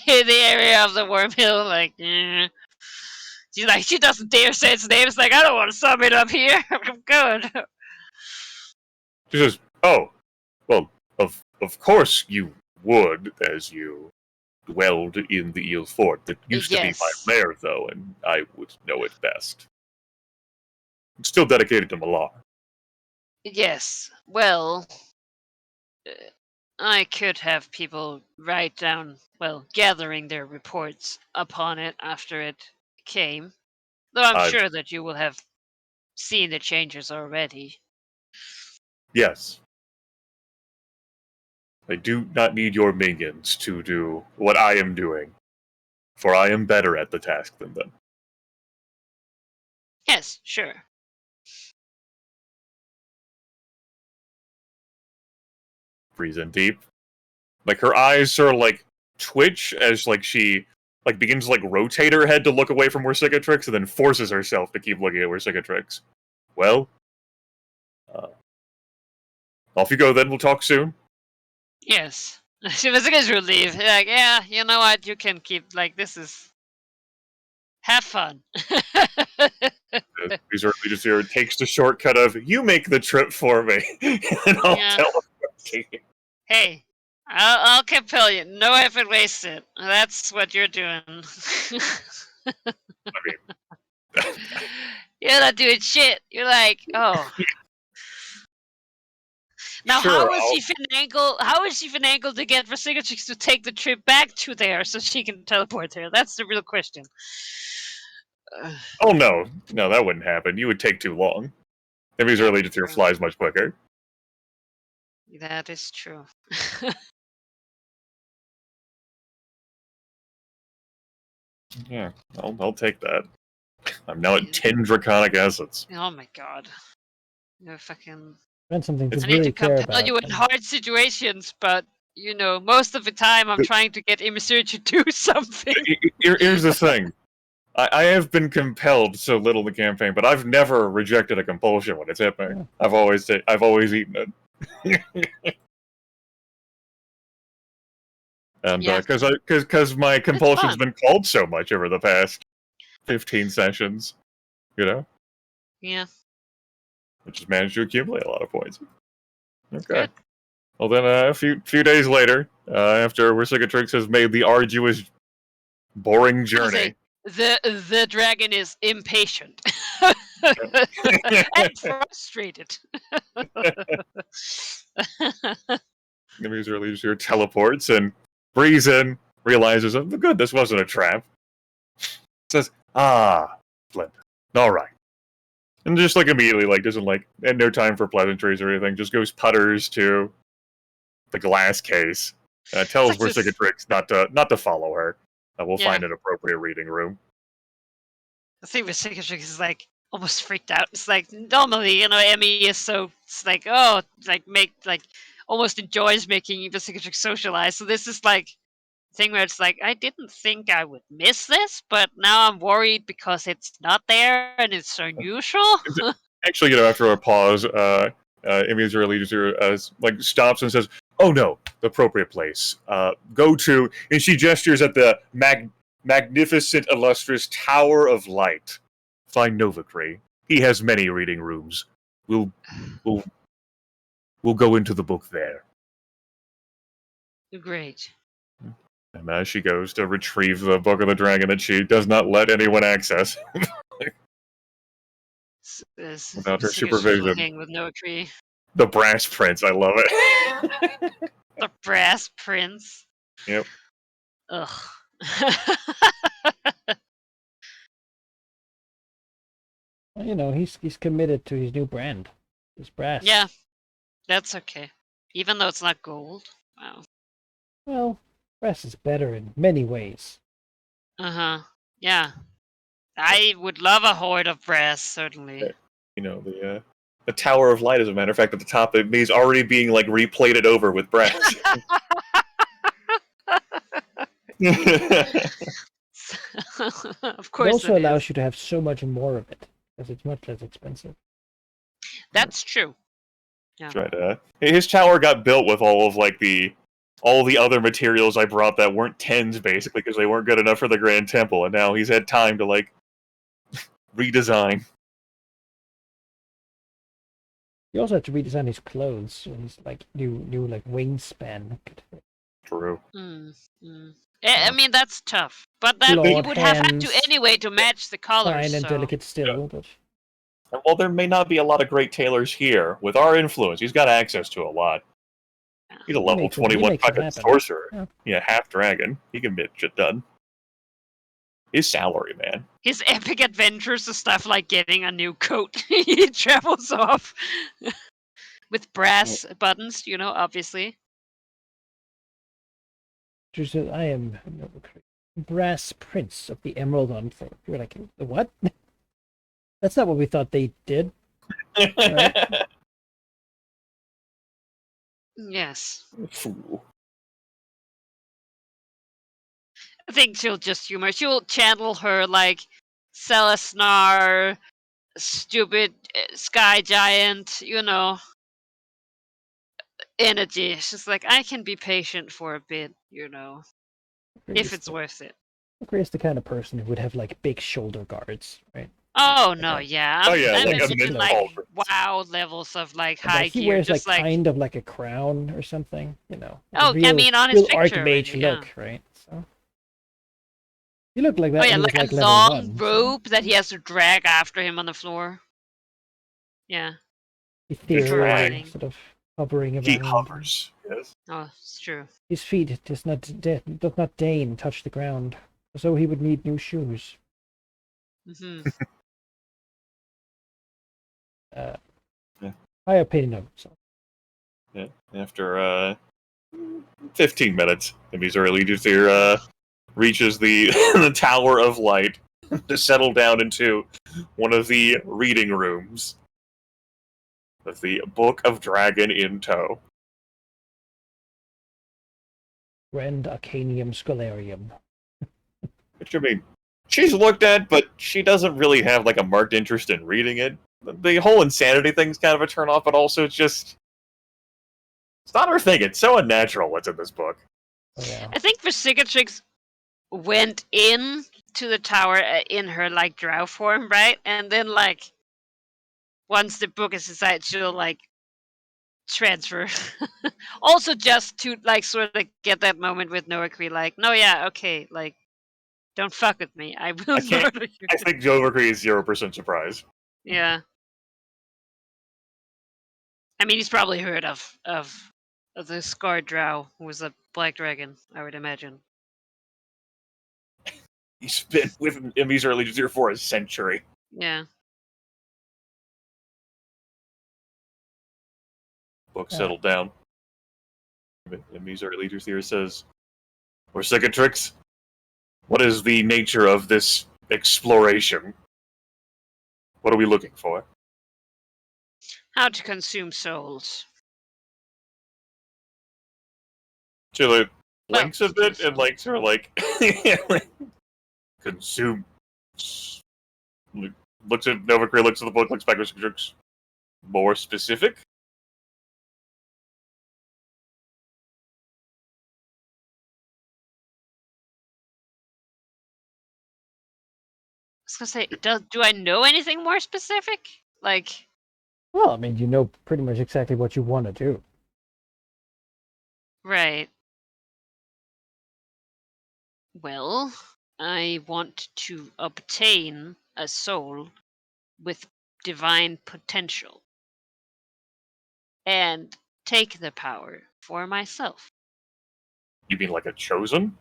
in the area of the wormhole. She doesn't dare say its name. It's I don't want to sum it up here. I'm good. She says, "Oh, well, of course you would, as you dwelled in the Eel Fort. That used to be my lair, though, and I would know it best. It's still dedicated to Malar." Yes. Well, I could have people write down, gathering their reports upon it after it came. Though I'm sure that you will have seen the changes already. Yes. I do not need your minions to do what I am doing, for I am better at the task than them. Yes, sure. Breathe in deep. Her eyes sort of twitch as she begins to rotate her head to look away from Vercicatrix, and then forces herself to keep looking at Vercicatrix. Well, off you go then, we'll talk soon. Yes. She was going to leave. Yeah, you know what, you can keep, this is... Have fun. These are just here. It takes the shortcut of, you make the trip for me, and I'll teleport to you. Hey, I'll compel you. No effort wasted. That's what you're doing. I mean... You're not doing shit. You're oh... Now, Sure, how is she finagled to get Vercingetorix to take the trip back to there so she can teleport there? That's the real question. Oh no, that wouldn't happen. You would take too long. Enemy's early to flies much quicker. That is true. Yeah, I'll take that. I'm now at 10 draconic assets. Oh my god. You're fucking... Find something to I need really to care compel about. you in hard situations, but, most of the time I'm trying to get Emissary to do something. Here's the thing. I have been compelled so little in the campaign, but I've never rejected a compulsion when it's hit me. Yeah. I've always eaten it. And Yeah. because my compulsion's fun. been called so much over the past 15 sessions, Yeah. I just managed to accumulate a lot of points. Okay. Good. Well then, a few days later, after Vercingetorix has made the arduous, boring journey. The dragon is impatient and frustrated. Enemy's early here teleports and breathes in, realizes, oh, good, this wasn't a trap. Says, splendid. Alright. And just immediately, doesn't and no time for pleasantries or anything, just goes putters to the glass case. Tells Vercingetorix not to follow her. We'll find an appropriate reading room. I think Vercingetorix is almost freaked out. It's normally, Emmy is so almost enjoys making Vercingetorix socialize. So this is thing where it's I didn't think I would miss this, but now I'm worried because it's not there and it's unusual. Actually, after a pause, Emmy's early stops and says, "Oh no, the appropriate place. Go to," and she gestures at the magnificent, illustrious Tower of Light. Find Novacree. He has many reading rooms. We'll go into the book there. Great. And as she goes to retrieve the Book of the Dragon that she does not let anyone access. Without her supervision. With Novacree. The Brass Prince, I love it. The Brass Prince. Yep. Ugh. Well, he's committed to his new brand. His brass. Yeah. That's okay. Even though it's not gold. Wow. Well, brass is better in many ways. Uh-huh. Yeah. I would love a hoard of brass, certainly. The Tower of Light, as a matter of fact, at the top, he's already being replated over with brass. Of course. It also allows you to have so much more of it, because it's much less expensive. That's true. Yeah. That's right. His tower got built with all of all the other materials I brought that weren't tens, basically, because they weren't good enough for the Grand Temple, and now he's had time to redesign. He also had to redesign his clothes, so he's new wingspan. True. I mean, that's tough, but that Lord you would have had hands, to anyway to match the colors. Fine and so. delicate still, but And while there may not be a lot of great tailors here, with our influence, he's got access to a lot. He's a level 21 fucking sorcerer. Yeah, half dragon. He can get shit done. His salary, man. His epic adventures and stuff like getting a new coat. He travels off with brass buttons, obviously. she said, "I am Brass Prince of the Emerald Unfold." You're like, what? That's not what we thought they did. Right? Yes. Fool. I think she'll just humor. She'll channel her Celesnar, stupid sky giant, energy. She's I can be patient for a bit, if it's worth it. Grace the kind of person who would have big shoulder guards, right? Oh no, yeah. I'm a wow levels of high he gear, wears just kind of a crown or something, Oh, real, I mean, on his real picture archmage already, look, right? So you look like that. Oh yeah, when he a was, long level 1, rope that he has to drag after him on the floor. Yeah. Ethereal, Drag. sort of hovering around. He hovers. Yes. Oh, it's true. His feet does not deign touch the ground, so he would need new shoes. Hmm. Yeah. Yeah. High opinion of himself. Yeah. After 15 minutes, Emisar Elidithir reaches the the Tower of Light to settle down into one of the reading rooms with the Book of Dragon in tow. Grand Arcanium Scholarium. Which, I mean, she's looked at, but she doesn't really have like a marked interest in reading it. The whole insanity thing's kind of a turnoff, but also it's just it's not her thing. It's so unnatural what's in this book. Oh, yeah. I think Versigatrix went in to the tower in her like drow form, right? And then like once the book is inside, she'll like transfer. Also, just to like sort of get that moment with Noakri, like, no, yeah, okay, like, don't fuck with me. I will I can't- murder you. I think Overcree is 0% surprise. Yeah. I mean, he's probably heard of the Scarred Drow, who was a black dragon, I would imagine. He's been with Emisar Elidithir for a century. Yeah. Book settled down. Emisar Elidithir says, Versigatrix, what is the nature of this exploration? What are we looking for? How to consume souls. She like Well, blinks a bit and like sort of like consume. Looks at Novacree, looks at the book, looks back at Versigatrix. More specific? I was gonna say, do I know anything more specific? Like, Well, I mean, you know pretty much exactly what you want to do. right. Well, I want to obtain a soul with divine potential and take the power for myself. You mean like a chosen?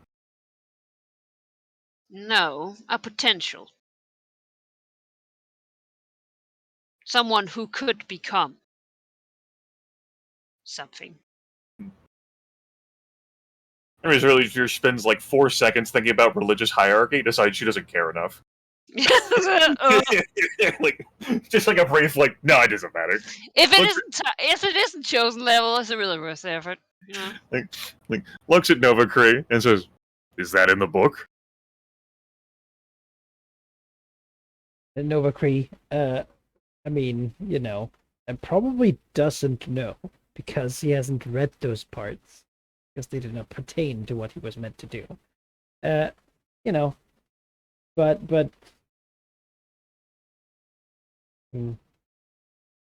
No, a potential. Someone who could become something. Anyways, really, she spends like 4 seconds thinking about religious hierarchy, decides she doesn't care enough. Like, just like a brief, like, no, it doesn't matter. If it isn't chosen level, it's a really worth effort. You know? Like, looks at Novacree and says, "Is that in the book?" And Novacree, I mean, you know, and probably doesn't know because he hasn't read those parts because they did not pertain to what he was meant to do. You know, but hmm,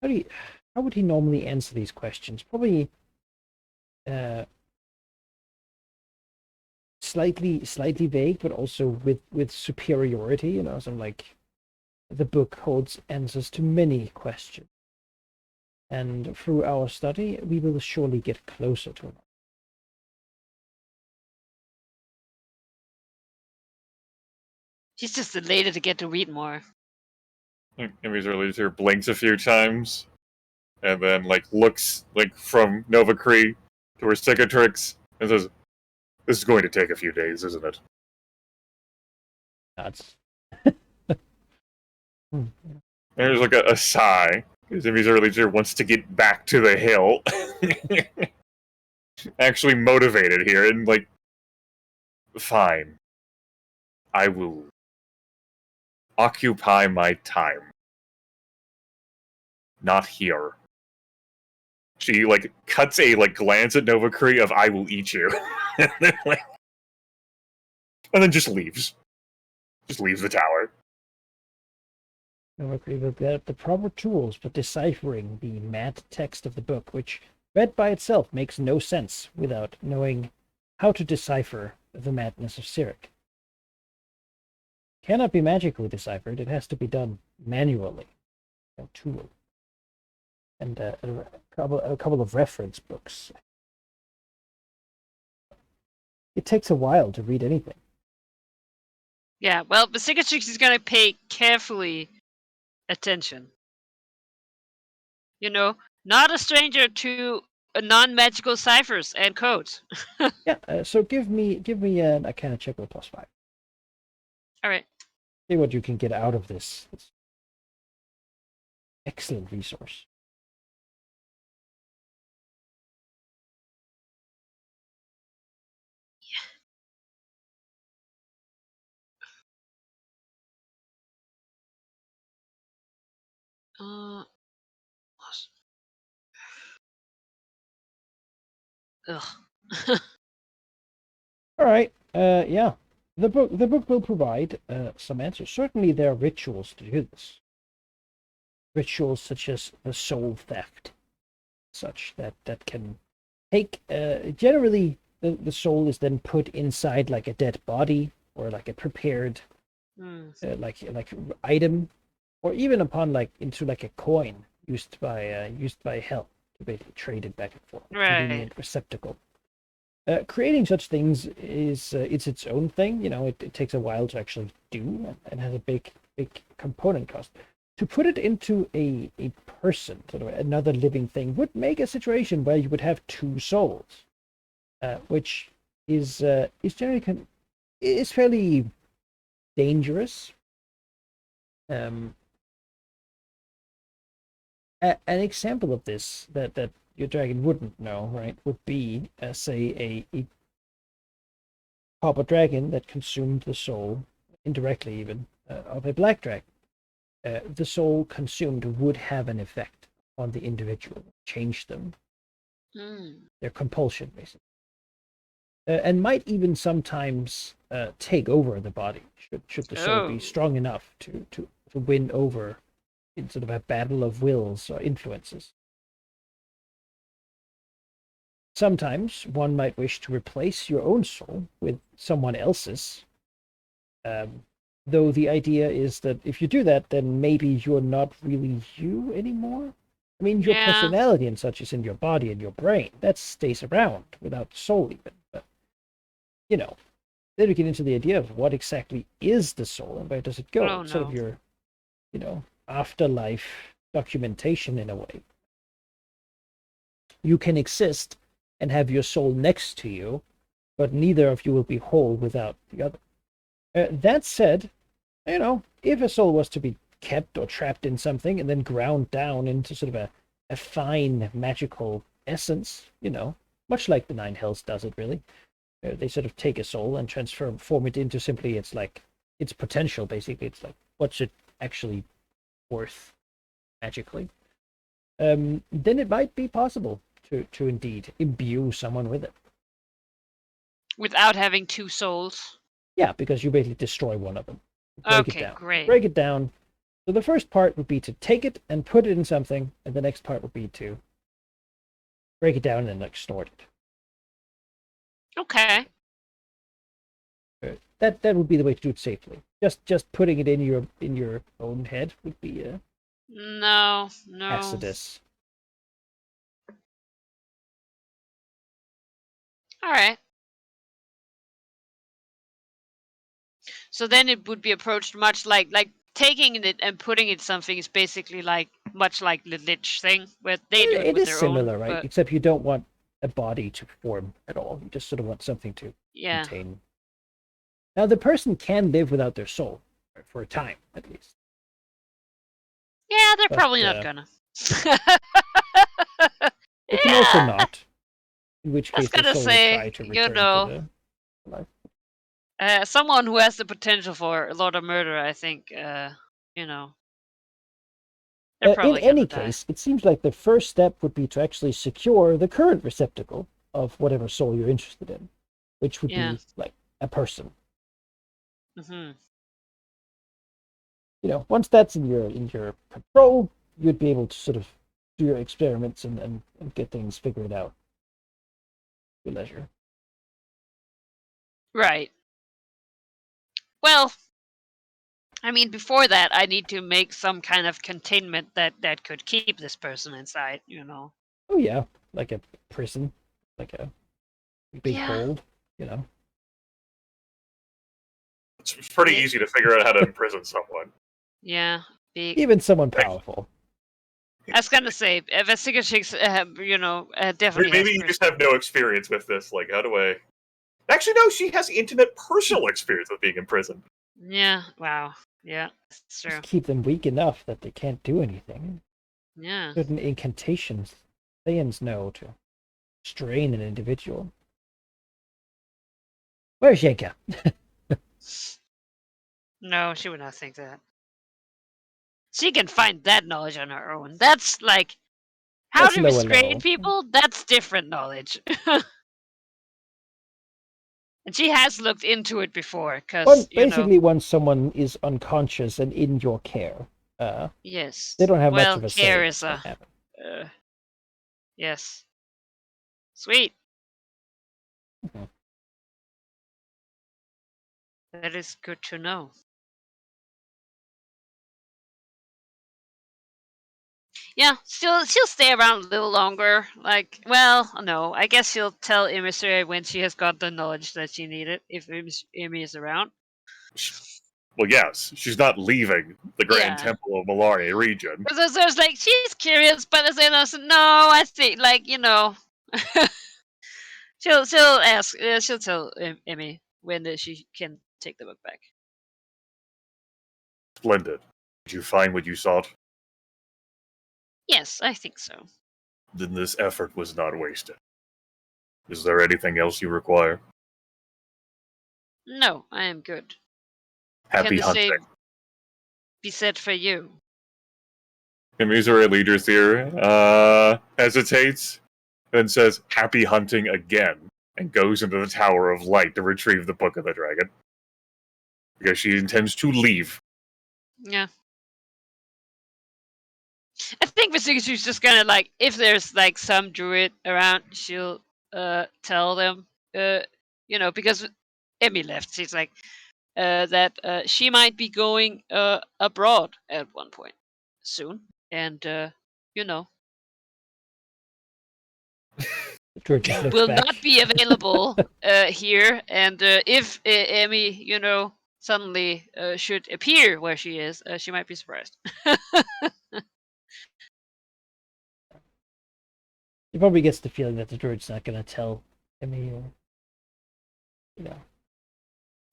how would he normally answer these questions? Probably slightly vague, but also with superiority. You know, something like the book holds answers to many questions, and through our study, we will surely get closer to them. He's just elated to get to read more. Emisar Elidithir blinks a few times, and then like looks like from Novacree to Versigatrix and says, "This is going to take a few days, isn't it?" That's And there's like a sigh because Emisar Elidithir wants to get back to the hill. Actually motivated here and like, fine, I will occupy my time. Not here. She like cuts a like glance at Novacree of "I will eat you," and then just leaves. Just leaves the tower. Novacree will get the proper tools for deciphering the mad text of the book, which, read by itself, makes no sense without knowing how to decipher the madness of Cyric. Cannot be magically deciphered, it has to be done manually. No tool. and a couple of reference books. It takes a while to read anything. Yeah, well, the Cicatrix is gonna pay carefully attention. You know, not a stranger to non-magical ciphers and codes. Yeah. So give me an Arcana check with +5. All right. See what you can get out of this excellent resource. Ugh. All right. Yeah. The book will provide some answers. Certainly, there are rituals to do this. Rituals such as the soul theft, such that can take. Generally, the soul is then put inside like a dead body or like a prepared like item, or even upon like into like a coin used by hell to basically trade it back and forth. A convenient receptacle. Creating such things is it's its own thing. You know, it takes a while to actually do and has a big component cost. To put it into a person, sort of another living thing, would make a situation where you would have two souls, which is generally is fairly dangerous. An example of this that your dragon wouldn't know, right, would be, say, a copper dragon that consumed the soul, indirectly even, of a black dragon. The soul consumed would have an effect on the individual, change them, their compulsion, basically. And might even sometimes take over the body, should the soul be strong enough to win over in sort of a battle of wills or influences. Sometimes one might wish to replace your own soul with someone else's, though the idea is that if you do that, then maybe you're not really you anymore. I mean, your personality and such is in your body and your brain. That stays around without the soul even. But, you know, then we get into the idea of what exactly is the soul and where does it go? Sort of your, you know, afterlife documentation in a way. You can exist and have your soul next to you, but neither of you will be whole without the other. That said, you know, if a soul was to be kept or trapped in something and then ground down into sort of a fine magical essence, you know, much like the Nine Hells does it really. They sort of take a soul and form it into simply its potential, basically. It's like, what's it actually worth magically? Then it might be possible to indeed imbue someone with it. Without having two souls? Yeah, because you basically destroy one of them. Break it down. Great. Break it down. So the first part would be to take it and put it in something, and the next part would be to break it down and then like snort it. Okay. That would be the way to do it safely. Just putting it in your own head would be no hazardous. All right. So then it would be approached much like taking it and putting it something is basically like much like the Lich thing, where they do it with their own. It is similar, right? Except you don't want a body to form at all. You just sort of want something to contain. Now the person can live without their soul for a time, at least. Yeah, they're probably not gonna. It can also not. In which case, the soul will try to to return the life. Someone who has the potential for a lot of murder, I think, you know. In any case, it seems like the first step would be to actually secure the current receptacle of whatever soul you're interested in, which would be like a person. Mm-hmm. You know, once that's in your control, you'd be able to sort of do your experiments and get things figured out at your leisure. Right. Well, I mean, before that, I need to make some kind of containment that could keep this person inside, you know. Oh yeah, like a prison, like a big Yeah. hold, you know. It's pretty Yeah. easy to figure out how to imprison someone. Yeah, big. Even someone powerful. I was gonna say, Vesicatrix, definitely Maybe has you just have no experience with this. Like, how do I? Actually, no. She has intimate personal experience with being imprisoned. Yeah, wow. Yeah, that's true. Just keep them weak enough that they can't do anything. Yeah. Certain incantations, Thayans know to strain an individual. Where's Yenka? No, she would not think that. She can find that knowledge on her own. That's like how That's to lower restrain level. people. That's different knowledge. And she has looked into it before, because Basically, once someone is unconscious and in your care, yes, they don't have much well, of a say. care in is what's gonna happen. yes, sweet. Mhm. That is good to know. Yeah, she'll stay around a little longer. Like, well, no, I guess she'll tell Emissary when she has got the knowledge that she needed. If Emmy is around. Well, yes, she's not leaving the Grand Yeah. Temple of Malaria region. Because there's like she's curious, but I say no. I think she'll ask. She'll tell Emmy when she can take the book back. Splendid. Did you find what you sought? Yes, I think so. Then this effort was not wasted. Is there anything else you require? No, I am good. Happy Can the hunting. same be said for you? Emisary leader here hesitates, then says, "Happy hunting" again, and goes into the Tower of Light to retrieve the Book of the Dragon. Because she intends to leave. Yeah. I think Vasika's just gonna like if there's like some druid around, she'll tell them because Emmy left. She's like that she might be going abroad at one point soon, and you know George just looks will back. not be available here. And if Emmy, suddenly should appear where she is, she might be surprised. He probably gets the feeling that the druid's not going to tell Emmy, or, you know.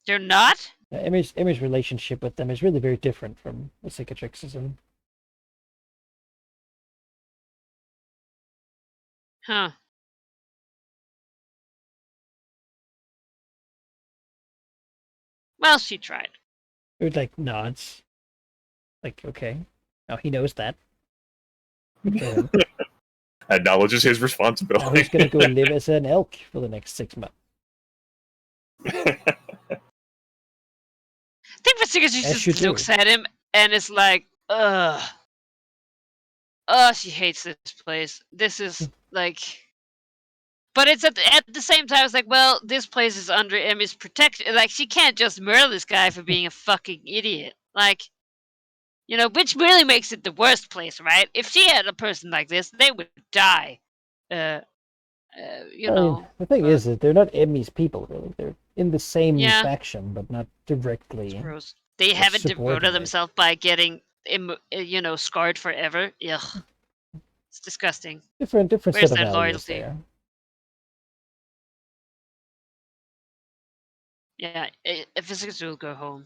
They're not? Emmy's relationship with them is really very different from the Cicatrix's. Huh. Well, she tried. Druid like nods. Like, okay. Now he knows that. Good for him. Acknowledges his Now responsibility. he's going to go live as an elk for the next 6 months. I think Vasika As you just do. looks at him and is like, ugh. She hates this place. This is like. But it's at the same time, it's like, well, this place is under Emmy's protection. Like, she can't just murder this guy for being a fucking idiot. Like, which really makes it the worst place, right? If she had a person like this, they would die. I mean, the thing is that they're not Emmy's people, really. They're in the same faction, but not directly. Gross. They haven't devoted subordinate. themselves by getting, scarred forever. Ugh. It's disgusting. Different Where's set of their values loyalty? there. Yeah, Physics will go home.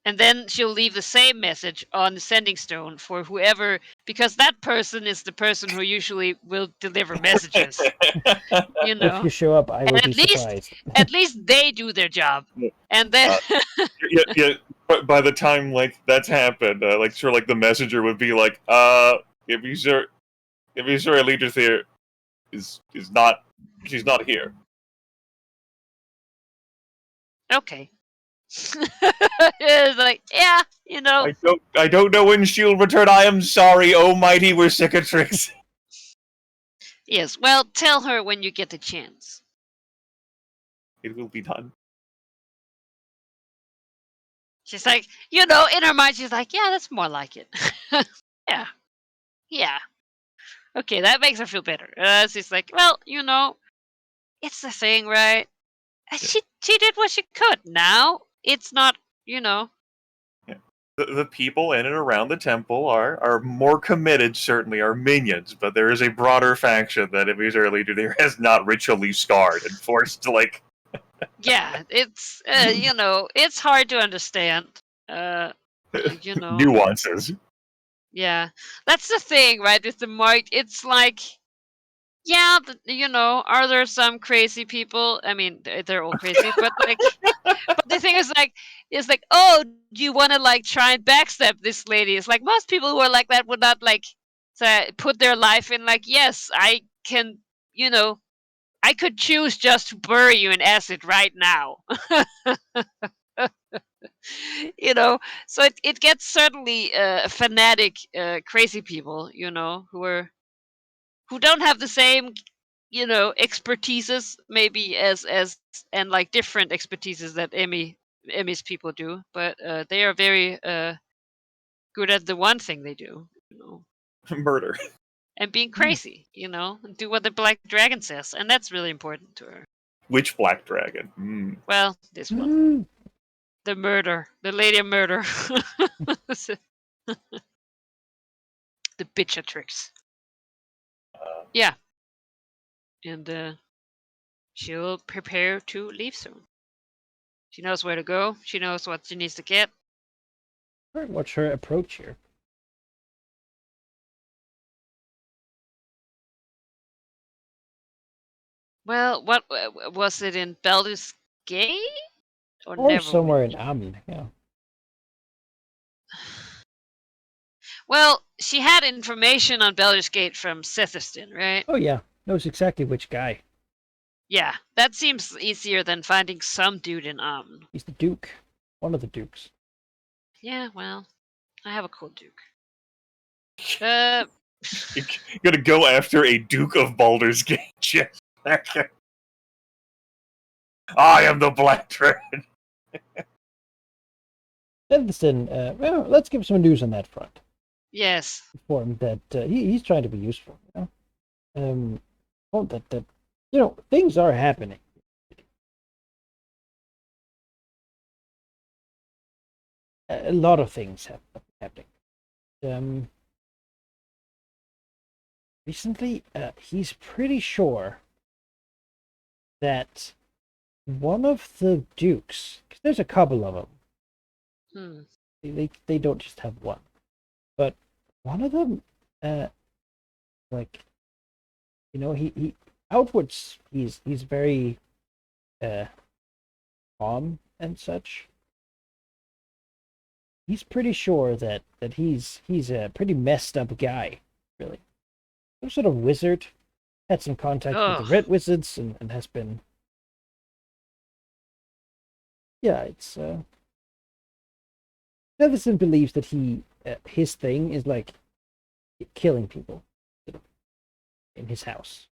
And then she'll leave the same message on the sending stone for whoever, because that person is the person who usually will deliver messages. If you show up, I will be surprised. At least they do their job. And then yeah. But by the time that's happened, the messenger would be like, if you sure leader here is not, she's not here. okay. It's like, yeah, I don't know when she'll return. I am sorry, oh mighty Versicatrix. Yes, well, tell her when you get the chance. It will be done. She's like, in her mind, she's like, yeah, that's more like it. Yeah. Okay, that makes her feel better. She's like, well, it's the thing, right? She did what she could. Now it's not, The people in and around the temple are more committed, certainly, are minions, but there is a broader faction that Emmy's early leader has not ritually scarred and forced to, like... Yeah, it's, it's hard to understand. Nuances. Yeah, that's the thing, right? With the mark, it's like, yeah, are there some crazy people? I mean, they're all crazy, but like, but the thing is like, oh, do you want to like try and backstab this lady? It's like most people who are like that would not like put their life in like, yes, I can, I could choose just to bury you in acid right now. So it gets certainly fanatic, crazy people, who don't have the same, expertises maybe as and like different expertises that Emmy's people do, but they are very good at the one thing they do, Murder. and being crazy, and do what the Black Dragon says, and that's really important to her. Which Black Dragon? Well, this one. Mm. The Lady of Murder. The Bitchatrix. Yeah. And she'll prepare to leave soon. She knows where to go. She knows what she needs to get. Alright, watch her approach here. Well, what was it in Baldur's Gate? Or Or Neverwinter? somewhere in Amn, yeah. Well, she had information on Baldur's Gate from Sethiston, right? Oh yeah, knows exactly which guy. Yeah, that seems easier than finding some dude in Amn. He's the Duke. One of the Dukes. Yeah, well, I have a cool Duke. You're gonna go after a Duke of Baldur's Gate. Yes. I am the Black Dragon. Edison, well, let's give some news on that front. Yes. Informed that he's trying to be useful, well, that things are happening. A lot of things have been happening. Recently, he's pretty sure that one of the dukes, because there's a couple of them, they don't just have one, but one of them, he outwards he's very calm and such. He's pretty sure that he's a pretty messed up guy, really. Some sort of wizard, had some contact with the Red Wizards and has been... Yeah, it's... Nevison believes that his thing is like killing people in his house.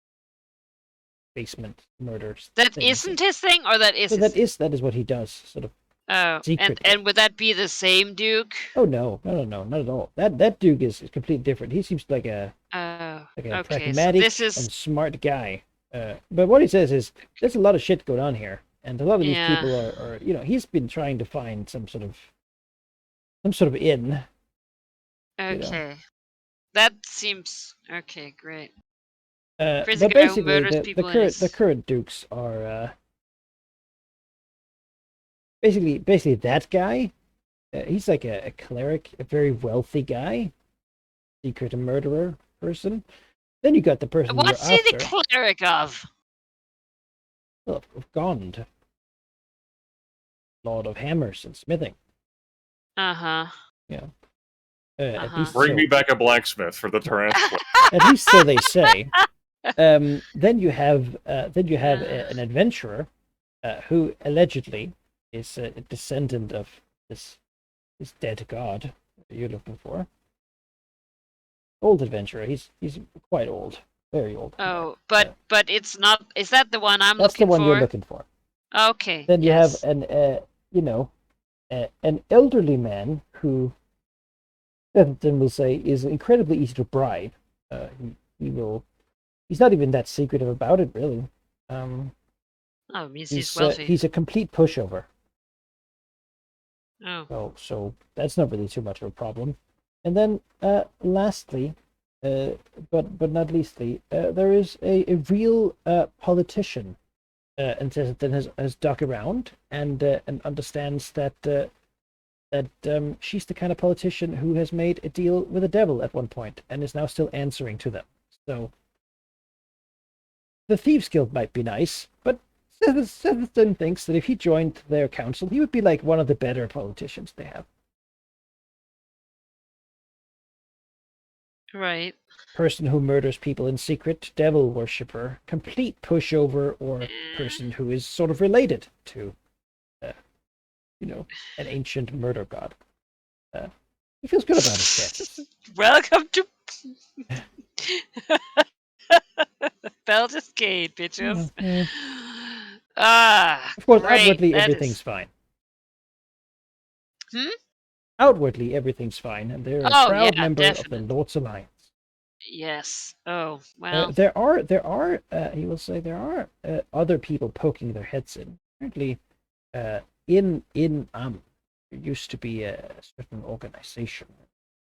Basement murders. That isn't his thing, or that is So his that is what he does, sort of. Oh, and would that be the same Duke? Oh no, not at all. That Duke is completely different. He seems like a okay, pragmatic so this is... and smart guy. But what he says is there's a lot of shit going on here, and a lot of these people are he's been trying to find some sort of in. Okay, that seems okay. Great. But Crazy guy who basically, murders people in his... the current dukes are basically that guy. He's like a cleric, a very wealthy guy, secret murderer person. Then you got the person. What's he the cleric of? Well, of Gond, Lord of Hammers and Smithing. Yeah. At least Bring me back a blacksmith for the tarantula. At least so they say. Then you have an adventurer who allegedly is a descendant of this dead god you're looking for. Old adventurer. He's quite old, very old. Oh, but it's not. Is that the one I'm looking for? That's the one you're looking for. Okay. Then you have an an elderly man who, Ethelton will say, is incredibly easy to bribe. He will. He's not even that secretive about it, really. Oh, it means he's wealthy. He's a complete pushover. Oh. So that's not really too much of a problem. And then, lastly, but not leastly, there is a real politician, and that has dug around and understands that she's the kind of politician who has made a deal with the devil at one point and is now still answering to them. So the Thieves Guild might be nice, but Sethaston thinks that if he joined their council, he would be like one of the better politicians they have. Right. Person who murders people in secret, devil worshipper, complete pushover, or person who is sort of related to, an ancient murder god. He feels good about his chances. Welcome to Baldur's Gate, bitches. Yeah. Ah, Of course, great. outwardly everything's fine. Outwardly everything's fine, and they're a proud member of the Lord's Alliance. Yes. Oh, well. There are. He will say there are other people poking their heads in. Apparently, in there used to be a certain organization,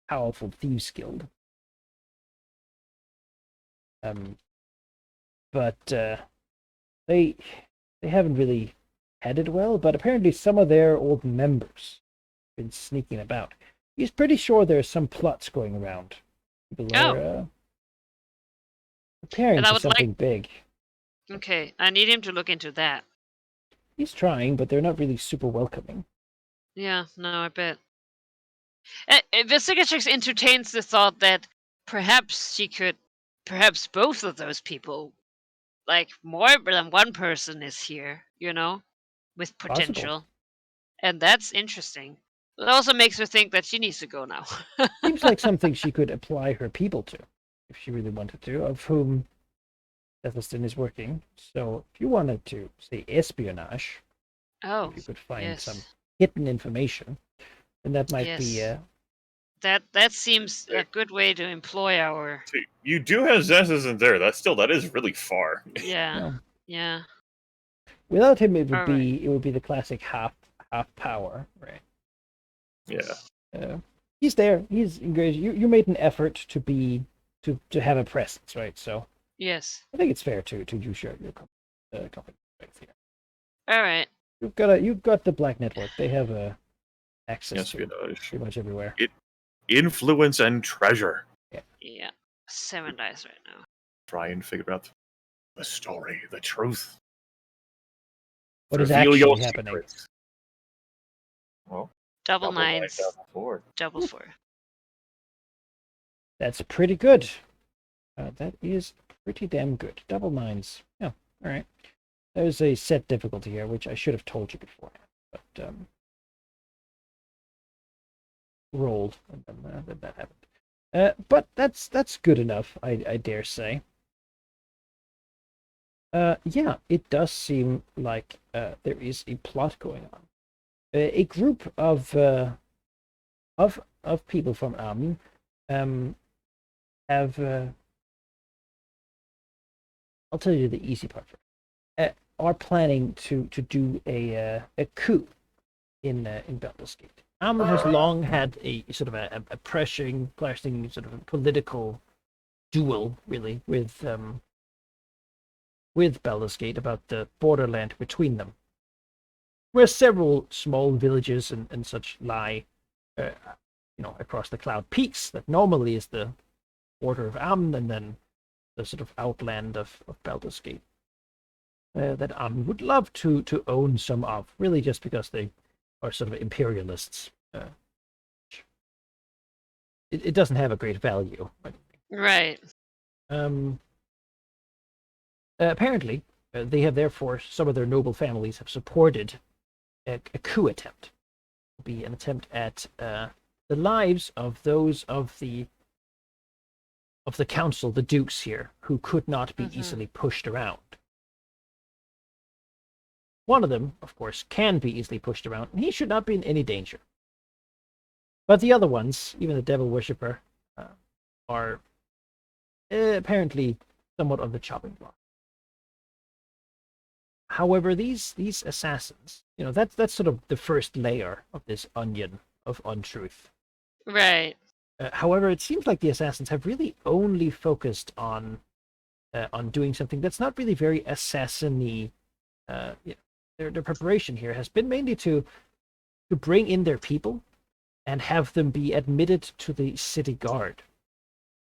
powerful Thieves Guild. But they haven't really headed well. But apparently, some of their old members have been sneaking about. He's pretty sure there's some plots going around. People are preparing for something big. Okay, I need him to look into that. He's trying, but they're not really super welcoming. Yeah, no, I bet. Vesicatrix entertains the thought that perhaps both of those people, like more than one person is here, with potential. Possible. And that's interesting. It also makes her think that she needs to go now. Seems like something she could apply her people to, if she really wanted to, of whom Ethelston is working. So if you wanted to, say, espionage, you could find some hidden information, and that might be... That seems a good way to employ our... You do have Zess in there. That is really far. Yeah. Without him, it would be the classic half power, right? Yeah. He's there. He's engaged. You made an effort to have a presence, right? So yes, I think it's fair to use your company strength here. All right. You've got the Black Network. They have access to pretty much everywhere. Influence and treasure. Yeah. 7 dice right now. Try and figure out the story, the truth. What is actually happening? Secrets. Well, double nines. Double 4. That's pretty good. That is pretty damn good. Double 9s. Yeah, all right. There's a set difficulty here, which I should have told you beforehand, but rolled, and then that happened. But that's good enough, I dare say. Yeah, it does seem like there is a plot going on. A group of people from Amn have I'll tell you the easy part first. Are planning to do a coup in Baldur's Gate. Amn has long had a sort of a pressing sort of a political duel, really, with Baldur's Gate about the borderland between them, where several small villages and such lie, across the Cloud Peaks that normally is the border of Amn, and then the sort of outland of Baldur's Gate that Amn would love to own some of, really just because they are sort of imperialists. It doesn't have a great value. Right. Apparently, they have therefore, some of their noble families have supported a coup attempt. It will be an attempt at the lives of those of the council, the dukes here, who could not be easily pushed around. One of them, of course, can be easily pushed around, and he should not be in any danger. But the other ones, even the devil worshipper, are apparently somewhat on the chopping block. However, these assassins, that's sort of the first layer of this onion of untruth. Right. However, it seems like the assassins have really only focused on doing something that's not really very assassin-y. Their preparation here has been mainly to bring in their people and have them be admitted to the city guard,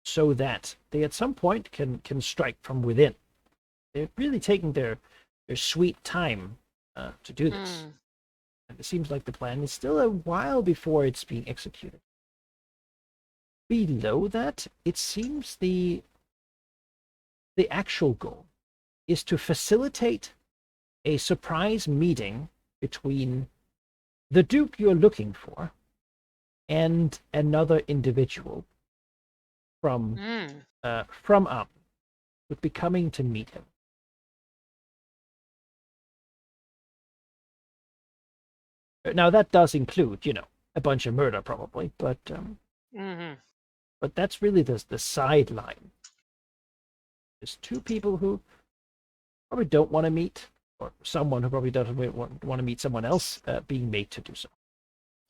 so that they at some point can strike from within. They're really taking their sweet time to do this. And it seems like the plan is still a while before it's being executed. Below that, it seems the actual goal is to facilitate a surprise meeting between the Duke you're looking for and another individual from would be coming to meet him. Now that does include, a bunch of murder probably, but but that's really the sideline. There's two people who probably don't want to meet, or someone who probably doesn't want to meet someone else being made to do so.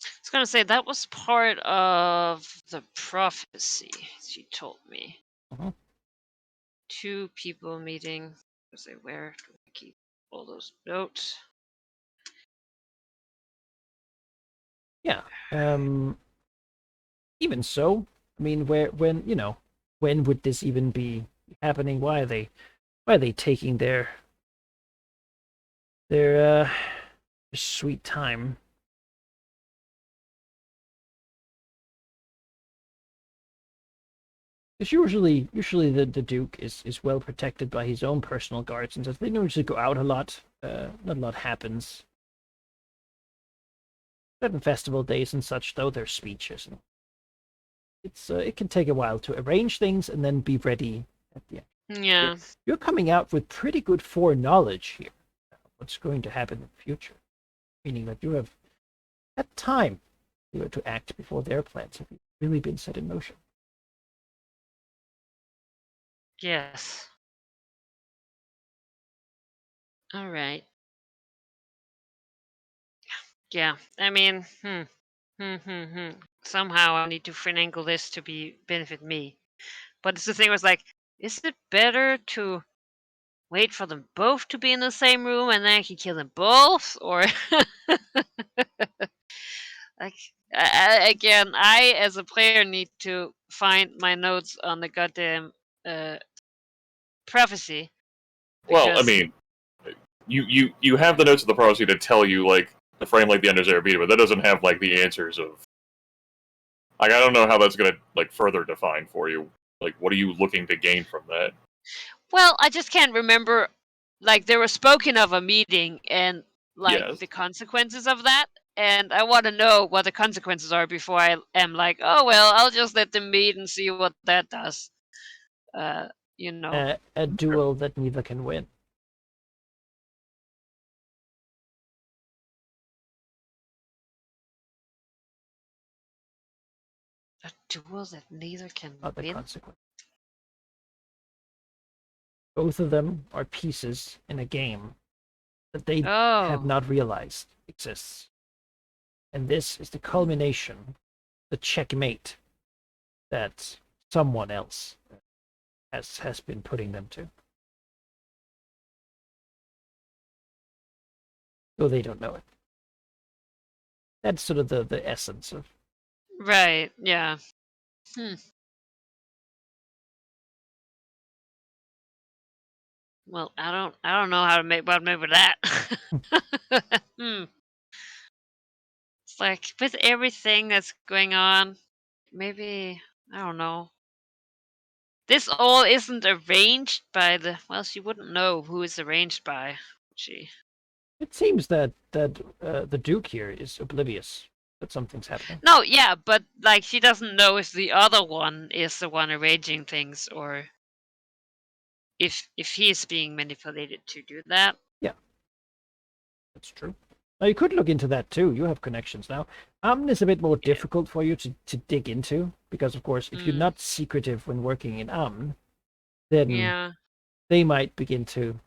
I was gonna say that was part of the prophecy she told me. Mhm. Two people meeting. Say, where do I keep all those notes? Yeah. Even so, I mean, when would this even be happening? Why are they taking their sweet time? Because usually the Duke is well protected by his own personal guards, and so they don't usually go out a lot. Not a lot happens. Certain festival days and such, though, there's speeches. And it can take a while to arrange things and then be ready at the end. Yeah. You're coming out with pretty good foreknowledge here. What's going to happen in the future, meaning that you have had time to act before their plans have really been set in motion. Yes. All right. Yeah. I mean, somehow I need to finagle this to benefit me. But the thing was like, is it better to wait for them both to be in the same room and then I can kill them both, or like again, I as a player need to find my notes on the goddamn prophecy. Well, I Because mean, you have the notes of the prophecy to tell you like the frame like the Enders Airbnb, but that doesn't have like the answers of. Like, I don't know how that's gonna like further define for you. Like, what are you looking to gain from that? well, I just can't remember. Like there was spoken of a meeting and like Yes. the consequences of that, and I want to know what the consequences are before I am like, oh well, I'll just let them meet and see what that does. You know. A duel that neither can win. A duel that neither can Not the win. consequence. Both of them are pieces in a game that they have not realized exists. And this is the culmination, the checkmate that someone else has been putting them to. Though they don't know it. That's sort of the essence of. Right. Yeah. Well, I don't know how to make what move with that. It's like with everything that's going on, maybe I don't know. This all isn't arranged by the. Well, she wouldn't know who it's arranged by. She. It seems that the Duke here is oblivious that something's happening. No, yeah, but like she doesn't know if the other one is the one arranging things, or if he is being manipulated to do that. Yeah. That's true. Now, you could look into that too. You have connections now. Amn is a bit more difficult for you to dig into, because, of course, if you're not secretive when working in Amn, then Yeah. they might begin to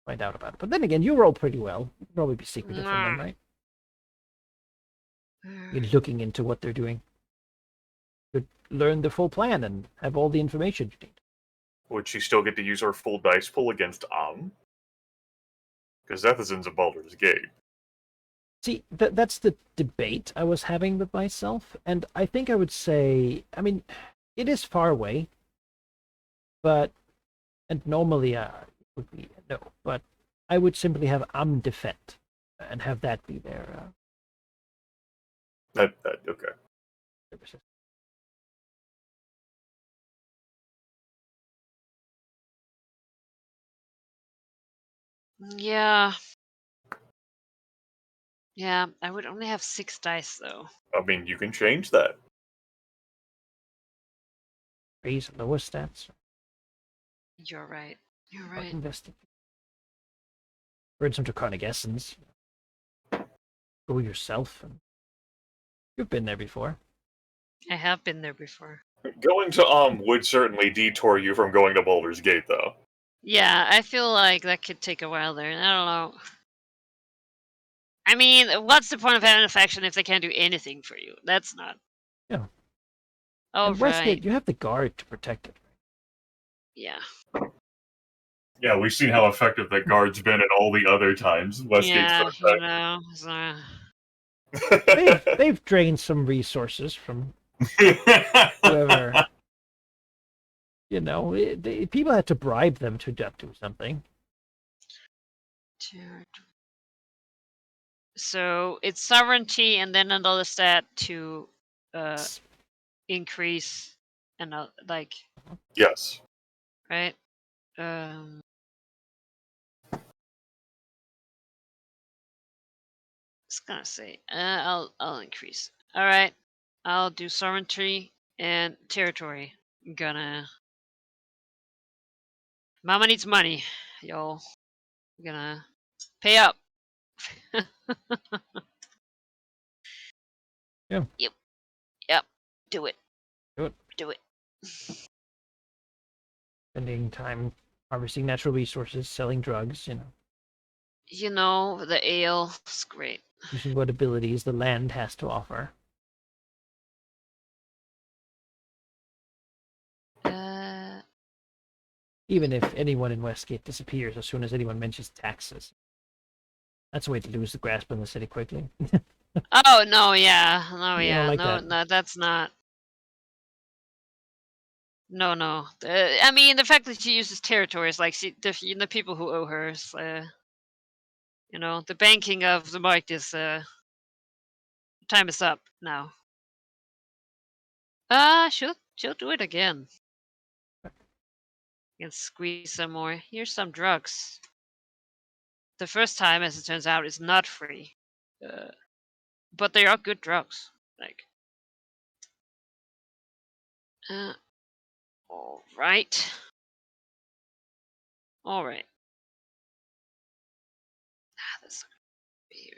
find out about it. But then again, you roll pretty well. You can probably be secretive from them, right? You're looking into what they're doing. You could learn the full plan and have all the information you need. Would she still get to use her full dice pool against because Ethelson's a Baldur's Gate. See, that's the debate I was having with myself, and I think I would say, I mean, it is far away, and normally it would be no, but I would simply have Am defend and have that be their. Okay. Yeah. Yeah, I would only have 6 dice though. I mean, you can change that. Raise lower stats. You're right. You're right. Investigate. Burn some draconic essence. Go yourself. And you've been there before. I have been there before. Going to would certainly detour you from going to Baldur's Gate, though. Yeah, I feel like that could take a while there. I don't know. I mean, what's the point of having a faction if they can't do anything for you? That's not. Yeah. Oh, and Westgate, you have the guard to protect it. Yeah. Yeah, we've seen how effective that guard's been at all the other times. Westgate's they've drained some resources from whoever. People had to bribe them to do something. So it's sovereignty and then another stat to increase and Yes. Right? It's gonna say I'll increase. All right, I'll do sovereignty and territory. Mama needs money, y'all. I'm gonna pay up. Yeah. Yep. Do it. Do it. Spending time harvesting natural resources, selling drugs, the ale is great. Using what abilities the land has to offer. Even if anyone in Westgate disappears as soon as anyone mentions taxes. That's a way to lose the grasp on the city quickly. Oh, no, yeah. No, yeah. Like no, that. no, that's not. No. I mean, the fact that she uses territories, like the people who owe her, the banking of the mark is, time is up now. She'll do it again. You can squeeze some more. Here's some drugs. The first time, as it turns out, is not free. But they are good drugs. All right. This here.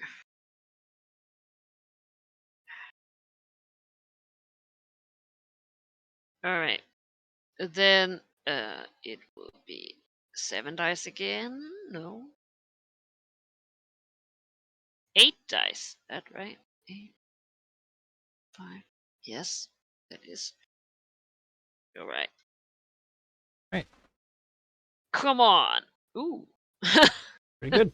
All right. Then it will be 7 dice again. No. 8 dice. That right? 8, 5. Yes, that is. All right. Right. Come on. Ooh. Pretty good.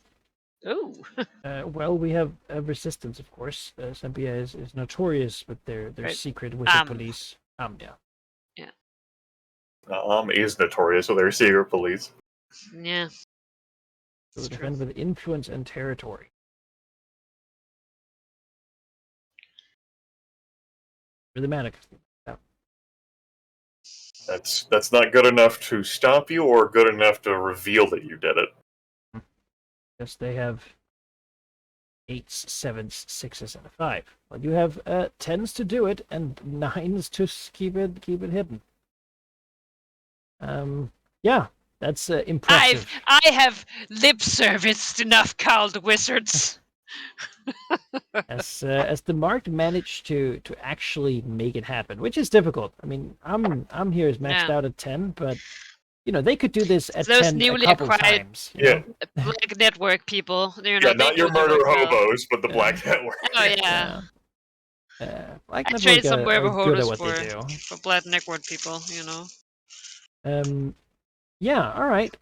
Ooh. Well, we have resistance, of course. Sempia is notorious with their secret wizard police. Yeah. Is notorious with their secret police. Yeah. So defend with influence and territory. Really matter. That's not good enough to stop you, or good enough to reveal that you did it. Yes, they have 8s, 7s, 6s, and a 5. Well, you have 10s to do it and 9s to keep it hidden. Yeah. That's impressive. I have lip serviced enough cowled wizards. As the Mark managed to actually make it happen, which is difficult. I mean, I'm here as maxed Yeah. out at 10, but you know they could do this at Those 10 a newly couple acquired times. Yeah. Black network people, you Yeah, know, they not your know their murder work well. hobos, but the Yeah. Black Network. Oh yeah. Black I Network trade some are werewolf good at holders what they do. for Black network people, you know. Yeah, all right.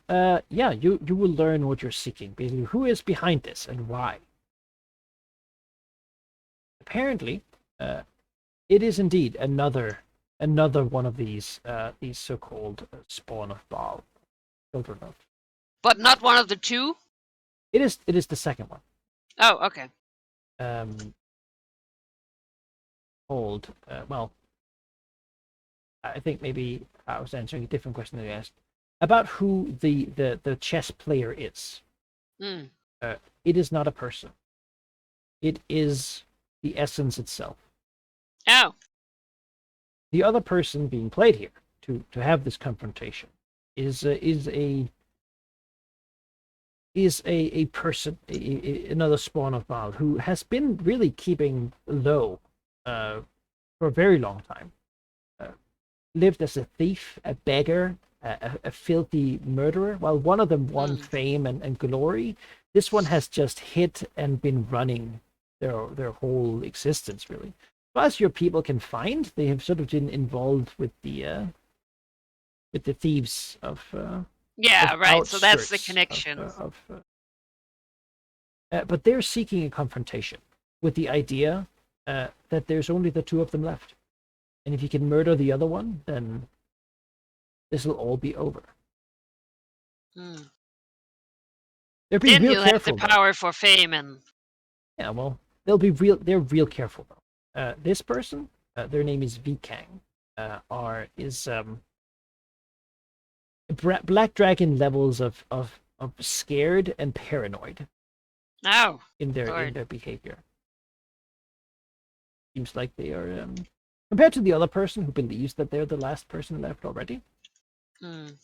Yeah, you will learn what you're seeking. Basically, who is behind this and why. Apparently, it is indeed another one of these so-called spawn of Baal, children of. But not one of the two? It is the second one. Oh, okay. Called well, I think maybe I was answering a different question than you asked about who the chess player is. Mm. It is not a person. It is the essence itself. Oh. The other person being played here to have this confrontation is a person, another spawn of Baal who has been really keeping low for a very long time. Lived as a thief, a beggar, a filthy murderer. While one of them won fame and glory, this one has just hit and been running their whole existence, really. As your people can find, they have sort of been involved with the thieves of yeah, of right. So that's the outskirts connection. But they're seeking a confrontation with the idea that there's only the two of them left, and if you can murder the other one, then this will all be over. Mm. They're being Then real he'll have careful. the power for fame and. Yeah, well, they'll be real. They're real careful though. This person, their name is Vikang, is Black Dragon levels of scared and paranoid Oh. in their Lord. behavior. Seems like they are compared to the other person who believes that they're the last person left already. Mm.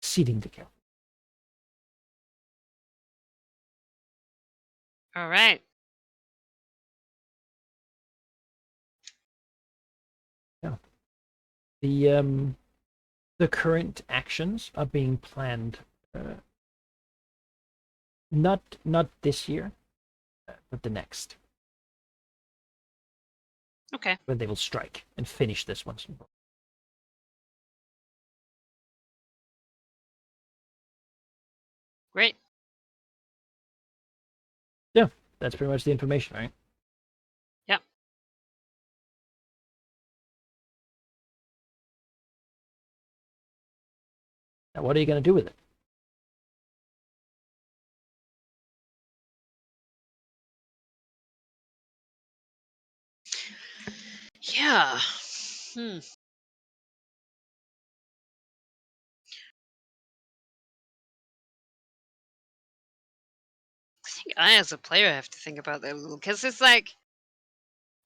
Exceedingly careful. All right. Yeah. The current actions are being planned not this year, but the next. Okay. When they will strike and finish this once and for all. Great. Yeah, that's pretty much the information, right? Yep. Now, what are you going to do with it? Yeah. I think I, as a player, have to think about that a little because it's like,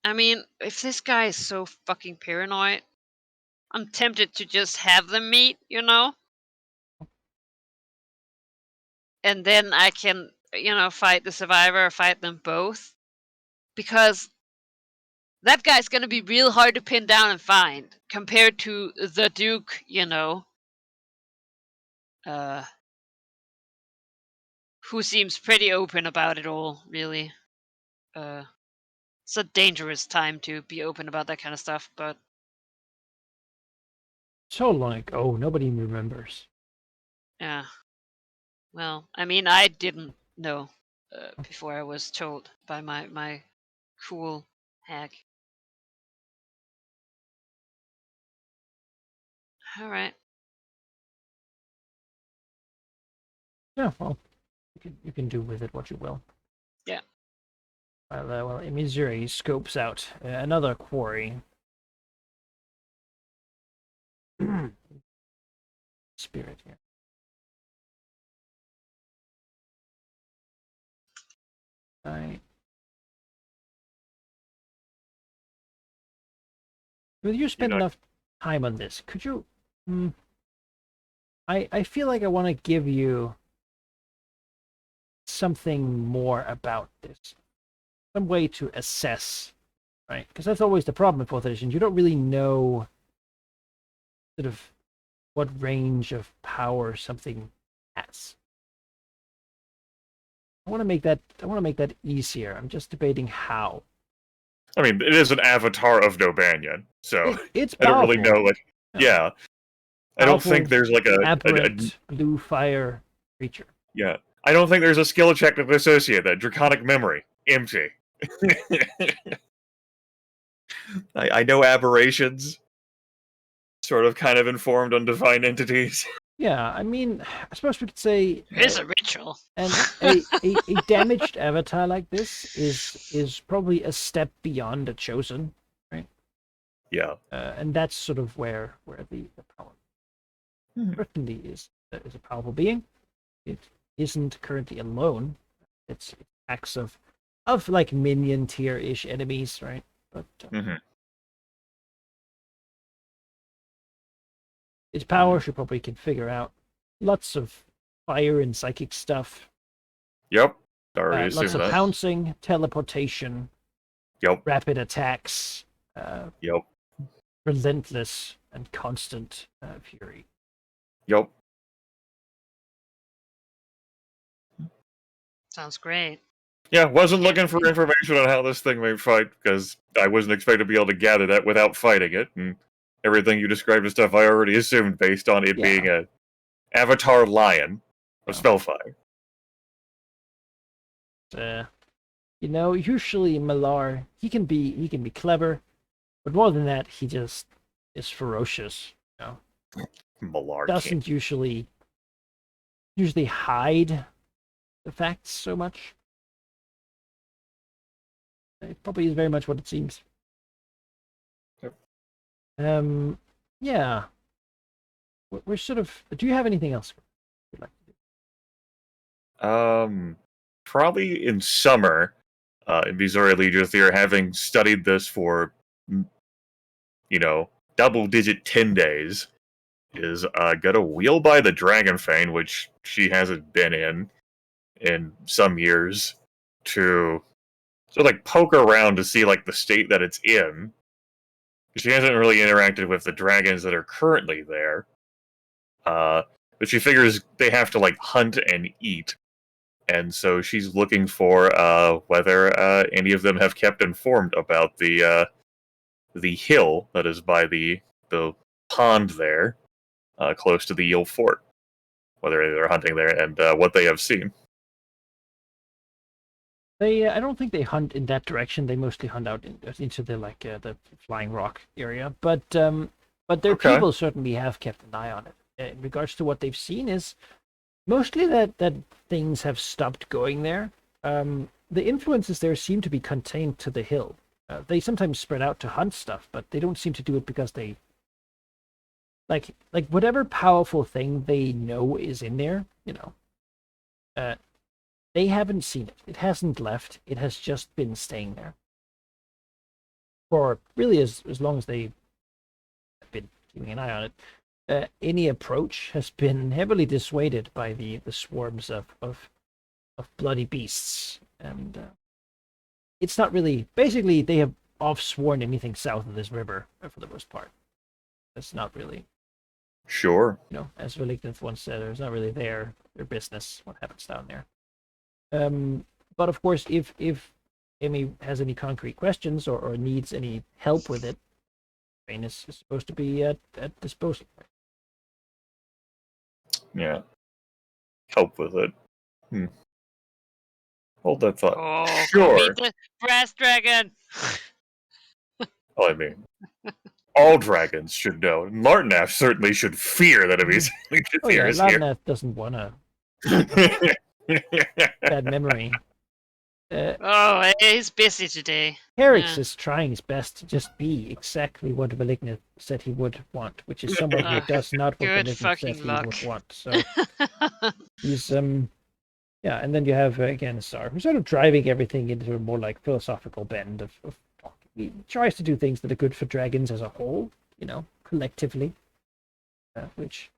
I mean, if this guy is so fucking paranoid, I'm tempted to just have them meet, you know, and then I can, you know, fight the survivor or fight them both, because that guy's gonna be real hard to pin down and find compared to the Duke, you know, who seems pretty open about it all, really. It's a dangerous time to be open about that kind of stuff, but So long ago, nobody remembers. yeah. Well, I mean, I didn't know before I was told by my cool hag. All right. Yeah, well, you can do with it what you will. Yeah. Well, Missouri scopes out another quarry. Spirit here. Right. Will you spend know- enough time on this? Could you I feel like I want to give you something more about this, some way to assess, right? Because that's always the problem with fourth editions. You don't really know sort of what range of power something has. I want to make that easier. I'm just debating how. I mean, it is an avatar of Dobanian, so It's I don't really powerful. know. Like, yeah, I don't think there's like a aberrant blue fire creature. yeah. I don't think there's a skill check to associate that. Draconic memory, empty. I know aberrations, sort of kind of informed on divine entities. Yeah, I mean, I suppose we could say Here's a ritual. and a damaged avatar like this is probably a step beyond a chosen, right? Yeah. And that's sort of where the power certainly is a powerful being. It isn't currently alone. It's acts of like minion tier ish enemies, right? But its power she probably can figure out. Lots of fire and psychic stuff. Yep. Already Lots assumed of that. pouncing, teleportation, Yep. rapid attacks, Yep. relentless and constant fury. Yep. Sounds great. Yeah, wasn't looking for information on how this thing may fight, because I wasn't expecting to be able to gather that without fighting it, and everything you described as stuff I already assumed based on it being a avatar lion of Spellfire. Usually Malar, he can be clever, but more than that, he just is ferocious. Malar Doesn't usually hide the facts so much. It probably is very much what it seems. Yep. Yeah. We're sort of. Do you have anything else you'd like to do? Probably in summer, in Missouri Legiothir, having studied this for, double-digit 10 days, is gonna wheel by the Dragonfane, which she hasn't been in some years, to sort of like poke around to see like the state that it's in. She hasn't really interacted with the dragons that are currently there. But she figures they have to like hunt and eat. And so she's looking for whether any of them have kept informed about the hill that is by the pond there, close to the Eel Fort. Whether they're hunting there and what they have seen. I don't think they hunt in that direction. They mostly hunt out into the Flying Rock area. But their people certainly have kept an eye on it. In regards to what they've seen is mostly that things have stopped going there. The influences there seem to be contained to the hill. They sometimes spread out to hunt stuff, but they don't seem to do it because they like whatever powerful thing they know is in there. They haven't seen it. It hasn't left. It has just been staying there for really as long as they have been keeping an eye on it. Any approach has been heavily dissuaded by the swarms of bloody beasts, and it's not really. Basically, they have offsworn anything south of this river for the most part. That's not really. Sure. As Valignant once said, it's not really their business what happens down there. But of course, if Amy has any concrete questions or needs any help with it, Rain is supposed to be at disposal. Yeah. Help with it. Hold that thought. Oh, sure. Meet the brass dragon. Well, I mean, all dragons should know. Lartnaff certainly should fear that if he's here. Lartnaff doesn't want to. Bad memory. He's busy today. Herix is trying his best to just be exactly what Valignant said he would want, which is someone who does not what Valignant said he would want. So he's and then you have again Sar, who's sort of driving everything into a more like philosophical bend of talking. He tries to do things that are good for dragons as a whole, collectively, which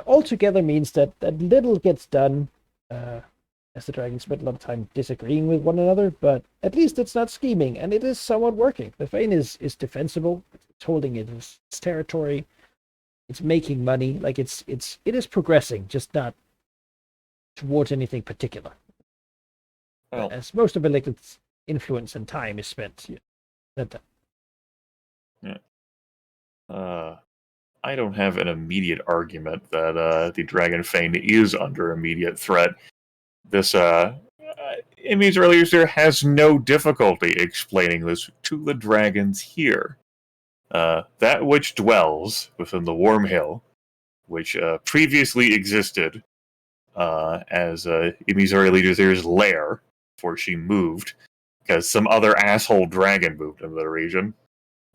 altogether means that little gets done, as the dragons spend a lot of time disagreeing with one another, but at least it's not scheming, and it is somewhat working. The Fane is defensible. It's holding its territory. It's making money. Like it is progressing, just not towards anything particular. Well, As most of its influence and time is spent. I don't have an immediate argument that the Dragon Fane is under immediate threat. This Amy's earlier here has no difficulty explaining this to the dragons here. That which dwells within the Worm Hill, which previously existed as Amy's earlier here's lair before she moved, because some other asshole dragon moved into the region.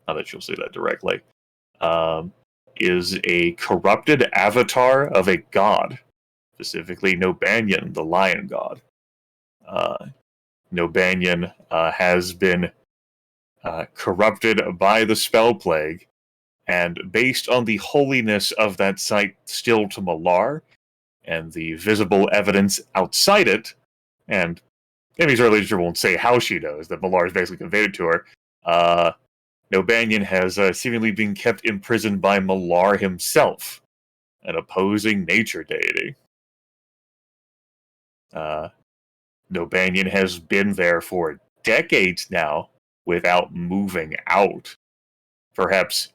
Not that you'll see that directly. Is a corrupted avatar of a god, specifically Nobanyan, the lion god. Nobanyan has been corrupted by the spell plague, and based on the holiness of that site still to Malar, and the visible evidence outside it, and Amy's earlier won't say how she knows that Malar is basically conveyed it to her, Nobanyan has seemingly been kept imprisoned by Malar himself, an opposing nature deity. Nobanyan has been there for decades now without moving out. Perhaps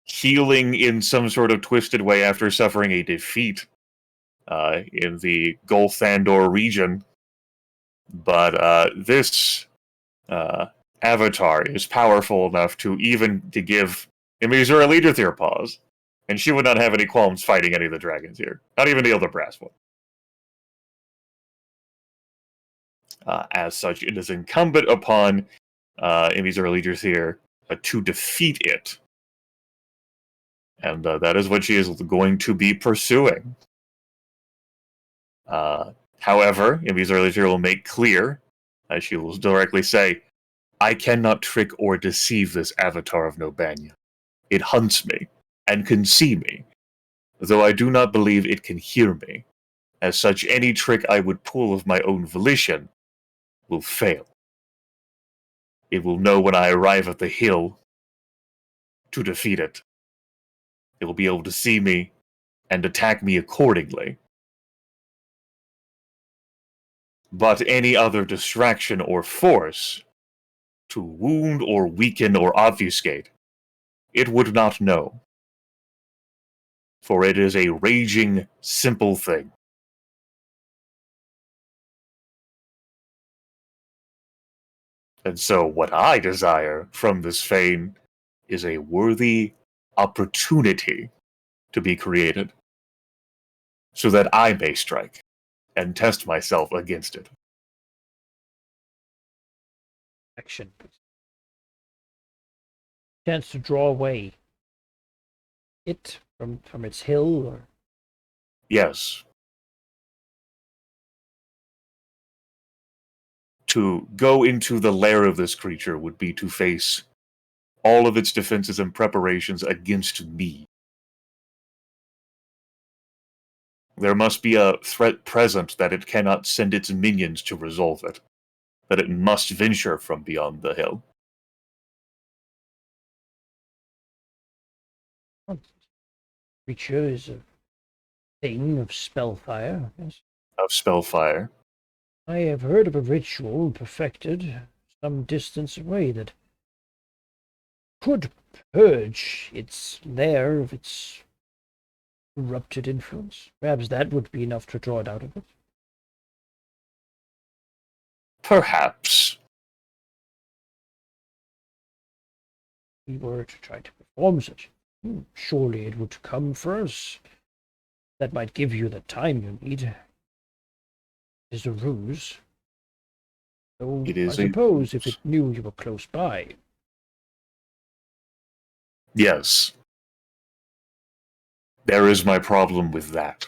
healing in some sort of twisted way after suffering a defeat in the Golthandor region. But this avatar is powerful enough to give Imizura Leader a pause, and she would not have any qualms fighting any of the dragons here. Not even the other brass one. As such, it is incumbent upon Imizura Leader here to defeat it. And that is what she is going to be pursuing. However, Imizura Leader will make clear, as she will directly say, I cannot trick or deceive this avatar of Nobanyan. It hunts me, and can see me, though I do not believe it can hear me. As such, any trick I would pull of my own volition will fail. It will know when I arrive at the hill to defeat it. It will be able to see me and attack me accordingly. But any other distraction or force to wound or weaken or obfuscate, it would not know. For it is a raging, simple thing. And so what I desire from this fane is a worthy opportunity to be created, so that I may strike and test myself against it. Action. Chance to draw away it from its hill, or Yes. To go into the lair of this creature would be to face all of its defenses and preparations against me. There must be a threat present that it cannot send its minions to resolve it, that it must venture from beyond the hill. creature is a thing of spellfire. Yes. Of spellfire. I have heard of a ritual perfected some distance away that could purge its lair of its corrupted influence. Perhaps that would be enough to draw it out of it. Perhaps. If we were to try to perform such, surely it would come for us. That might give you the time you need. It is a ruse. So It is I a suppose if ruse. it knew you were close by. Yes. There is my problem with that.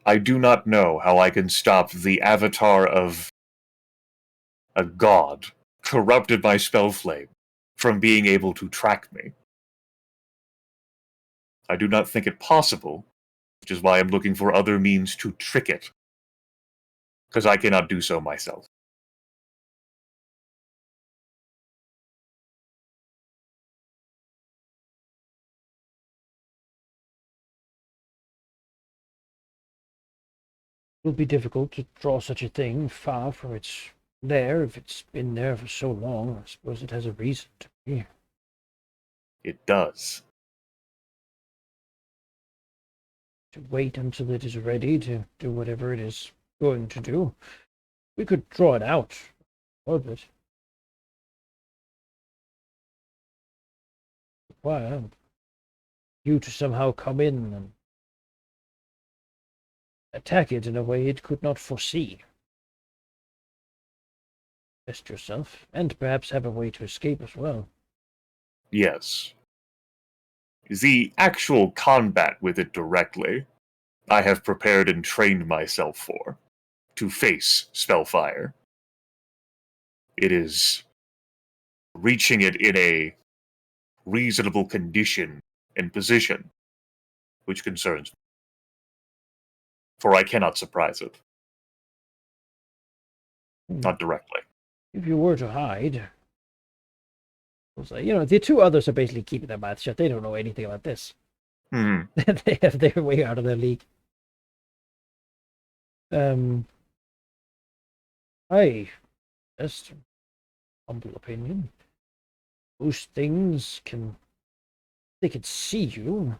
I do not know how I can stop the avatar of a god, corrupted by spell flame, from being able to track me. I do not think it possible, which is why I'm looking for other means to trick it, because I cannot do so myself. It will be difficult to draw such a thing far from its lair if it's been there for so long. I suppose it has a reason to be. It does. To wait until it is ready to do whatever it is going to do. We could draw it out of orbit. Require you to somehow come in and attack it in a way it could not foresee. Test yourself, and perhaps have a way to escape as well. Yes. The actual combat with it directly, I have prepared and trained myself for, to face Spellfire. It is reaching it in a reasonable condition and position, which concerns me. For I cannot surprise it. Not directly. If you were to hide, the two others are basically keeping their mouths shut. They don't know anything about this. Hmm. They have their way out of their league. I, just humble opinion, those things they can see you.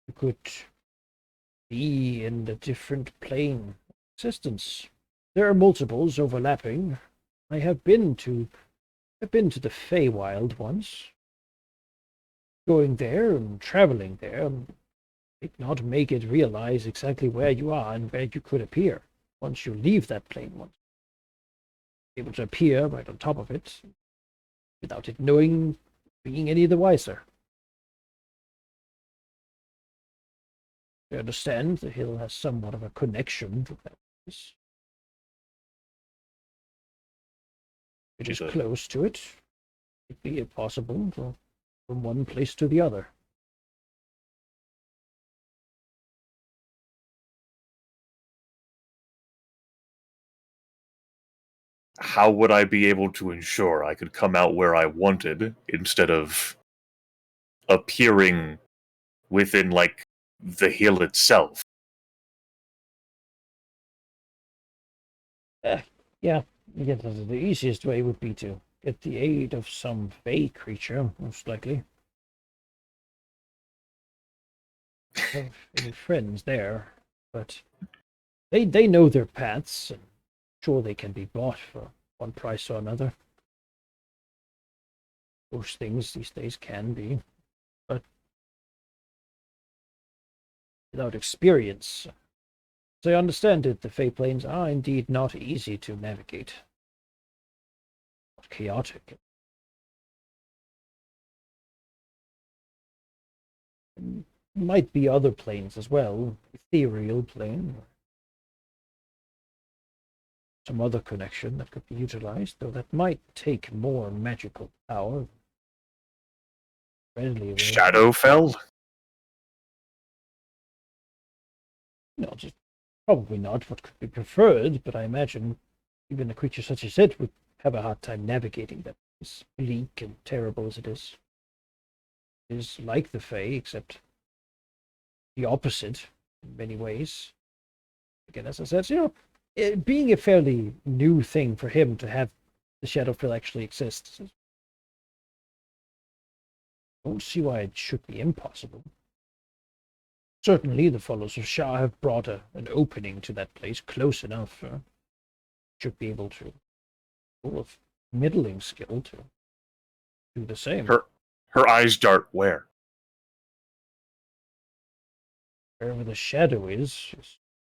You could be in a different plane of existence. There are multiples overlapping. I have been to the Feywild once. Going there and traveling there did not make it realize exactly where you are and where you could appear once you leave that plane once. Able to appear right on top of it without it knowing, being any the wiser. I understand the hill has somewhat of a connection to that place. It is close to it. It be possible from one place to the other. How would I be able to ensure I could come out where I wanted instead of appearing within, like, the hill itself? Yeah, the easiest way would be to get the aid of some fey creature, most likely. Have any friends there, but they know their paths, and sure they can be bought for one price or another. Most things these days can be, but without experience. So I understand that the Fey Plains are indeed not easy to navigate. Not chaotic. And might be other planes as well. Ethereal plane. Some other connection that could be utilized, though that might take more magical power. Readily available. Shadowfell? No, just probably not what could be preferred, but I imagine even a creature such as it would have a hard time navigating that. As bleak and terrible as it is. It is like the Fae, except the opposite in many ways. Again, as I said, it being a fairly new thing for him to have the Shadowfell actually exist. I don't see why it should be impossible. Certainly, the followers of Shah have brought an opening to that place close enough. Should be able to, full of middling skill, to do the same. Her eyes dart where? Wherever the shadow is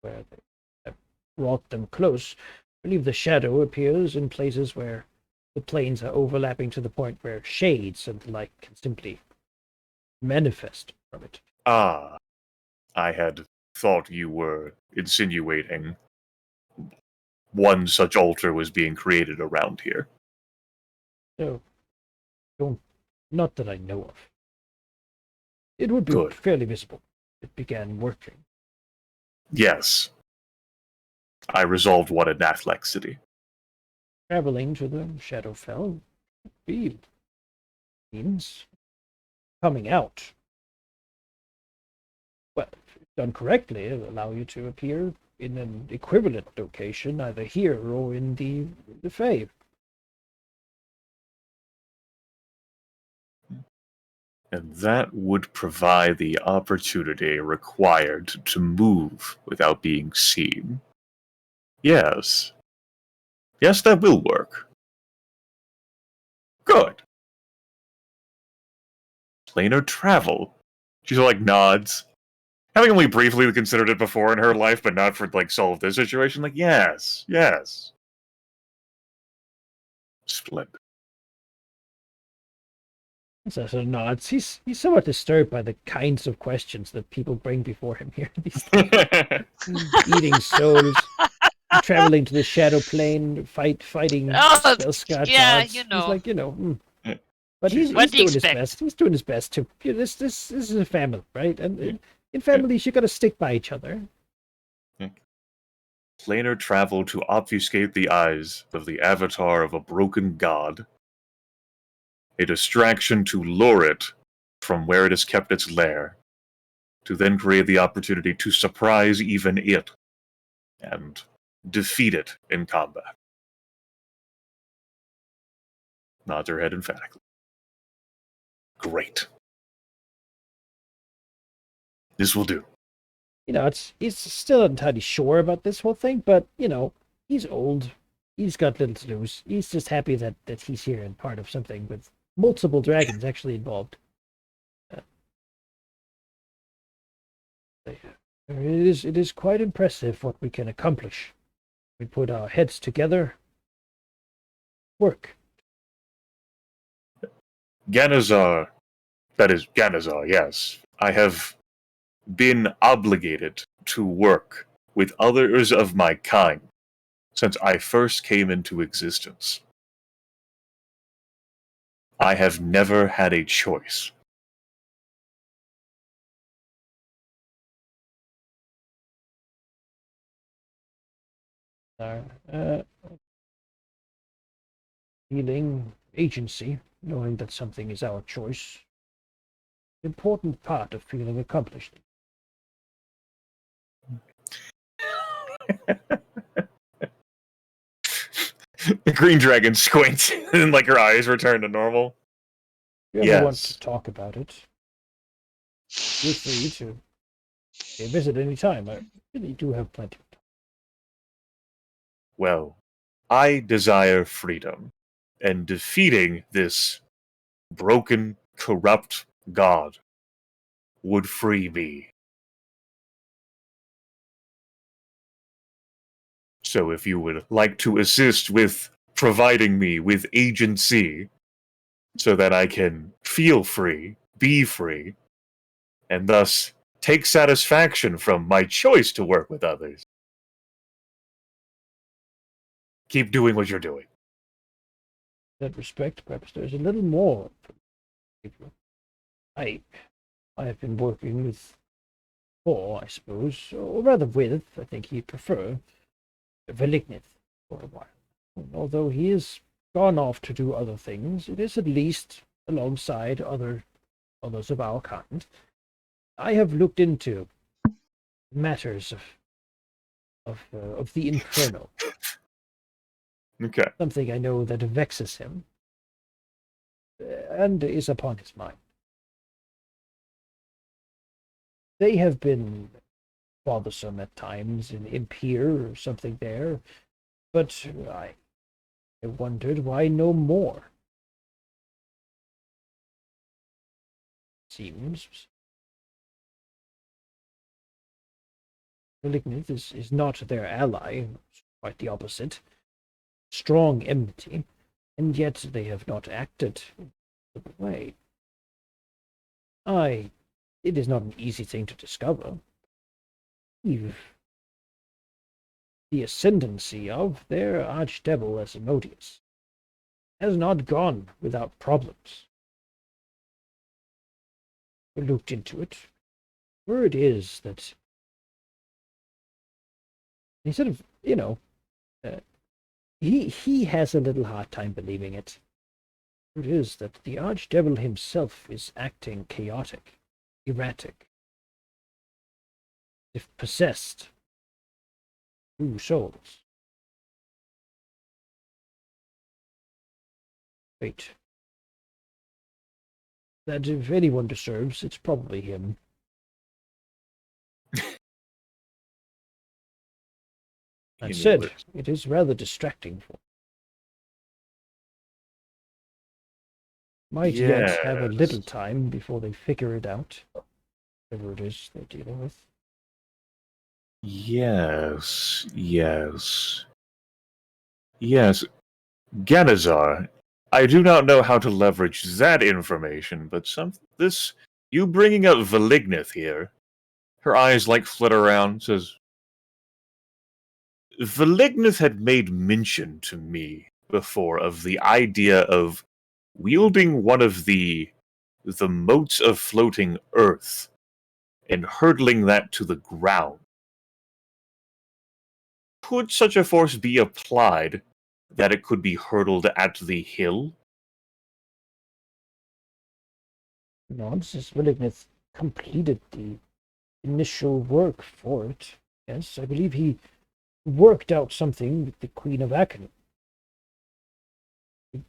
where they have brought them close. I believe the shadow appears in places where the planes are overlapping to the point where shades and the like can simply manifest from it. Ah, I had thought you were insinuating one such altar was being created around here. So, not that I know of. It would be Good. fairly visible. It began working. Yes. I resolved one in Nathlek City. Traveling to the Shadowfell be means coming out. Well, if done correctly, it'll allow you to appear in an equivalent location, either here or in the Fae. And that would provide the opportunity required to move without being seen. Yes. Yes, that will work. Good. Planar travel. She like nods. Having only briefly considered it before in her life, but not for like solve this situation, like yes. Splendid. Sasha nods. He's somewhat disturbed by the kinds of questions that people bring before him here. These eating souls, traveling to the shadow plane, fighting Oh, Spellscott yeah, gods. you He's know. like, but he's What do you doing his expect? best. He's doing his best to. This is a family, right? And in families, you got to stick by each other. Planar travel to obfuscate the eyes of the avatar of a broken god. A distraction to lure it from where it has kept its lair, to then create the opportunity to surprise even it, and defeat it in combat. Nods her head emphatically. Great. This will do. He's still not entirely sure about this whole thing, but he's old. He's got little to lose. He's just happy that he's here and part of something with multiple dragons actually involved. It is quite impressive what we can accomplish. We put our heads together. Work. Ganazar, that is Ganazar, yes. I have been obligated to work with others of my kind since I first came into existence. I have never had a choice. Feeling agency, knowing that something is our choice. Important part of feeling accomplished. The green dragon squints and like her eyes return to normal. If you ever want Yes. to talk about it, feel free to visit any time. I really do have plenty of time. Well, I desire freedom, and defeating this broken, corrupt god would free me. So if you would like to assist with providing me with agency so that I can feel free, be free, and thus take satisfaction from my choice to work with others, keep doing what you're doing. In that respect, perhaps there's a little more. I have been working with Thor, I suppose, or rather with, I think he'd prefer, Velignith for a while. And although he has gone off to do other things, it is at least alongside others of our kind. I have looked into matters of the Inferno, Okay. something I know that vexes him, and is upon his mind. They have been bothersome at times in Imperial or something there, but I wondered why no more. Seems Malignant is not their ally, quite the opposite. Strong enmity, and yet they have not acted in the way. It is not an easy thing to discover. Eve, the ascendancy of their archdevil Asmodeus. has not gone without problems. We looked into it. Word is that instead of, he has a little hard time believing it. It is that the Archdevil himself is acting chaotic, erratic, if possessed. 2 souls. Wait. That if anyone deserves, it's probably him. That said, it is rather distracting for might yet have a little time before they figure it out. Whatever it is they're dealing with. Yes. Ganazar, I do not know how to leverage that information, but you bringing up Velignith here, her eyes flutter around, says, Velignith had made mention to me before of the idea of wielding one of the motes of floating earth and hurtling that to the ground. Could such a force be applied that it could be hurtled at the hill? Since Velignith completed the initial work for it. Yes, I believe he worked out something with the Queen of Aken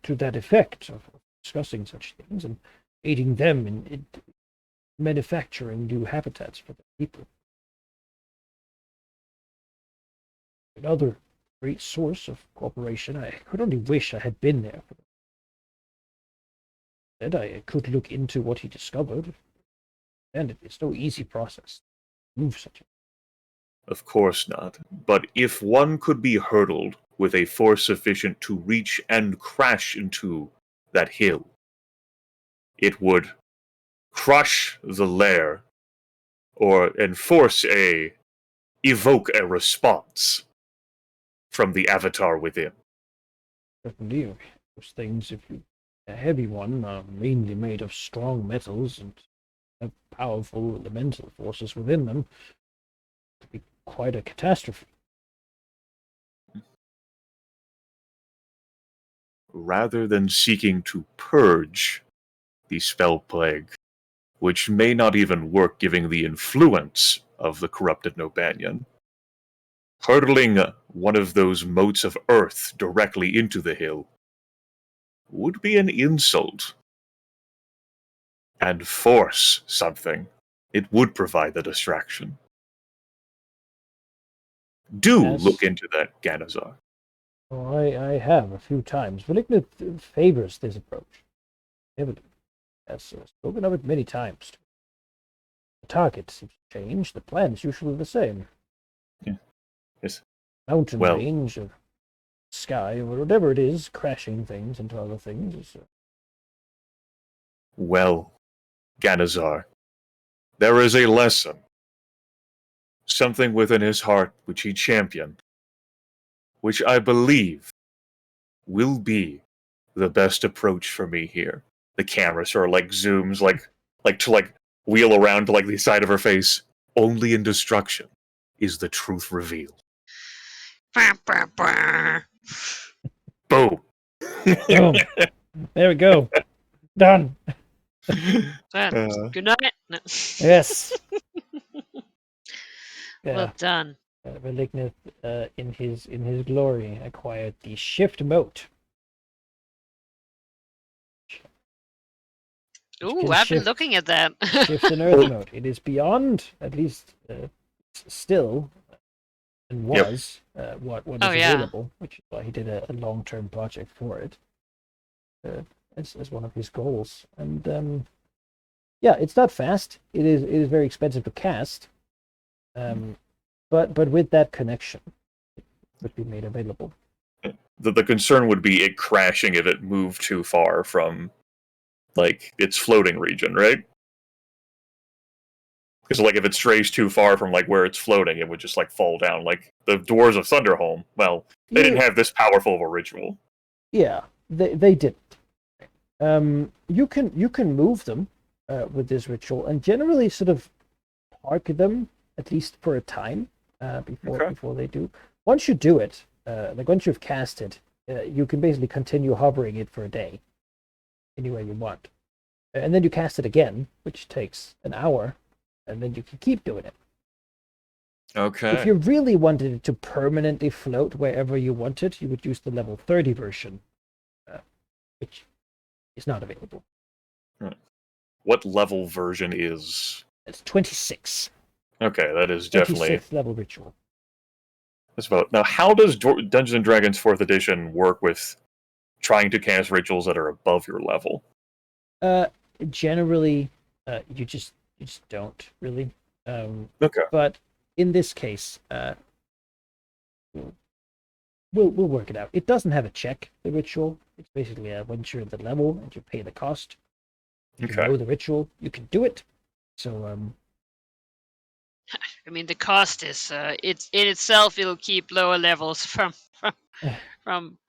to that effect of discussing such things and aiding them in manufacturing new habitats for the people. Another great source of cooperation. I could only wish I had been there for them. And I could look into what he discovered, and it's no easy process to move such a... Of course not. But if one could be hurtled with a force sufficient to reach and crash into that hill, it would crush the lair and evoke a response from the avatar within. Certainly, those things, if you a heavy one, are mainly made of strong metals and have powerful elemental forces within them. It could be quite a catastrophe. Rather than seeking to purge the spell plague, which may not even work given the influence of the corrupted Nobanian, hurtling one of those motes of earth directly into the hill would be an insult. And force something, it would provide the distraction. Do look into that, Ganazar. Oh, I have a few times. Velignith favors this approach. Heavily. Has spoken of it many times. The target seems to change. The plan is usually the same. Yeah. Yes. Mountain range or sky or whatever it is, crashing things into other things. Well, Ganazar, there is a lesson. Something within his heart which he championed, which I believe will be the best approach for me here. The camera sort of zooms to wheel around to the side of her face. Only in destruction is the truth revealed. Boom. Boom. There we go. Done. Good night. No. Yes. Well done. Velignith, in his glory, acquired the Shift Mote. Ooh, I've been looking at that. Shift and Earth Mote. It is beyond, at least still, and was what is available, which is why he did a long-term project for it as one of his goals. And it's not fast. It is very expensive to cast. But with that connection, it would be made available. The concern would be it crashing if it moved too far from its floating region, right? Because if it strays too far from where it's floating, it would just fall down. The Dwarves of Thunderhome, well, they didn't have this powerful of a ritual. Yeah, they didn't. You can move them with this ritual, and generally sort of park them at least for a time before they do. Once you do it, like once you've cast it, you can basically continue hovering it for a day, anywhere you want, and then you cast it again, which takes an hour, and then you can keep doing it. Okay. If you really wanted it to permanently float wherever you want it, you would use the level 30 version, which is not available. What level version is? It's 26. Okay, that is definitely 26th level ritual. That's about now. How does Dungeons and Dragons 4th Edition work with trying to cast rituals that are above your level? Generally, you just don't really. Okay. But in this case, we'll work it out. It doesn't have a check. The ritual. It's basically once you're at the level and you pay the cost. If you know the ritual, you can do it. So I mean, the cost is it's in itself. It'll keep lower levels from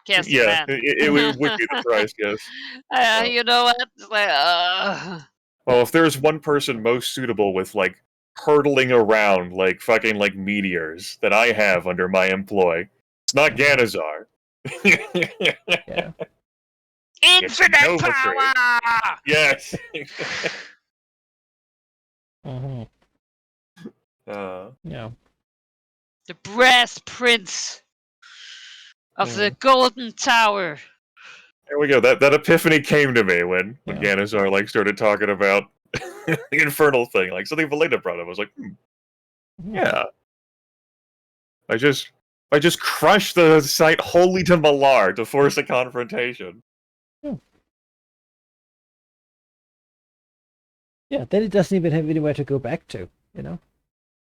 casting. Yeah, man. it would be the price. Yes. You know what? Like, Well, if there's one person most suitable with like hurtling around like fucking like meteors that I have under my employ, it's not Ganazar. yeah. Infinite Nova power! Yes. Mm-hmm. Yeah. The brass prince of the Golden Tower. There we go. That epiphany came to me when Yeah. Ganazar like started talking about the infernal thing, like something Valena brought up. I was like, yeah. I just crushed the site wholly to Malar to force a confrontation. Yeah, then it doesn't even have anywhere to go back to, you know?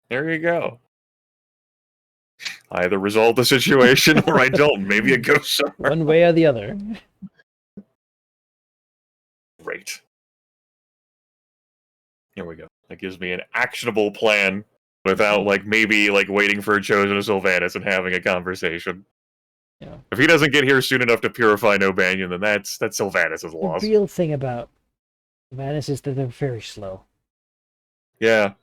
There you go. I either resolve the situation or I don't. Maybe it goes somewhere. One way or the other. Great. Here we go. That gives me an actionable plan without like maybe like waiting for a chosen of Sylvanas and having a conversation. Yeah. If he doesn't get here soon enough to purify no Banyan, then that's Sylvanas' loss. The real thing about Sylvanas is that they're very slow. Yeah.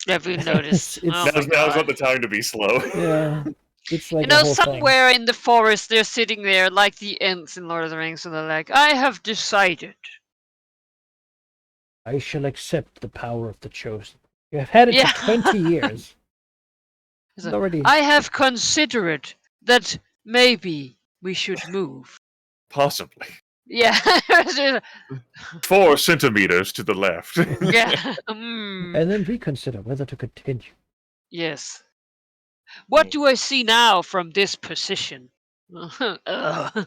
Have you noticed? Now's not the time to be slow. Yeah. It's like somewhere in the forest they're sitting there like the Ents in Lord of the Rings, and they're like, I have decided. I shall accept the power of the chosen. You have had it for 20 years. Already... I have considered that maybe we should move. Possibly. Yeah. 4 centimeters to the left. Yeah. And then reconsider whether to continue. Yes. What do I see now from this position? I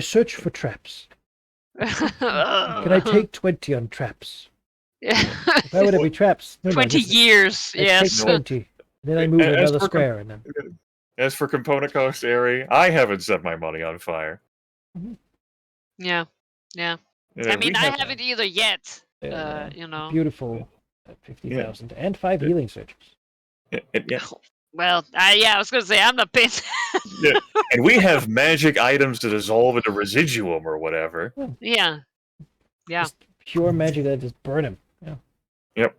search for traps. Can I take 20 on traps? Why would it be traps? No, 20 years, yes. Take 20. Then I move another square. And then... As for component cost area, I haven't set my money on fire. Yeah. I mean, I haven't either yet. You know. Beautiful 50,000 and 5 healing surges. Yeah. Well, I was going to say, I'm not paying. Yeah. And we have magic items to dissolve into residuum or whatever. Yeah. Just pure magic that just burn him. Yeah. Yep.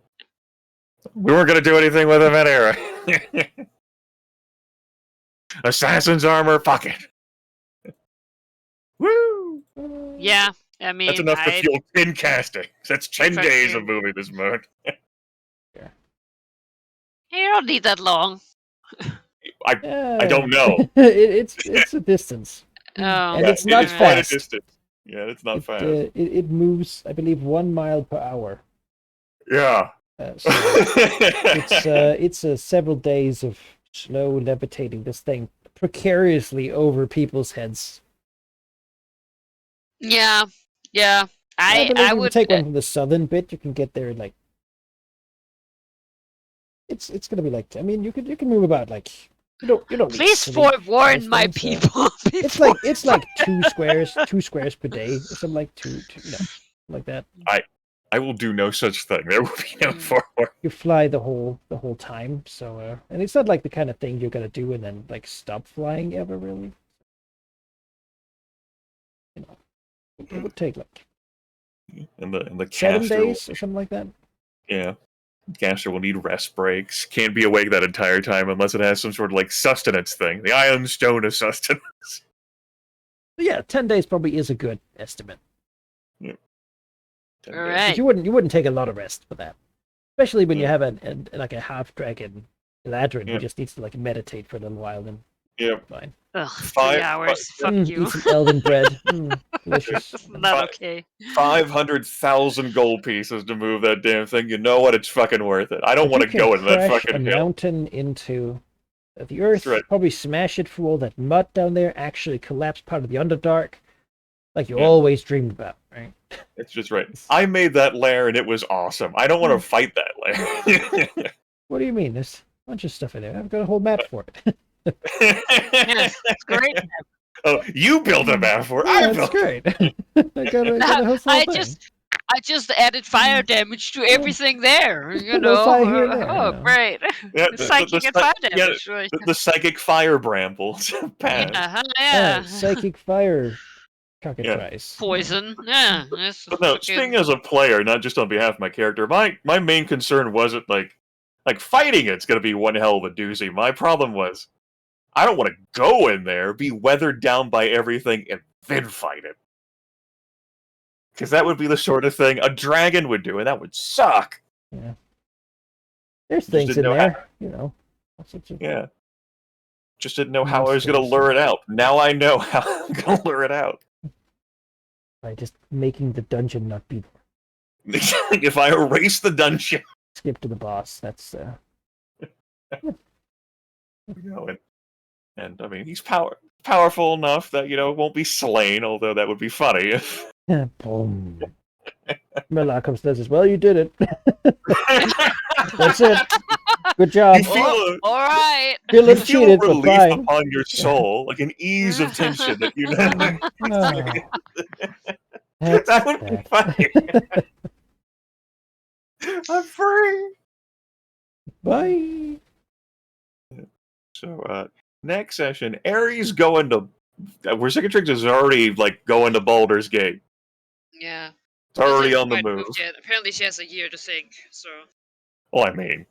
We weren't going to do anything with him at era. Assassin's armor, fuck it. Woo! Yeah, I mean... That's enough to fuel 10 casting. That's 10 days of moving this mode. Yeah. You don't need that long. I don't know. It's a distance. And it's not fast. quite a distance. Yeah, it's not fast. It moves, I believe, 1 mile per hour. Yeah. So it's several days of slow levitating this thing precariously over people's heads. Yeah. I would take one from the southern bit. You can get there like it's gonna be like, I mean, you can move about like you don't please forewarn my people. It's like 2 squares per day or something like two like that. I will do no such thing. There will be no forward. You fly the whole time, so and it's not like the kind of thing you're gonna do and then like stop flying ever really. you know, it would take like And the 7 caster, days or something like that. yeah, caster will need rest breaks. Can't be awake that entire time unless it has some sort of like sustenance thing. The Iron Stone of sustenance. But yeah, 10 days probably is a good estimate. Yeah. 10 All days. right. You wouldn't take a lot of rest for that, especially when you Yeah. have like a half dragon Eladrin Yeah. who just needs to like meditate for a little while. Then Yeah. fine. Ugh, 5 3 hours. Fuck Eat you. some elven bread. Delicious. That's not Fi- okay. 500,000 gold pieces to move that damn thing. You know what? It's fucking worth it. I don't If want you to can go into that crash a fucking hill. mountain into the earth, right. probably smash it through all that mud down there, actually collapse part of the Underdark, like you Yeah. always dreamed about, right? It's just right. I made that lair and it was awesome. I don't want to fight that lair. What do you mean? There's a bunch of stuff in there. I've got a whole map for it. Yes, it's great. Oh, you built a map for it. Yeah, I it's built. great. I got a whole I thing. just added fire damage to everything there. You A little know. fire here and there, Oh, you know. great. Yeah, Psychic and fire damage. the psychic fire brambles. Pass. Yeah. Psychic fire cockatrice. Poison. Yeah. That's But no, fucking- speaking as a player, not just on behalf of my character, my main concern wasn't like fighting it's gonna be one hell of a doozy. My problem was I don't want to go in there, be weathered down by everything, and then fight it. Because that would be the sort of thing a dragon would do, and that would suck. Yeah. There's Just things in didn't know there, you know. All sorts of- Yeah. Just didn't know how I was going to lure it out. Now I know how I'm going to lure it out. By just making the dungeon not be If I erase the dungeon. skip to the boss. That's And I mean, he's powerful enough that, won't be slain, although that would be funny if... boom. Miller comes to us. Well, you did it. That's it. Good job. You feel all right. Feel a You little feel cheated, a but relief fine. upon your soul, like an ease of tension that you know. That's That would be bad. funny. I'm free. Bye. So, next session, Ares going to... Vercingetorix is already, going to Baldur's Gate. Yeah. It's already Hasn't on the quite move. moved yet. Apparently, she has a year to think. So. Well, I mean,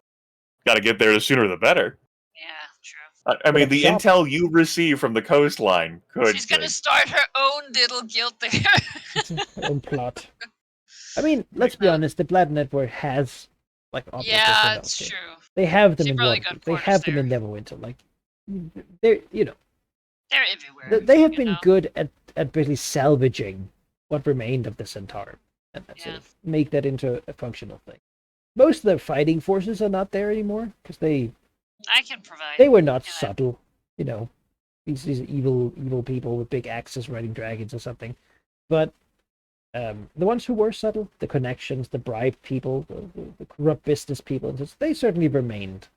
gotta get there the sooner the better. Yeah, true. I mean, the Chop. intel you receive from the coastline could... She's gonna start her own little guild there. Own plot. I mean, let's be honest. The Blood Network has operators Yeah, in it's Elfgate. true. They have them She in probably Waterdeep. got They quarters have them there. in Neverwinter. They're They're everywhere. they have you been know? good at basically salvaging what remained of the Centaur and sort Yeah. of make that into a functional thing. Most of the fighting forces are not there anymore because they I can provide. were not Yeah. subtle, these evil people with big axes riding dragons or something. But the ones who were subtle, the connections, the bribed people, the corrupt business people, they certainly remained.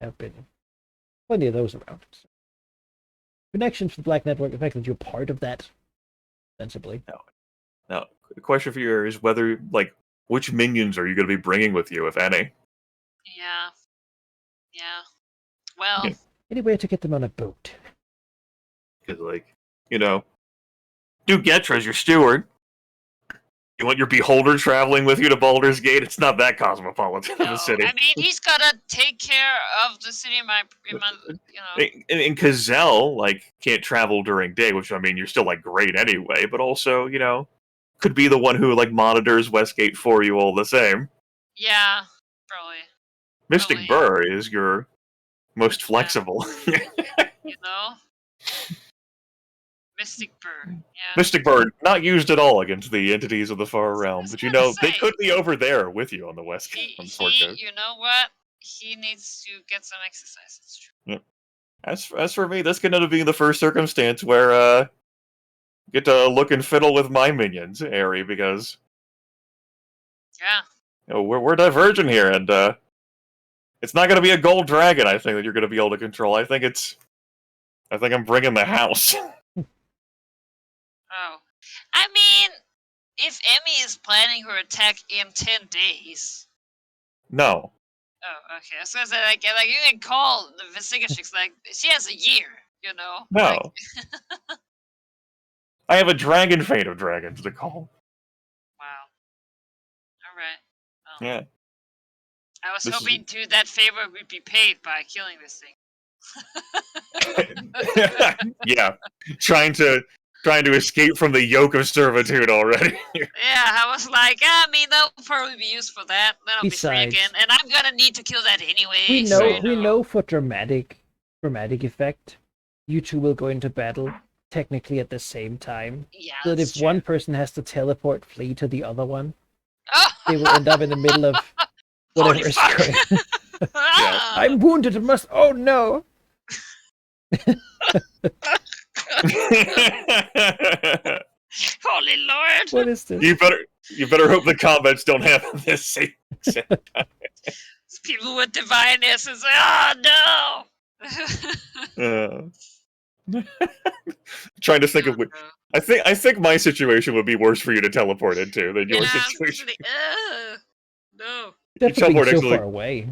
Have been plenty of those around. So. Connections with the Black Network, the fact that you're part of that, sensibly. Now, the question for you is whether, which minions are you going to be bringing with you, if any? Yeah. Yeah. Well, Yeah. Any way to get them on a boat? Because, Duke Getra's your steward. You want your beholder traveling with you to Baldur's Gate? It's not that cosmopolitan of no. a city. I mean, he's gotta take care of the city. And Kazel, can't travel during day, which, I mean, you're still, great anyway, but also, could be the one who, monitors Westgate for you all the same. Yeah, probably. Mystic Probably. Burr is your most flexible. You know? Mystic Burr. Yeah. Mystic Burr, not used at all against the entities of the Far Realm, was but gonna they say. could be over there with you on the West on the Sword Coast. You know what? He needs to get some exercise. It's true. As for me, that's going to be the first circumstance where get to look and fiddle with my minions, Ari, because Yeah. we're divergent here, and it's not going to be a gold dragon. I think that you're going to be able to control. I think I'm bringing the house. Oh. I mean, if Emmy is planning her attack in 10 days. No, Oh, okay. I was gonna say, you can call the Vercingetorix, she has a year, you know? no. I have a dragon fate of dragons to call. Wow. All right. Well, Yeah. I was This is- hoping to that favor would be paid by killing this thing. Yeah. Trying to escape from the yoke of servitude already. Yeah, I was like, I mean, that'll probably be used for that. Then I'll be free Besides- again, and I'm gonna need to kill that anyway. We so, know, you we know for dramatic effect, you two will go into battle technically at the same time. Yeah, So that that's if one person has to teleport flee to the other one, Oh! they will end up in the middle of whatever Holy is fuck. going. Ah! I'm wounded. Must. Oh no! Holy Lord! What is this? you better hope the combats don't happen this same. People with divine essence. Oh no! Trying to think Oh, of which. no. I think my situation would be worse for you to teleport into than your Yeah, situation. especially- no. Definitely teleport so actually- far away.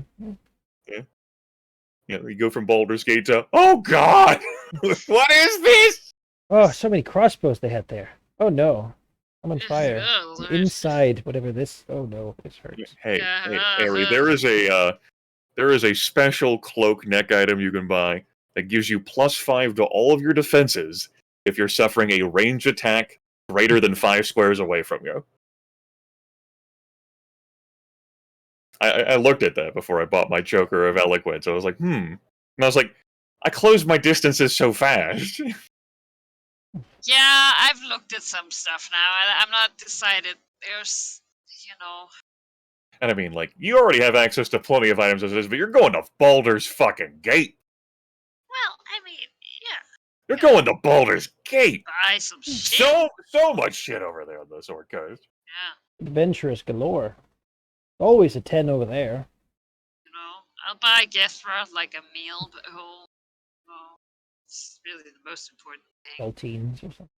You know, you go from Baldur's Gate to oh god, what is this? Oh, so many crossbows they had there. Oh no, I'm on fire. Oh, Lord. Inside whatever this. Oh no, this hurts. Hey, Yeah, Ari, there is a special cloak neck item you can buy that gives you +5 to all of your defenses if you're suffering a ranged attack greater than 5 squares away from you. I looked at that before I bought my Joker of Eloquence. I was like, And I was like, I closed my distances so fast. Yeah, I've looked at some stuff now. I'm not decided. There's, And I mean, like, you already have access to plenty of items as it is, but you're going to Baldur's fucking Gate. Well, I mean, yeah, You're going to Baldur's Gate. buy some shit. So much shit over there on the Sword Coast. Yeah, Adventurous galore. Always a 10 over there. I'll buy a gift for like a meal, but it's really the most important thing. Saltines or something.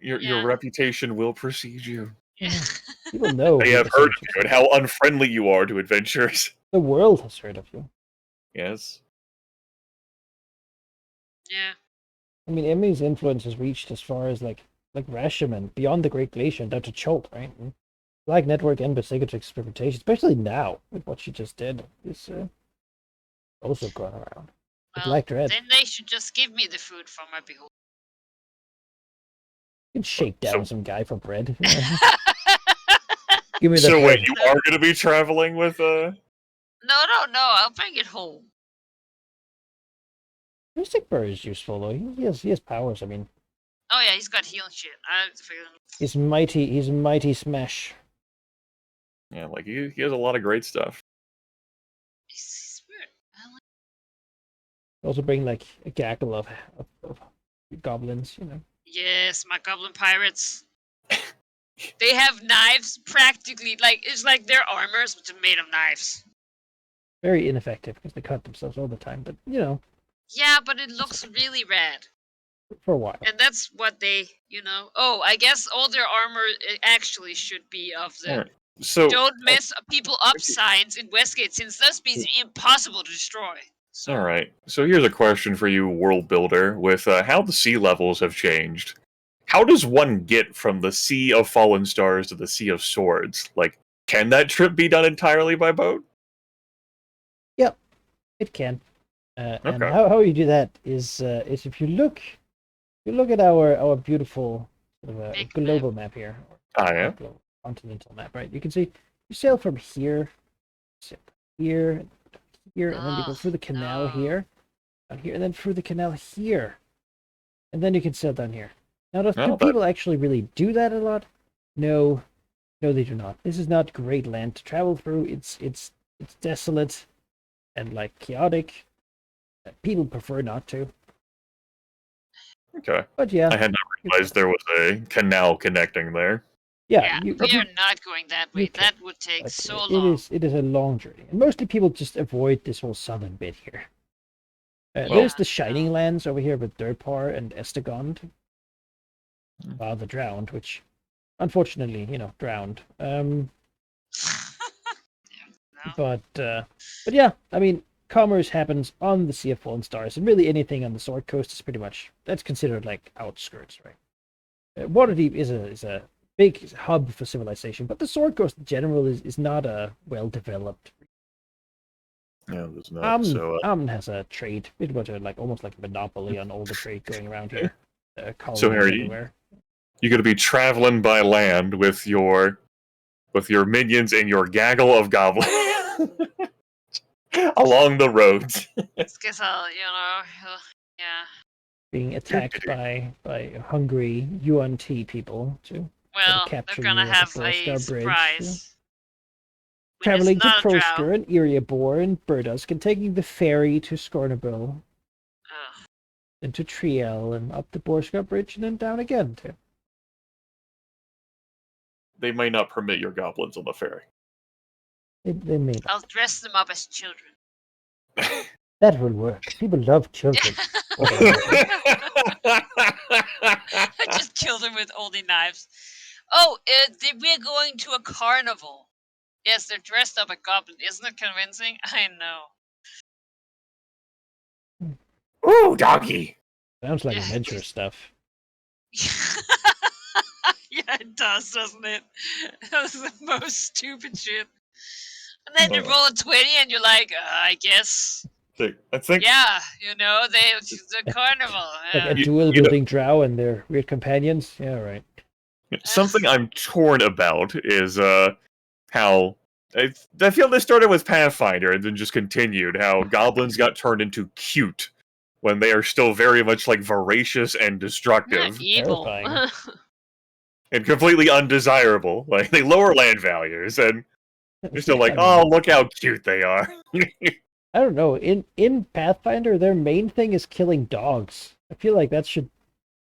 Your Yeah. reputation will precede you. Yeah. People know. They who have the heard of soldiers you and are. how unfriendly you are to adventurers. The world has heard of you. Yes. Yeah. I mean, Emmy's influence has reached as far as like Rashomon, beyond the Great Glacier, down to Cholt, right? And Black Network and Basigatrix's reputation, especially now with what she just did, is also going around. The Well, Black Dread. then they should just give me the food from my behold. You can shake So- down some guy for bread. Give me the So bread. wait, you are going to be traveling with No, I'll bring it home. Mystic Burr is useful though. He has powers. I mean, Oh yeah, he's got healing shit. I have to figure that out. he's mighty smash. Yeah, like he has a lot of great stuff. He's weird. I like- Also bring like a gaggle of goblins. Yes, my goblin pirates. They have knives practically, like, it's like their armors, but they're made of knives. Very ineffective because they cut themselves all the time. But Yeah, but it looks really rad. for a while. And that's what they, Oh, I guess all their armor actually should be of the Alright, so don't mess people up signs in Westgate, since thus be impossible to destroy. So, all right. So here's a question for you, world builder. With how the sea levels have changed, how does one get from the Sea of Fallen Stars to the Sea of Swords? Like, can that trip be done entirely by boat? It can. And Okay. how you do that is if you look at our beautiful sort of, Big global map here. Ah, yeah. Global continental map, right? You can see you sail from here, sail here, here, and then you go Oh, through the canal no. here, down here, and then through the canal here, and then you can sail down here. Now, do Oh, that- people actually really do that a lot? No, they do not. This is not great land to travel through. It's desolate and like chaotic. People prefer not to, Okay. but yeah, I had not realized there was a canal connecting there. yeah. we are not going that way. can- That would take But so it long. is a long journey, and mostly people just avoid this whole southern bit here. Yeah, There's the no. Shining Lands over here with Durpar and Estegond. Hmm. The Drowned, which unfortunately, drowned. No. But yeah, I mean, commerce happens on the Sea of Fallen Stars, and really anything on the Sword Coast is pretty much that's considered like outskirts, right? Waterdeep is a big hub for civilization, but the Sword Coast in general is not a well developed. Yeah, there's not. Amn has a trade, pretty much like almost like a monopoly on all the trade going around here. Colonies Harry, everywhere. you're gonna be traveling by land with your minions and your gaggle of goblins along the roads. It's guess I'll, yeah. Being attacked by hungry UNT people to Well, capture they're gonna you at have the a Borskar Bridge. surprise. When Traveling it's to not a drow. Krosker and Iriabor and Burdusk and taking the ferry to Scornabil Ugh. and to Triel and up the Borskar Bridge and then down again to. They may not permit your goblins on the ferry. They may not. I'll dress them up as children. That will work. People love children. I just killed them with only knives. Oh, we're going to a carnival. Yes, they're dressed up like goblins. Isn't it convincing? I know. Ooh, doggy. Sounds like Yeah. adventurous stuff. Yeah, it does, doesn't it? That was the most stupid shit. And then you roll a 20 and you're like, I guess. I think Yeah, the carnival. Like Yeah. a dual wielding drow and their weird companions. Yeah, right. something I'm torn about is how I feel this started with Pathfinder and then just continued. How goblins got turned into cute when they are still very much like voracious and destructive Not evil. Terrifying. and completely undesirable. Like they lower land values and they're still like, I mean, oh, look how cute they are. I don't know. In Pathfinder, their main thing is killing dogs. I feel like that should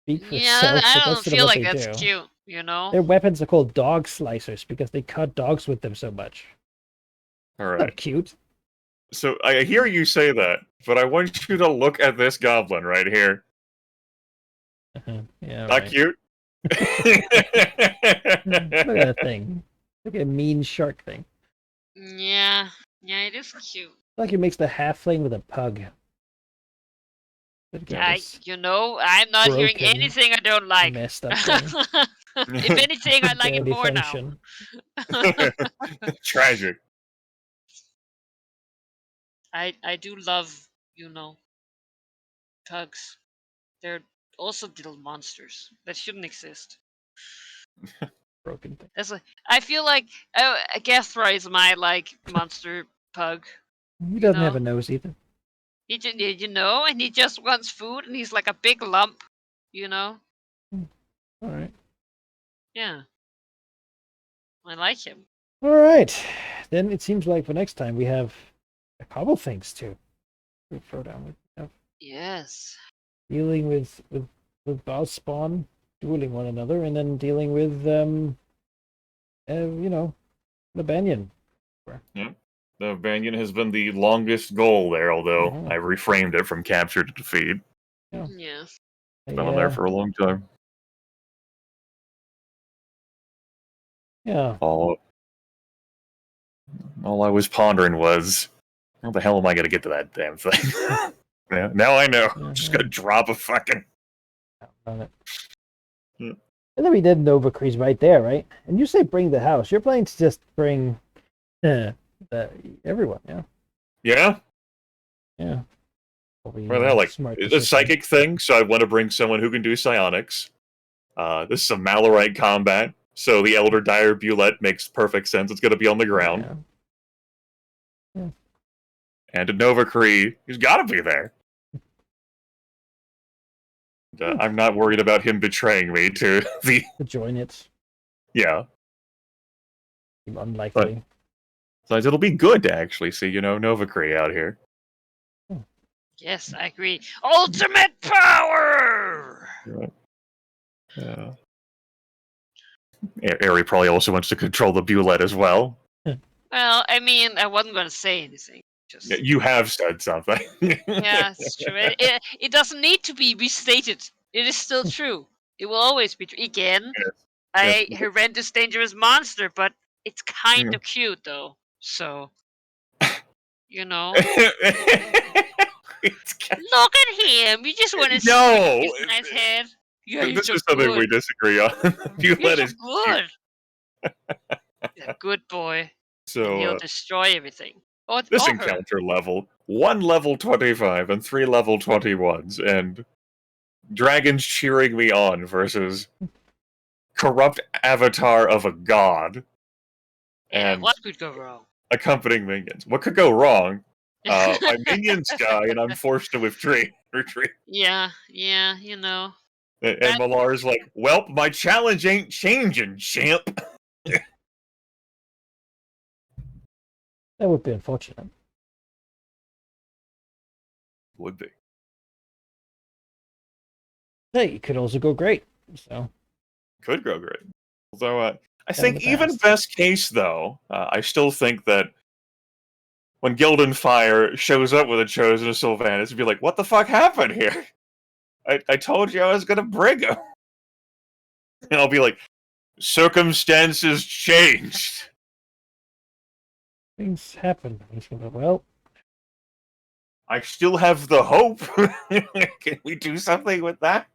speak for Yeah, itself. I but don't that's sort of feel what like they that's do. cute, you know? Their weapons are called dog slicers because they cut dogs with them so much. All Not right. cute. So I hear you say that, but I want you to look at this goblin right here. Yeah, Not right. cute. Look at that thing. Look at a mean shark thing. Yeah, it is cute. Like he makes the halfling with a pug. Good God, this I'm not hearing broken, anything I don't like. messed up thing. If anything, I like it Barely more function. Tragic. I do love, pugs. They're also little monsters that shouldn't exist. Broken thing. I feel like Gethra is my monster pug. He doesn't have know? a nose either. He just, and he just wants food, and he's like a big lump, All right. Yeah. I like him. All right. Then it seems like for next time we have a couple things to throw down with. Yes. Dealing with boss spawn, dueling one another, and then dealing with the Banyan. The Banyan has been the longest goal there, although Mhm. I reframed it from capture to defeat. Yeah. It's been on there for a long time. Yeah. All I was pondering was, how the hell am I going to get to that damn thing? Yeah, now I know. I'm just going to drop a fucking... On it. Yeah. And then we did Nova Crease right there, right? And you say bring the house. You're planning to just bring everyone, yeah? Yeah? Yeah. Probably, Where the hell, smart it's a decision. psychic thing, so I want to bring someone who can do psionics. This is some Malorite combat, so the Elder Dire Bulette makes perfect sense. It's going to be on the ground. Yeah. And a Nova Cree, he's got to be there. I'm not worried about him betraying me to the... To join it. Yeah. Seem unlikely. So it'll be good to actually see, Nova Cree out here. Yes, I agree. Ultimate power! Right. Yeah. Ari probably also wants to control the Bulette as well. Well, I mean, I wasn't going to say anything. Just Yeah, you have said something. Yeah, it's true. It doesn't need to be restated. It is still true. It will always be true. Again, Yes. a horrendous, dangerous monster, but it's kind of cute, though. So, It's look at him. You just want to No! see his nice head. Yeah, you're This so is something good. we disagree on. You You're let so us good. He's a good boy, and So he'll destroy everything. this Or her. encounter level, 1 level 25 and 3 level 21s, and dragons cheering me on versus corrupt avatar of a god Yeah, and what could go wrong? accompanying minions. What could go wrong? My minions die, and I'm forced to retreat. Yeah, you know. And Malar's like, "Welp, my challenge ain't changing, champ." That would be unfortunate. Would be. Hey, it could also go great. So Could go great. Although, I in think the even past. best case, though, I still think that when Gildan Fire shows up with a Chosen of Sylvanas, it'd be like, what the fuck happened here? I told you I was gonna bring him. And I'll be like, circumstances changed. Things happen. He's gonna go, well, I still have the hope. Can we do something with that?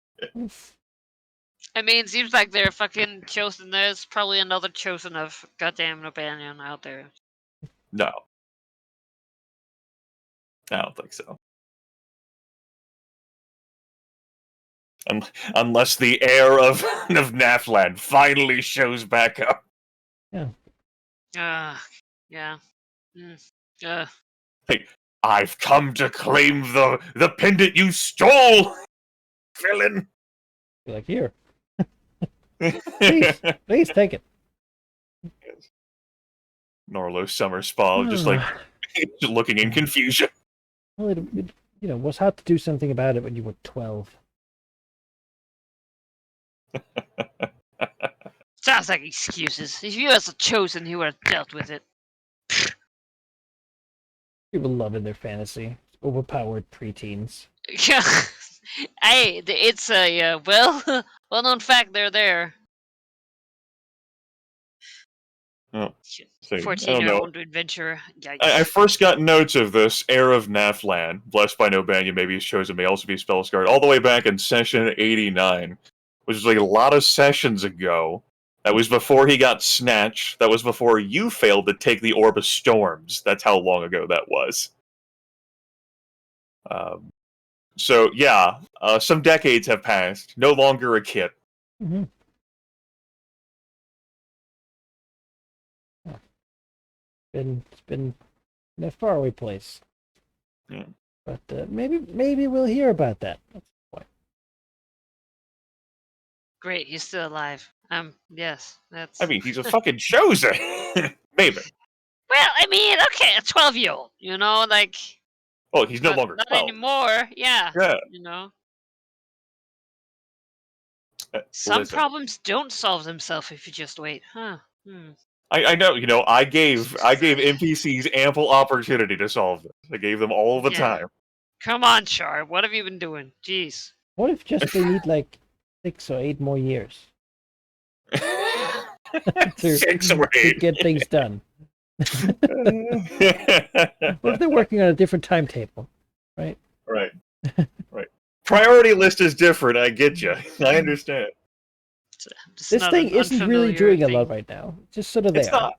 I mean, it seems like they're fucking chosen. There's probably another chosen of goddamn Nobanian out there. No. I don't think so. Unless the heir of Nafland finally shows back up. Yeah. Uh, Hey, I've come to claim the pendant you stole, villain. be like, here, please take it. Norlo Summer Spa, just like looking in confusion. Well, it was hard to do something about it when you were 12. sounds like excuses. If you was a chosen, he would have dealt with it. People love in their fantasy. Overpowered preteens. Yeah. Hey, it's a well-known fact. They're there. Oh, see, I don't 14-year-old adventurer. Yikes. I first got notes of this heir of Nafland, blessed by no banyan, maybe he's chosen, may also be spellscarred, all the way back in session 89, which was like a lot of sessions ago. That was before he got snatched. That was before you failed to take the Orb of Storms. That's how long ago that was. So yeah, some decades have passed. No longer a kid. Mm-hmm. It's been in a faraway place. Yeah. But maybe we'll hear about that. That's the point. Great, he's still alive. Yes, that's. I mean, he's a fucking chosen. Maybe. Well, I mean, okay, a 12-year-old. You know, like. Well, he's no longer Not 12. anymore. Yeah. Yeah. You know. Some problems don't solve themselves if you just wait, huh? I know, I gave NPCs ample opportunity to solve this. I gave them all the time. Come on, Char. What have you been doing? Jeez. What if just they need like 6 or 8 more years 6 or 8 to get things done? What if they're working on a different timetable, right? Right. Priority list is different. I get you. I understand. This thing isn't really doing a lot right now. It's just sort of there. It's not.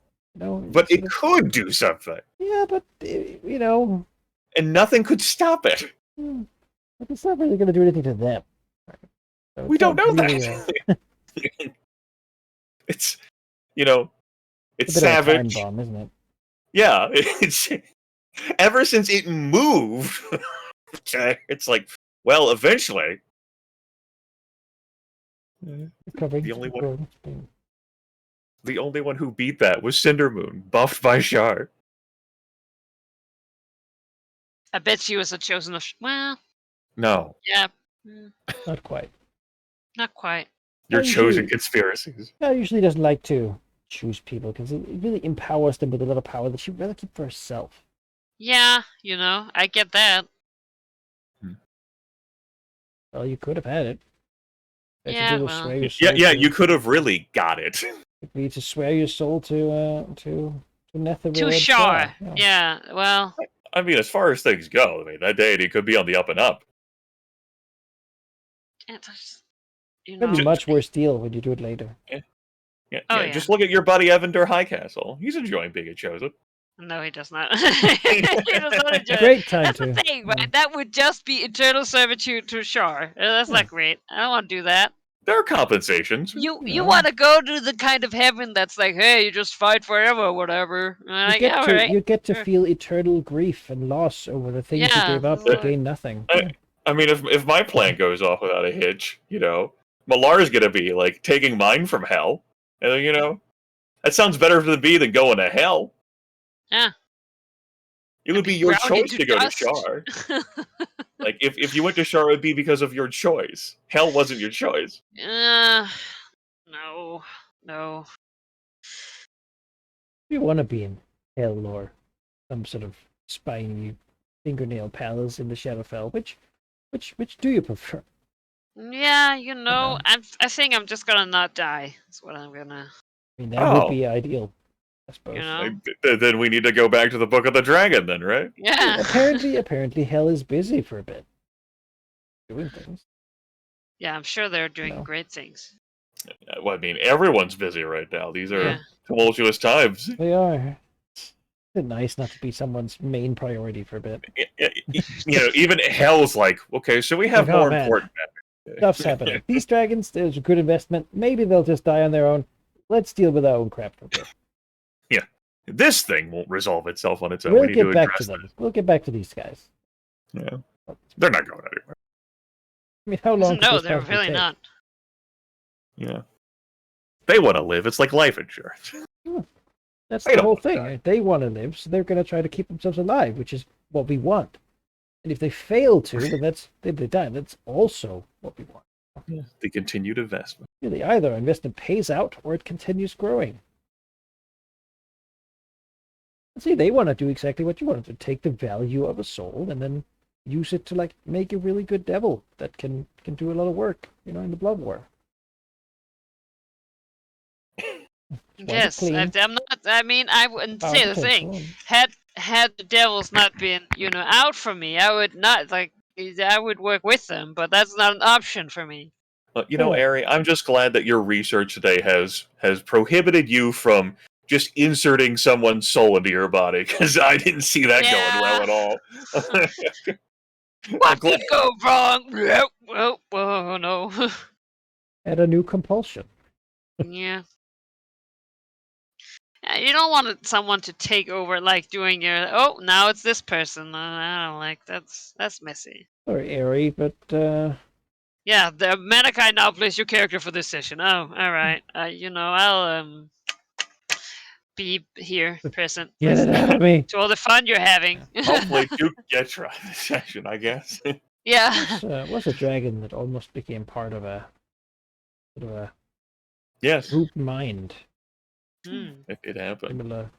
But it could do something. Yeah, but and nothing could stop it. But it's not really going to do anything to them. So we don't know really, that. It's it's a bit savage. of a time bomb, isn't it? Yeah, it's ever since it moved. It's like, well, eventually. The only one who beat that was Cindermoon, buffed by Shar. I bet she was a chosen of. Well. No. Yeah. Not quite. Not quite. Your chosen conspiracies. She usually doesn't like to choose people because it really empowers them with a lot of power that she'd rather keep for herself. Yeah, I get that. Well, you could have had it. Yeah, you could have really got it. It'd be to swear your soul to Netherworld. To Shar. Yeah, well. I mean, as far as things go, that deity could be on the up and up. you It'll be know. much worse deal when you do it later. Yeah, Oh, yeah. yeah. Just look at your buddy Evander Highcastle. He's enjoying being a chosen. No, he does not. He does not enjoy it. Great time That's to. the thing, Yeah. right? That would just be eternal servitude to Shar. That's Yeah. not great. I don't want to do that. There are compensations. You No. want to go to the kind of heaven that's like, hey, you just fight forever or whatever. And I'm like, yeah, all right. You get to sure. feel eternal grief and loss over the things you Yeah, gave up that's to gain nothing. I mean, if my plan goes off without a hitch, Malar's gonna be like taking mine from hell, and that sounds better for the bee than going to hell. Yeah. It would be your choice to go to Shar. Like if you went to Shar, it would be because of your choice. Hell wasn't your choice. No. No. You want to be in hell or some sort of spiny fingernail palace in the Shadowfell. Which do you prefer? Yeah, know. I think I'm just gonna not die. That's what I'm gonna. I mean, that would Oh. be ideal, I suppose. You know? Then we need to go back to the Book of the Dragon, then, right? Yeah. Apparently, hell is busy for a bit, doing things. Yeah, I'm sure they're doing No. great things. Well, I mean, everyone's busy right now. These are Yeah. tumultuous times. They are. It's nice not to be someone's main priority for a bit. Even hell's like, okay, so we have Like, oh, more man. important matters. Stuff's happening. These dragons, there's a good investment. Maybe they'll just die on their own. Let's deal with our own crap for a bit. This thing won't resolve itself on its own. We'll We need get to back to address them. this. We'll get back to these guys. Yeah, they're not going anywhere. I mean, how long? could No, this they're possibly really take? not. Yeah, they want to live. It's like life insurance. That's They the don't whole wanna thing. die. Right? They want to live, so they're going to try to keep themselves alive, which is what we want. And if they fail to, then they die. That's also what we want. The continued investment. Really, either investment pays out or it continues growing. See, they want to do exactly what you want to take the value of a soul and then use it to like make a really good devil that can do a lot of work, in the blood war. Yes, clean. I'm not. I mean, I wouldn't say the thing. Potential. Had the devils not been, out for me, I would not like. I would work with them, but that's not an option for me. Yeah. Ari, I'm just glad that your research today has prohibited you from just inserting someone's soul into your body, because I didn't see that going well at all. What could go wrong? Oh no. Add a new compulsion. Yeah. You don't want someone to take over, like doing your. Oh, now it's this person. I don't like that's messy. Sorry, Ari, but Yeah, the Manikai now plays your character for this session. Oh, all right. I'll be here, present. get it listening out of me. to all the fun you're having. Hopefully, Duke gets right this session, I guess. Yeah. Was a dragon that almost became part of a sort of a Yes, group mind, Hmm. it happened. similar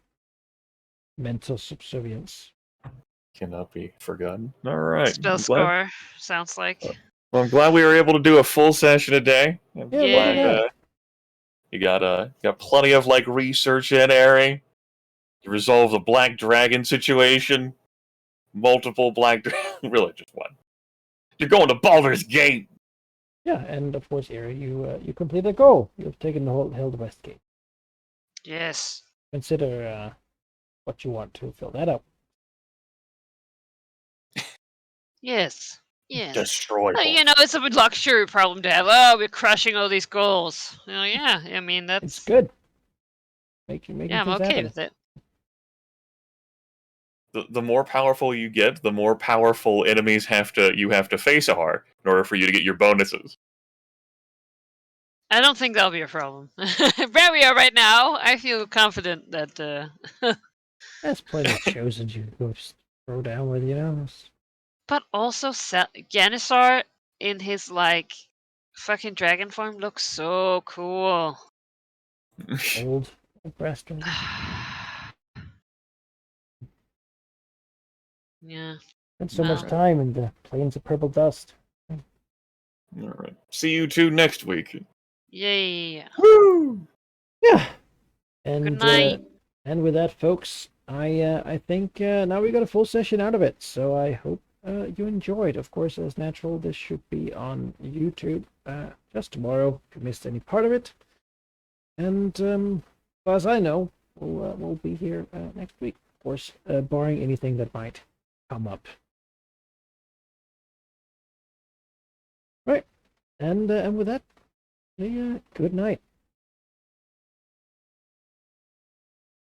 mental subservience. Cannot be forgotten. All right. Spell I'm glad- score sounds like. Well, I'm glad we were able to do a full session today. I'm Yeah, glad yeah. you got plenty of research in, Ari. You resolved the black dragon situation. Multiple black really just one. You're going to Baldur's Gate. Yeah, and of course, Ari, you completed the goal. You've taken the whole Held West Gate. Yes. Consider what you want to fill that up. Yes. Yes. Destroy. It's a luxury problem to have. Oh, we're crushing all these goals. Yeah. I mean, that's. It's good. Make Yeah, I'm things okay happen. with it. The more powerful you get, the more powerful enemies you have to face in order for you to get your bonuses. I don't think that'll be a problem. Where we are right now, I feel confident that. That's plenty of chosen you go just throw down with, But also, Janissar in his fucking dragon form looks so cool. old breast. Yeah. Spent so much No. time in the plains of purple dust. All right. See you two next week. Yeah. Woo! Yeah. And Good night. And with that, folks, I think now we got a full session out of it. So I hope you enjoyed. Of course, as natural, this should be on YouTube just tomorrow if you missed any part of it. And as far as I know, we'll be here next week, of course, barring anything that might come up. Right, and with that, good night.